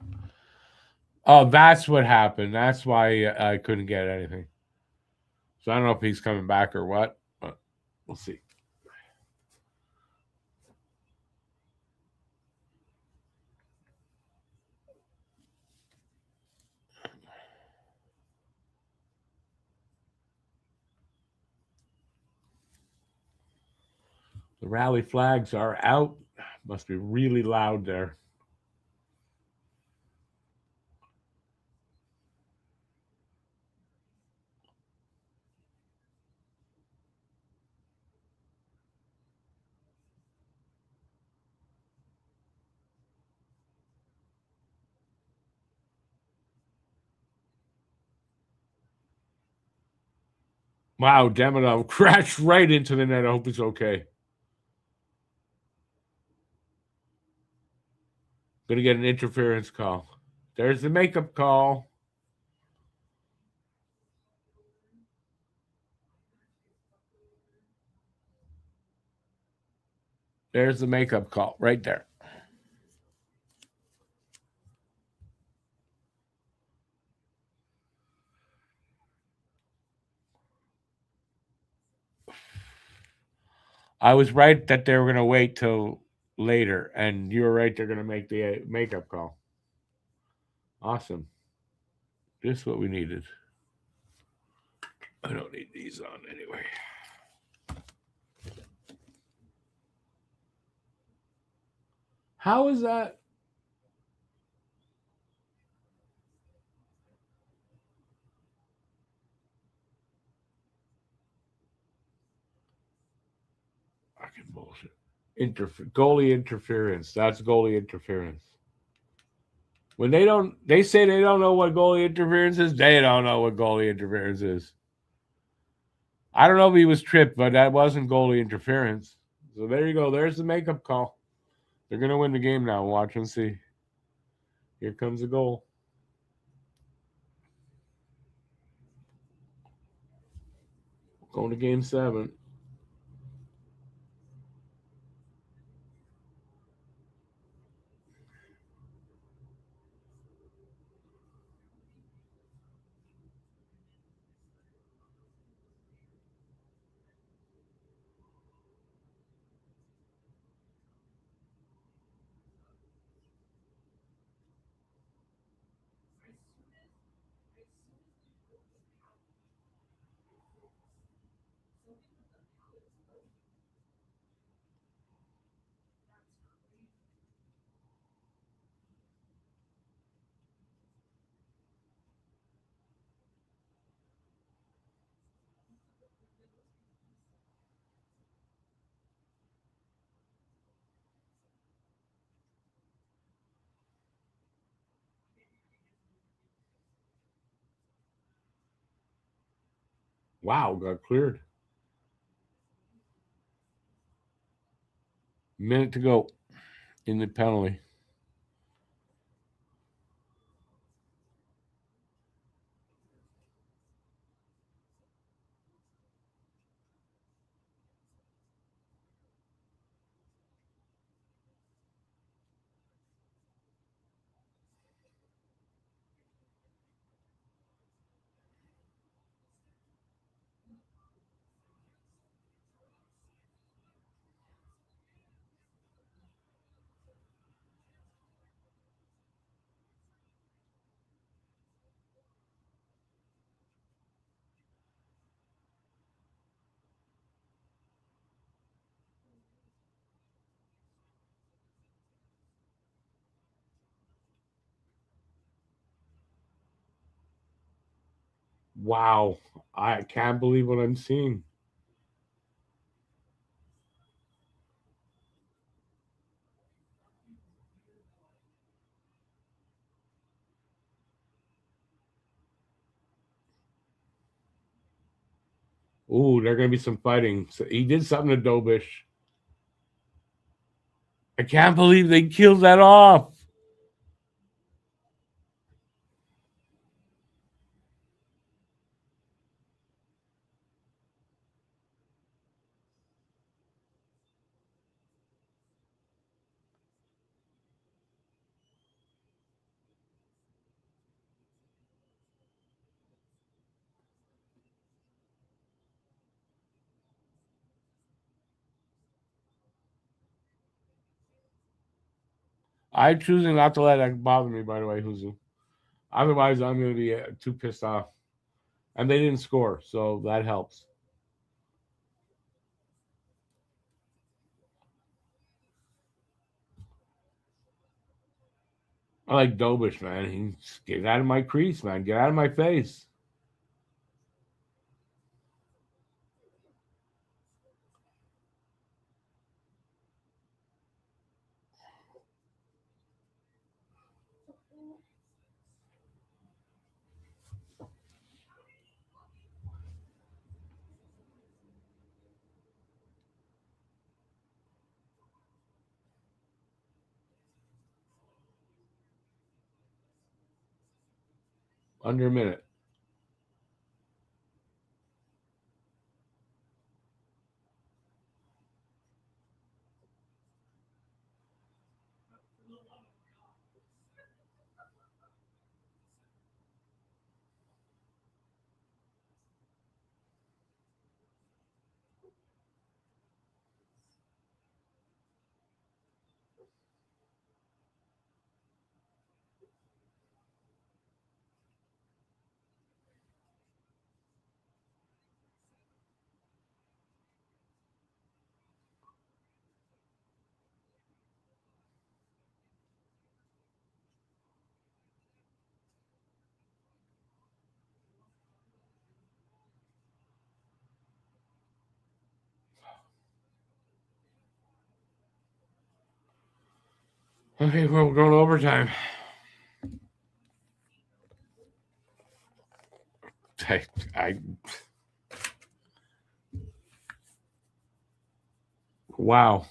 Oh, that's what happened. That's why I couldn't get anything. So I don't know if he's coming back or what, but we'll see. The rally flags are out. Must be really loud there. Wow, Demidov crashed right into the net. I hope it's okay. Gonna get an interference call. There's the makeup call. There's the makeup call right there. I was right that they were going to wait till later, and you were right. They're going to make the makeup call. Awesome. Just what we needed. I don't need these on anyway. How is that? Fucking bullshit. Goalie interference. That's goalie interference. When they say they don't know what goalie interference is, they don't know what goalie interference is. I don't know if he was tripped, but that wasn't goalie interference. So there you go. There's the makeup call. They're going to win the game now. Watch and see. Here comes the goal. Going to game 7. Wow, got cleared. Minute to go in the penalty. Wow. I can't believe what I'm seeing. Ooh, there's going to be some fighting. So he did something to Dobish. I can't believe they killed that off. I'm choosing not to let that bother me, by the way, Huzu. Otherwise, I'm going to be too pissed off. And they didn't score, so that helps. I like Dobish, man. Get out of my crease, man. Get out of my face. Under a minute. Okay, well, we're going to overtime. I wow.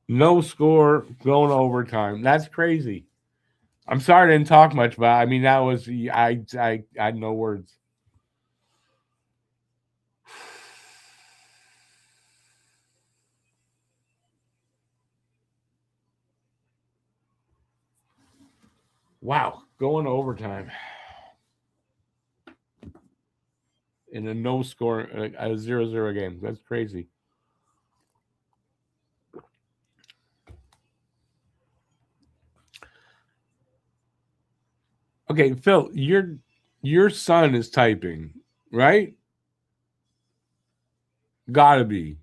No score going to overtime. That's crazy. I'm sorry I didn't talk much, but I mean that was I had no words. Wow, going to overtime in a no score, a 0-0 game. That's crazy. Okay, Phil, your son is typing, right? Gotta be.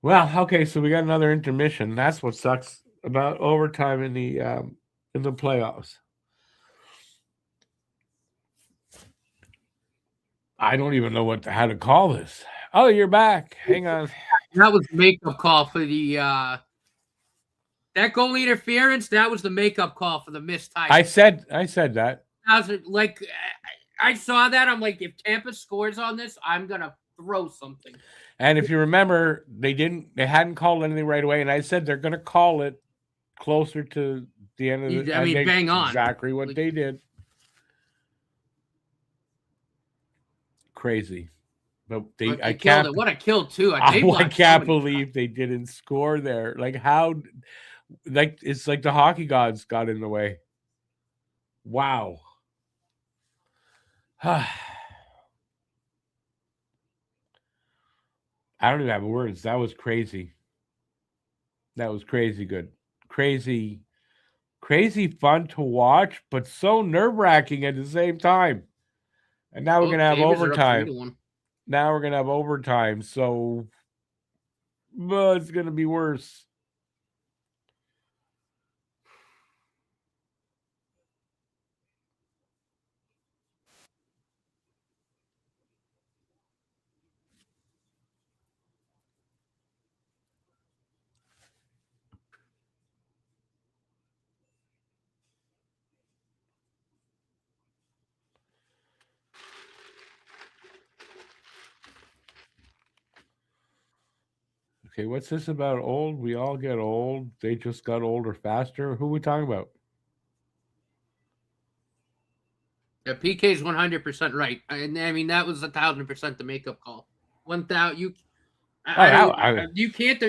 Well, okay, so we got another intermission. That's what sucks about overtime in the playoffs. I don't even know how to call this. Oh, you're back. Hang on. That was makeup call for the That goal interference, that was the makeup call for the missed tie. I said that. I was like, I saw that. I'm like, if Tampa scores on this, I'm gonna throw something. And if you remember, they hadn't called anything right away, and I said they're going to call it closer to the end of the. I mean, bang on. Exactly what they did. Crazy, but I can't. What a kill too! I can't believe they didn't score there. Like how, like it's like the hockey gods got in the way. Wow. I don't even have words. That was crazy. That was crazy good. Crazy fun to watch, but so nerve-wracking at the same time. And now we're going to have overtime. Now we're going to have overtime. So it's going to be worse. Okay, what's this about old? We all get old. They just got older faster. Who are we talking about? Yeah, PK's 100% right. And I mean, that was 1,000% the makeup call. 1,000. You can't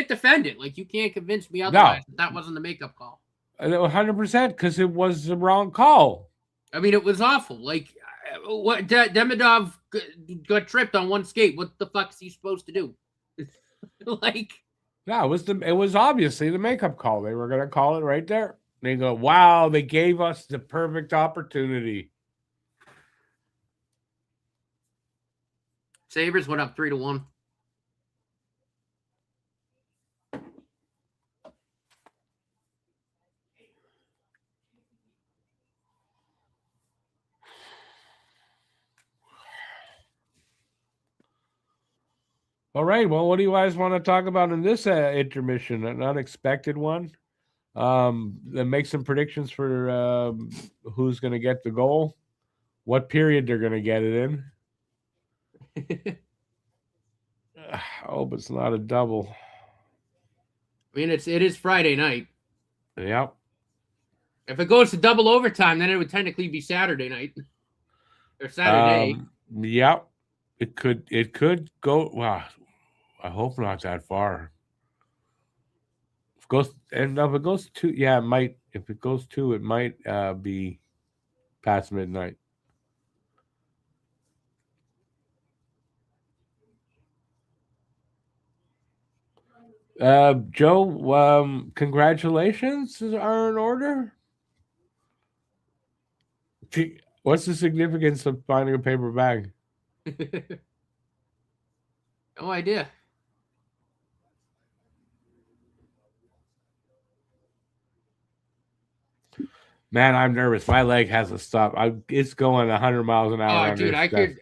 defend it. Like, you can't convince me otherwise that wasn't the makeup call. 100% because it was the wrong call. I mean, it was awful. Like, what Demidov got tripped on one skate. What the fuck is he supposed to do? Like, no, it was obviously the makeup call. They were going to call it right there. They go, wow, they gave us the perfect opportunity. Sabres went up 3-1. All right. Well, what do you guys want to talk about in this intermission? An unexpected one. Then make some predictions for who's going to get the goal, what period they're going to get it in. I hope it's not a double. I mean, it is Friday night. Yep. If it goes to double overtime, then it would technically be Saturday night or Saturday. Yep. It could go. Wow. I hope not that far. If it goes to, yeah, it might. If it goes to, it might be past midnight. Joe, congratulations are in order. What's the significance of finding a paper bag? No idea. Man, I'm nervous. My leg has to stop. It's going 100 miles an hour. Oh, dude, I could.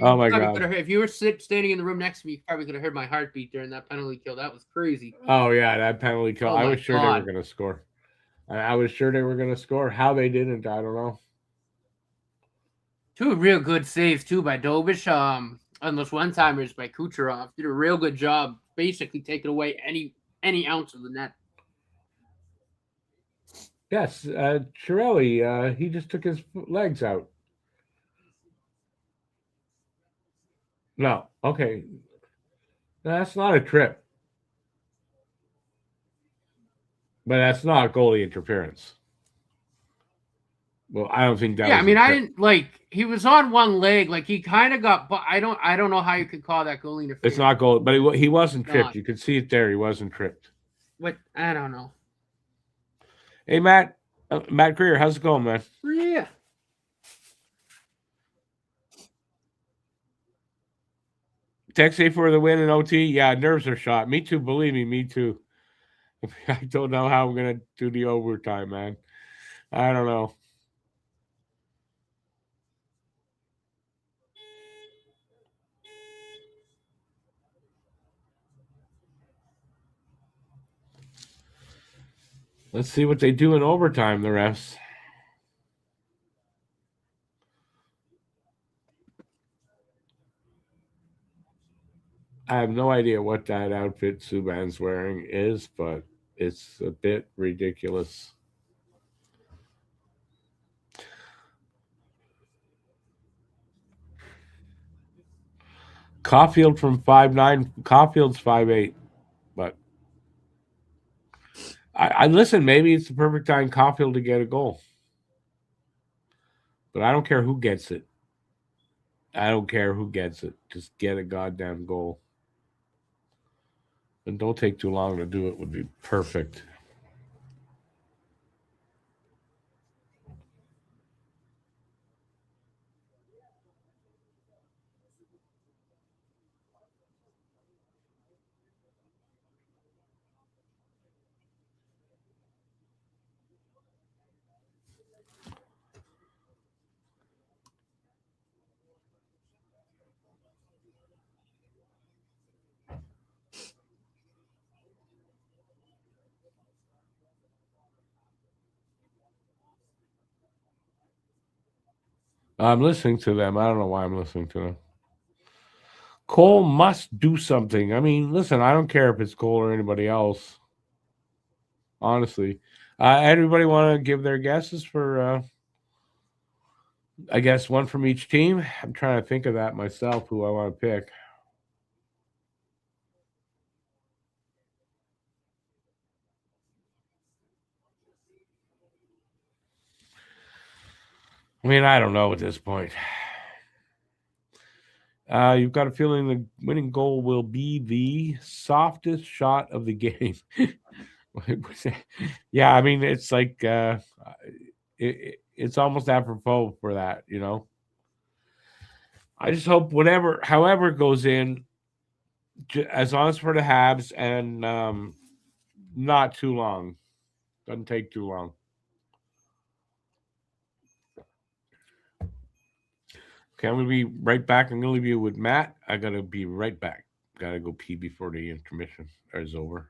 Oh my god! If you were standing in the room next to me, you probably could have heard my heartbeat during that penalty kill. That was crazy. Oh yeah, that penalty kill. I was sure they were going to score. I was sure they were going to score. How they didn't, I don't know. Two real good saves too by Dobish. On those one-timers by Kucherov. Did a real good job, basically taking away any ounce of the net. Yes, Chiarelli, he just took his legs out. No, okay. That's not a trip. But that's not goalie interference. Well, I don't think that. Yeah, I mean, I didn't like. He was on one leg, like he kind of got. But I don't know how you could call that goalie interference. It's not goal, but he wasn't tripped. You could see it there. He wasn't tripped. What? I don't know. Hey, Matt Greer, how's it going, man? Yeah. Texas for the win in OT. Yeah, nerves are shot. Me too. Believe me, me too. I don't know how I'm gonna do the overtime, man. I don't know. Let's see what they do in overtime, the refs. I have no idea what that outfit Subban's wearing is, but it's a bit ridiculous. Caulfield from 5'9". Caulfield's 5'8", but I listen. Maybe it's the perfect time Caulfield to get a goal, but I don't care who gets it. I don't care who gets it. Just get a goddamn goal, and don't take too long to do it. Would be perfect. I'm listening to them. I don't know why I'm listening to them. Cole must do something. I mean, listen, I don't care if it's Cole or anybody else. Honestly, everybody want to give their guesses for? I guess one from each team. I'm trying to think of that myself. Who I want to pick. I mean, I don't know at this point. You've got a feeling the winning goal will be the softest shot of the game. Yeah, I mean, it's like it's almost apropos for that, you know. I just hope however it goes in, as long as for the Habs and not too long, doesn't take too long. Okay, I'm gonna be right back. I'm gonna leave you with Matt. I gotta be right back. Gotta go pee before the intermission is over.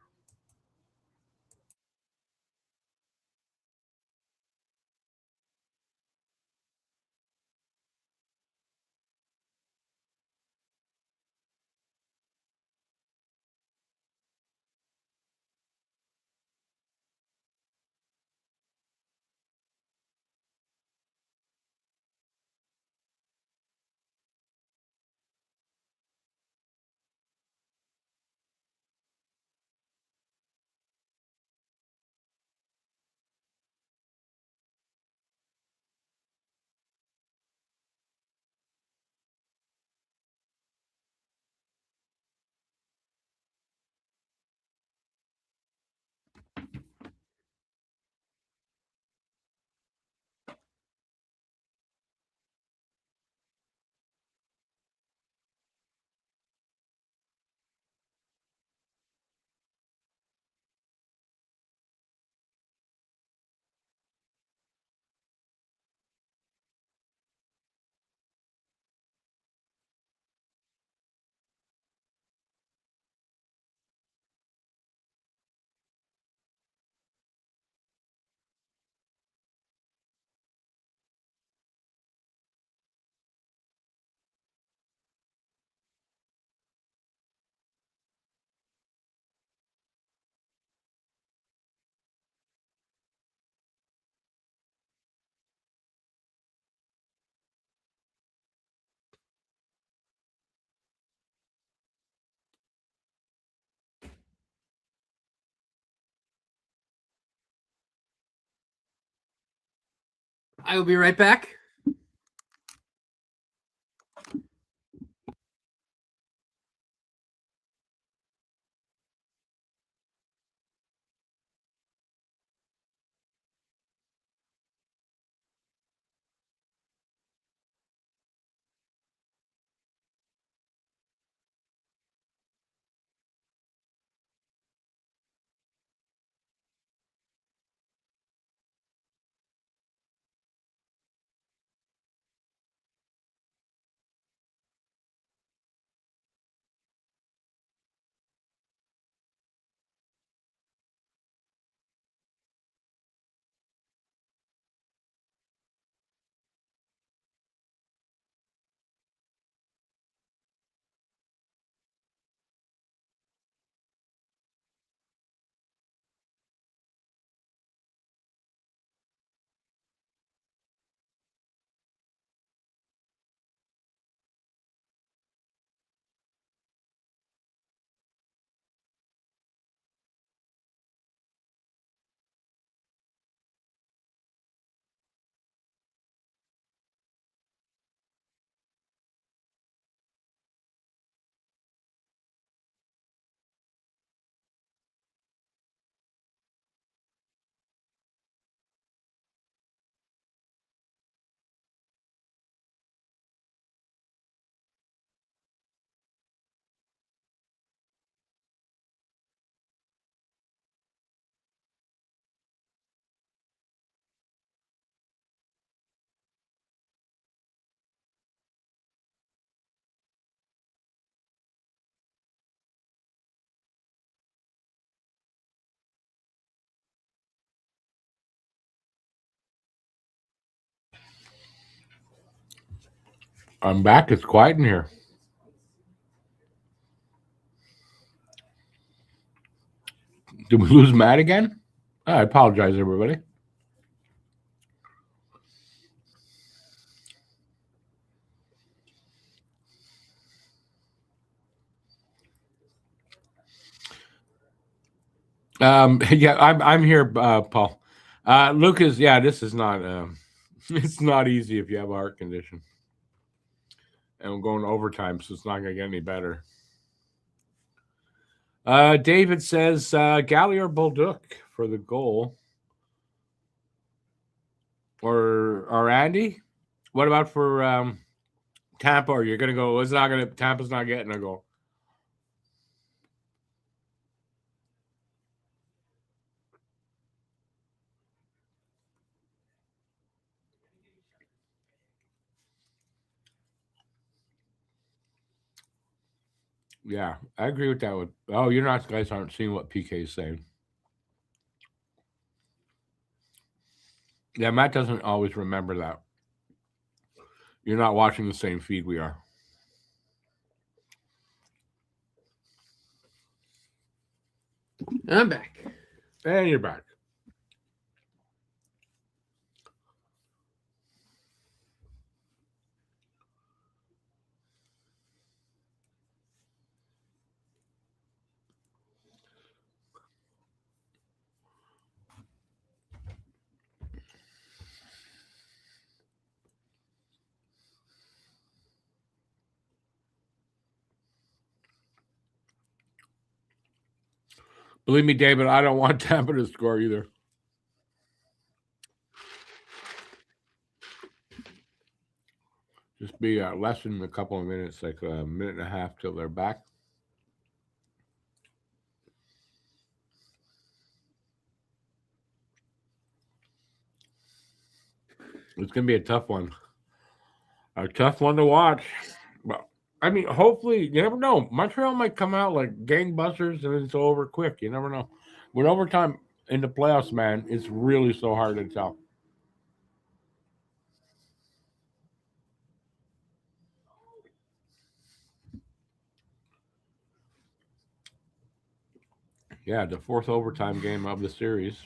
I will be right back. I'm back. It's quiet in here. Did we lose Matt again? I apologize, everybody. Yeah, I'm here, Paul. Lucas, yeah, this is not it's not easy if you have a heart condition. And we're going to overtime, so it's not gonna get any better. David says Galley or Bolduc for the goal. Or Andy? What about for Tampa? Or you're gonna go, Tampa's not getting a goal. Yeah, I agree with that. You guys aren't seeing what PK is saying. Yeah, Matt doesn't always remember that. You're not watching the same feed we are. I'm back. And you're back. Believe me, David, I don't want Tampa to score either. Just be less than a couple of minutes, like a minute and a half till they're back. It's going to be a tough one. A tough one to watch. But, I mean, hopefully, you never know. Montreal might come out like gangbusters and it's over quick. You never know. With overtime in the playoffs, man, it's really so hard to tell. Yeah, the fourth overtime game of the series.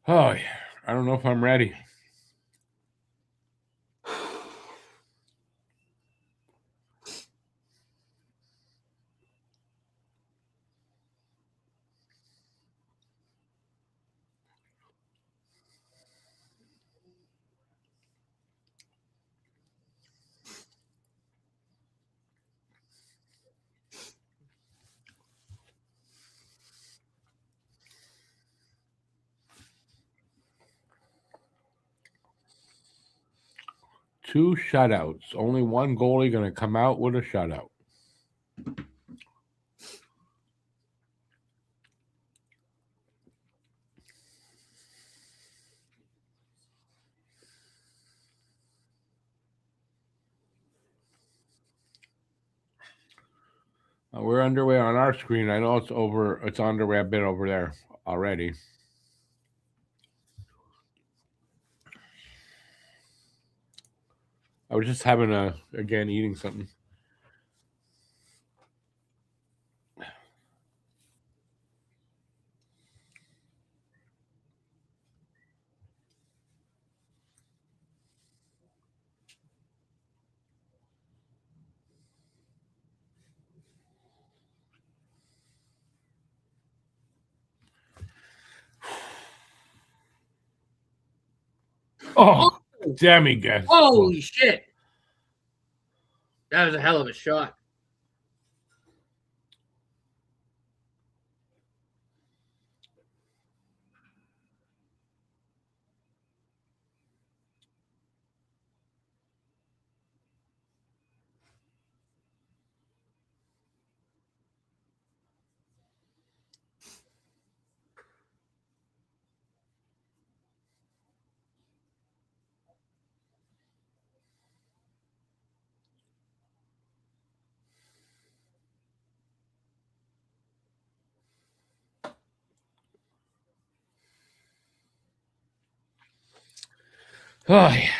Oh, yeah. I don't know if I'm ready. Two shutouts. Only one goalie going to come out with a shutout. We're underway on our screen. I know it's over. It's underway a bit over there already. I was just having again eating something. Oh, damn it, guys. Holy shit. That was a hell of a shot. Oh, yeah.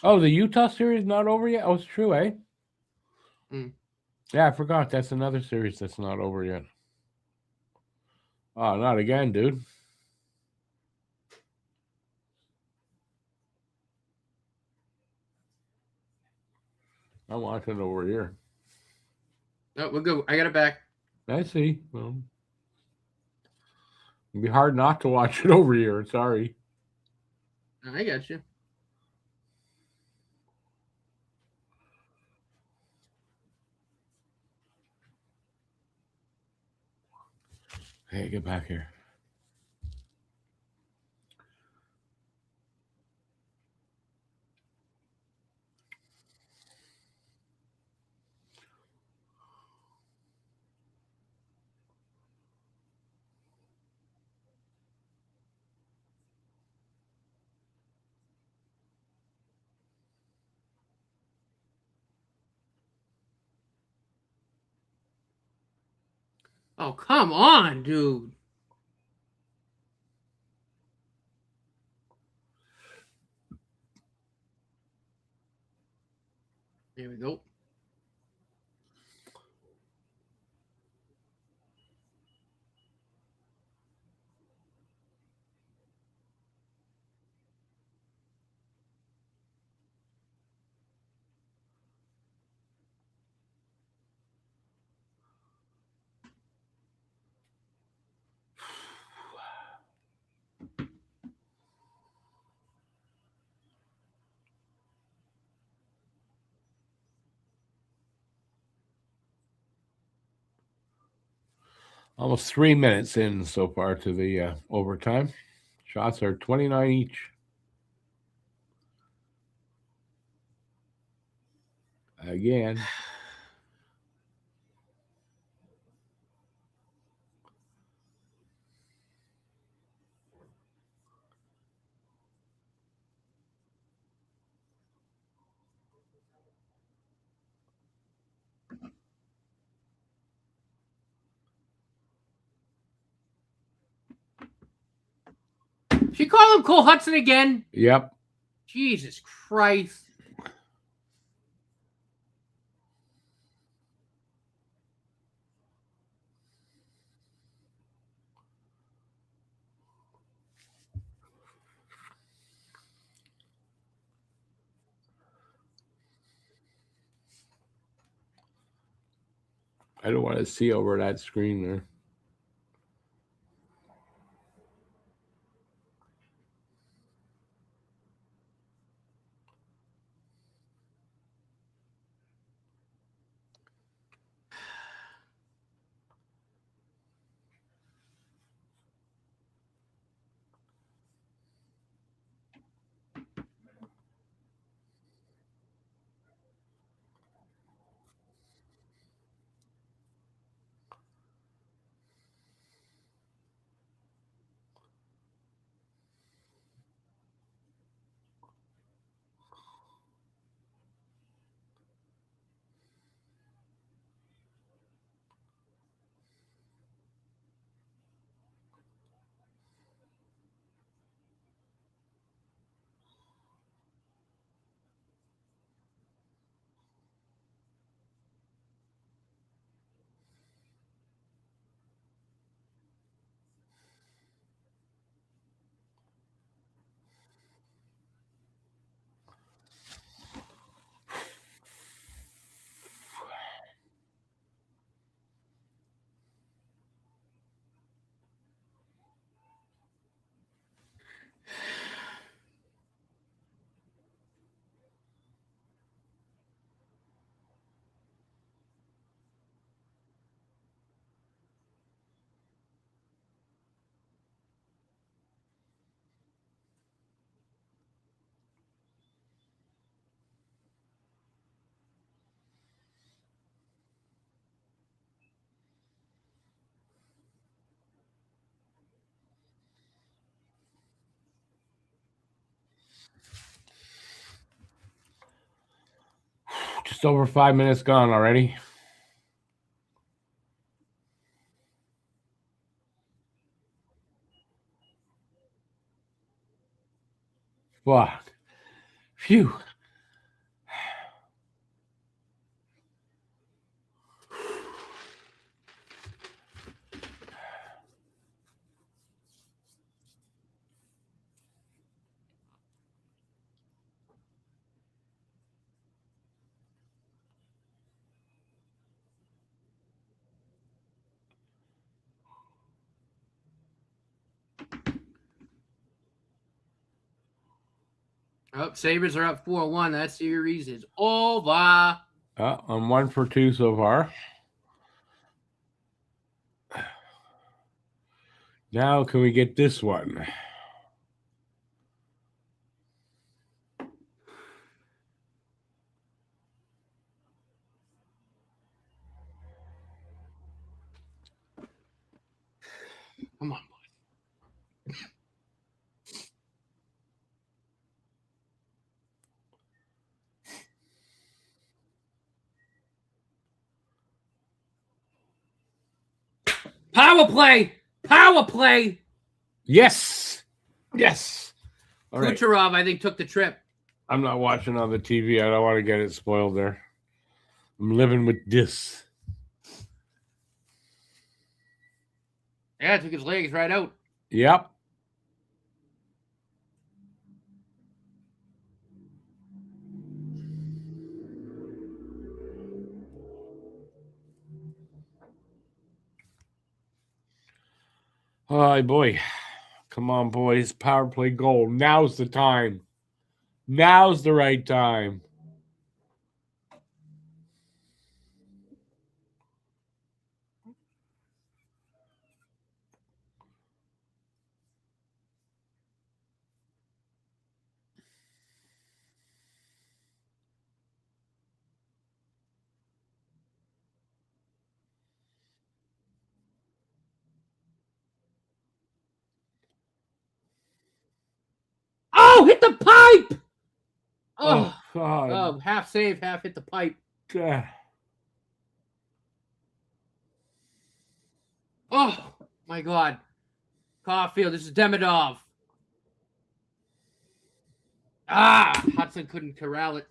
Oh, the Utah series not over yet? Oh, it's true, eh? Mm. Yeah, I forgot. That's another series that's not over yet. Oh, not again, dude. I want it over here. No, we're good. I got it back. I see. Well, it'd be hard not to watch it over here. Sorry. I got you. Hey, get back here. Oh, come on, dude. There we go. Almost 3 minutes in so far to the overtime. Shots are 29 each. Again. She called him Cole Hudson again. Yep. Jesus Christ. I don't want to see over that screen there. Just over 5 minutes gone already. Fuck. Phew. Oh, Sabres are up 4-1. That series is over. I'm 1 for 2 so far. Now, can we get this one? Come on, boys. Power play! Power play! Yes. Yes. All right. Kucherov, I think, took the trip. I'm not watching on the TV. I don't want to get it spoiled there. I'm living with this. Yeah, took his legs right out. Yep. Oh, boy. Come on, boys. Power play goal. Now's the time. Now's the right time. Oh, hit the pipe! Oh, Oh, God. half save, half hit the pipe. Oh, my God. Caulfield, this is Demidov. Ah, Hudson couldn't corral it.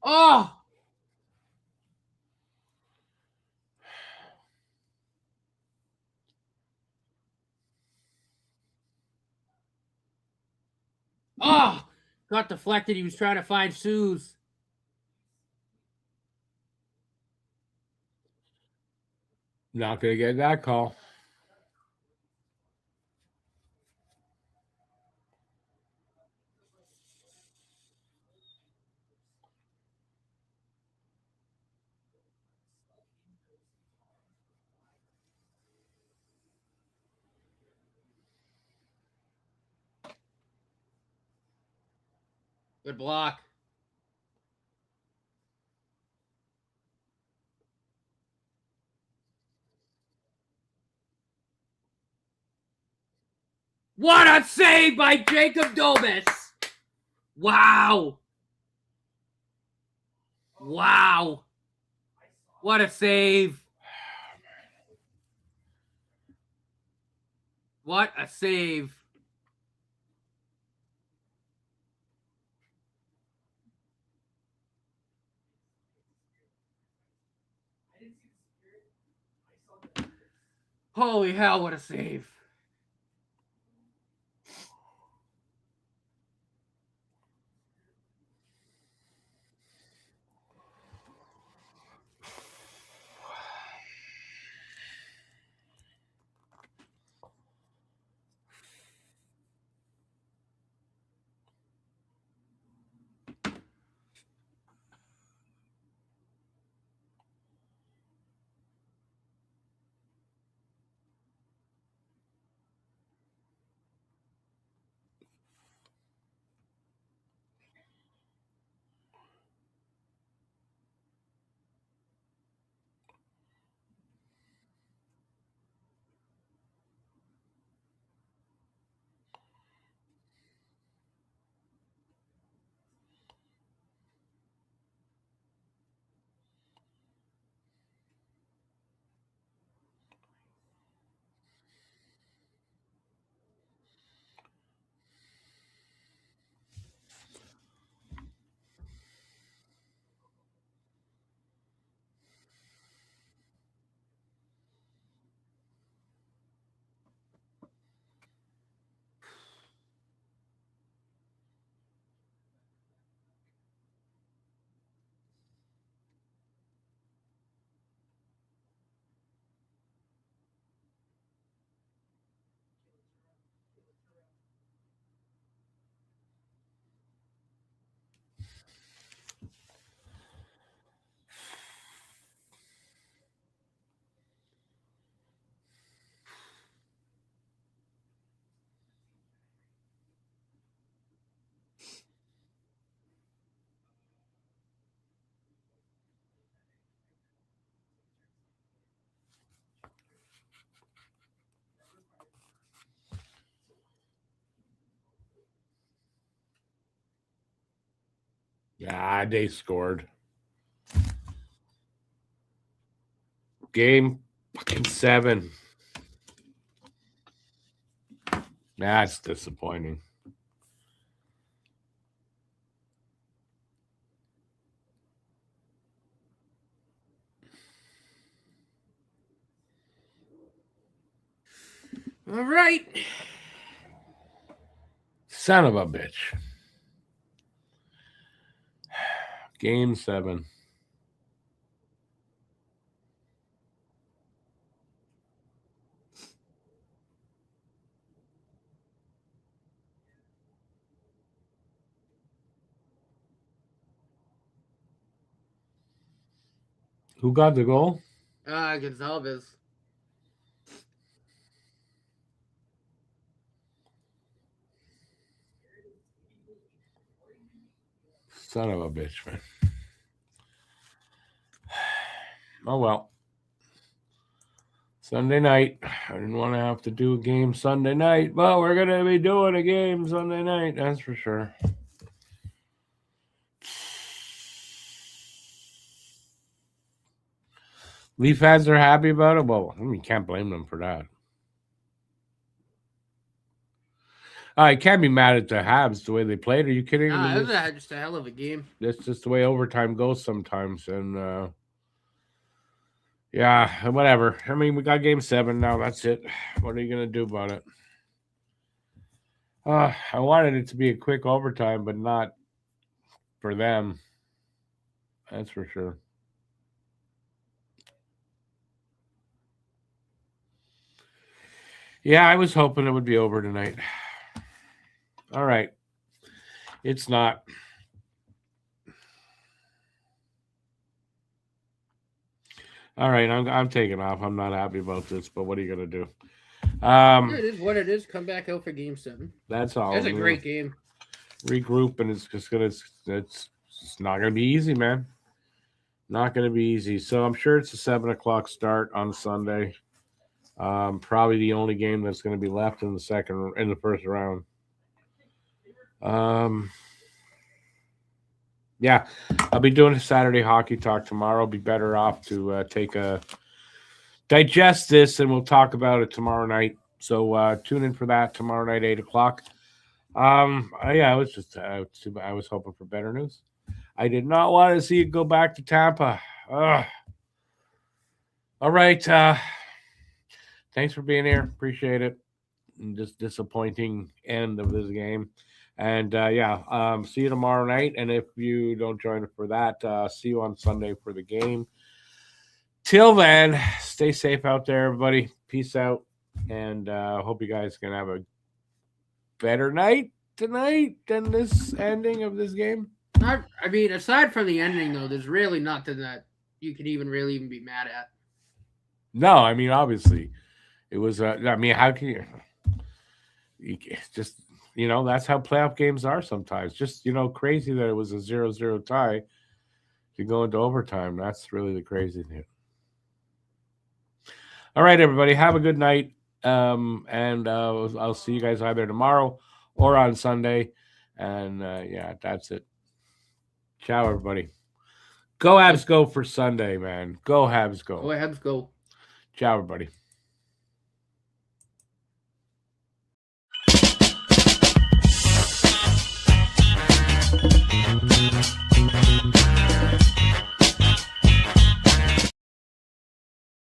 Oh! Oh! Got deflected. He was trying to find Suze. Not going to get that call. Good block. What a save by Jacob Dobes! Wow! Wow! What a save! What a save! Holy hell, what a save! Ah, they scored. Game fucking 7. That's disappointing. All right. Son of a bitch. Game 7. Who got the goal? Gonzalez. Son of a bitch, man. Oh, well. Sunday night. I didn't want to have to do a game Sunday night, but we're going to be doing a game Sunday night. That's for sure. Leaf fans are happy about it. Well, I mean, you can't blame them for that. I can't be mad at the Habs the way they played. Are you kidding? Nah, it was just a hell of a game. That's just the way overtime goes sometimes. And yeah, whatever. I mean, we got game 7 now. That's it. What are you going to do about it? I wanted it to be a quick overtime, but not for them. That's for sure. Yeah, I was hoping it would be over tonight. All right. It's not. All right, I'm taking off. I'm not happy about this, but what are you going to do? It is what it is. Come back out for game 7. That's all. It's a great game. Regroup, and it's just gonna. It's not gonna be easy, man. Not gonna be easy. So I'm sure it's a 7:00 start on Sunday. Probably the only game that's going to be left in the first round. Yeah, I'll be doing a Saturday hockey talk tomorrow. I'll be better off to digest this, and we'll talk about it tomorrow night. So tune in for that tomorrow night, 8:00. Yeah, I was hoping for better news. I did not want to see it go back to Tampa. Ugh. All right. Thanks for being here. Appreciate it. And just disappointing end of this game. And see you tomorrow night. And if you don't join for that, see you on Sunday for the game. Till then, stay safe out there, everybody. Peace out. And hope you guys can have a better night tonight than this ending of this game. I mean, aside from the ending, though, there's really nothing that you could even be mad at. No, I mean, obviously, it was. I mean, how can you just, that's how playoff games are sometimes. Just, crazy that it was a 0-0 tie to go into overtime. That's really the crazy thing. All right, everybody, have a good night. And I'll see you guys either tomorrow or on Sunday. And that's it. Ciao, everybody. Go Habs, go for Sunday, man. Go Habs, go. Go Habs, go. Ciao, everybody.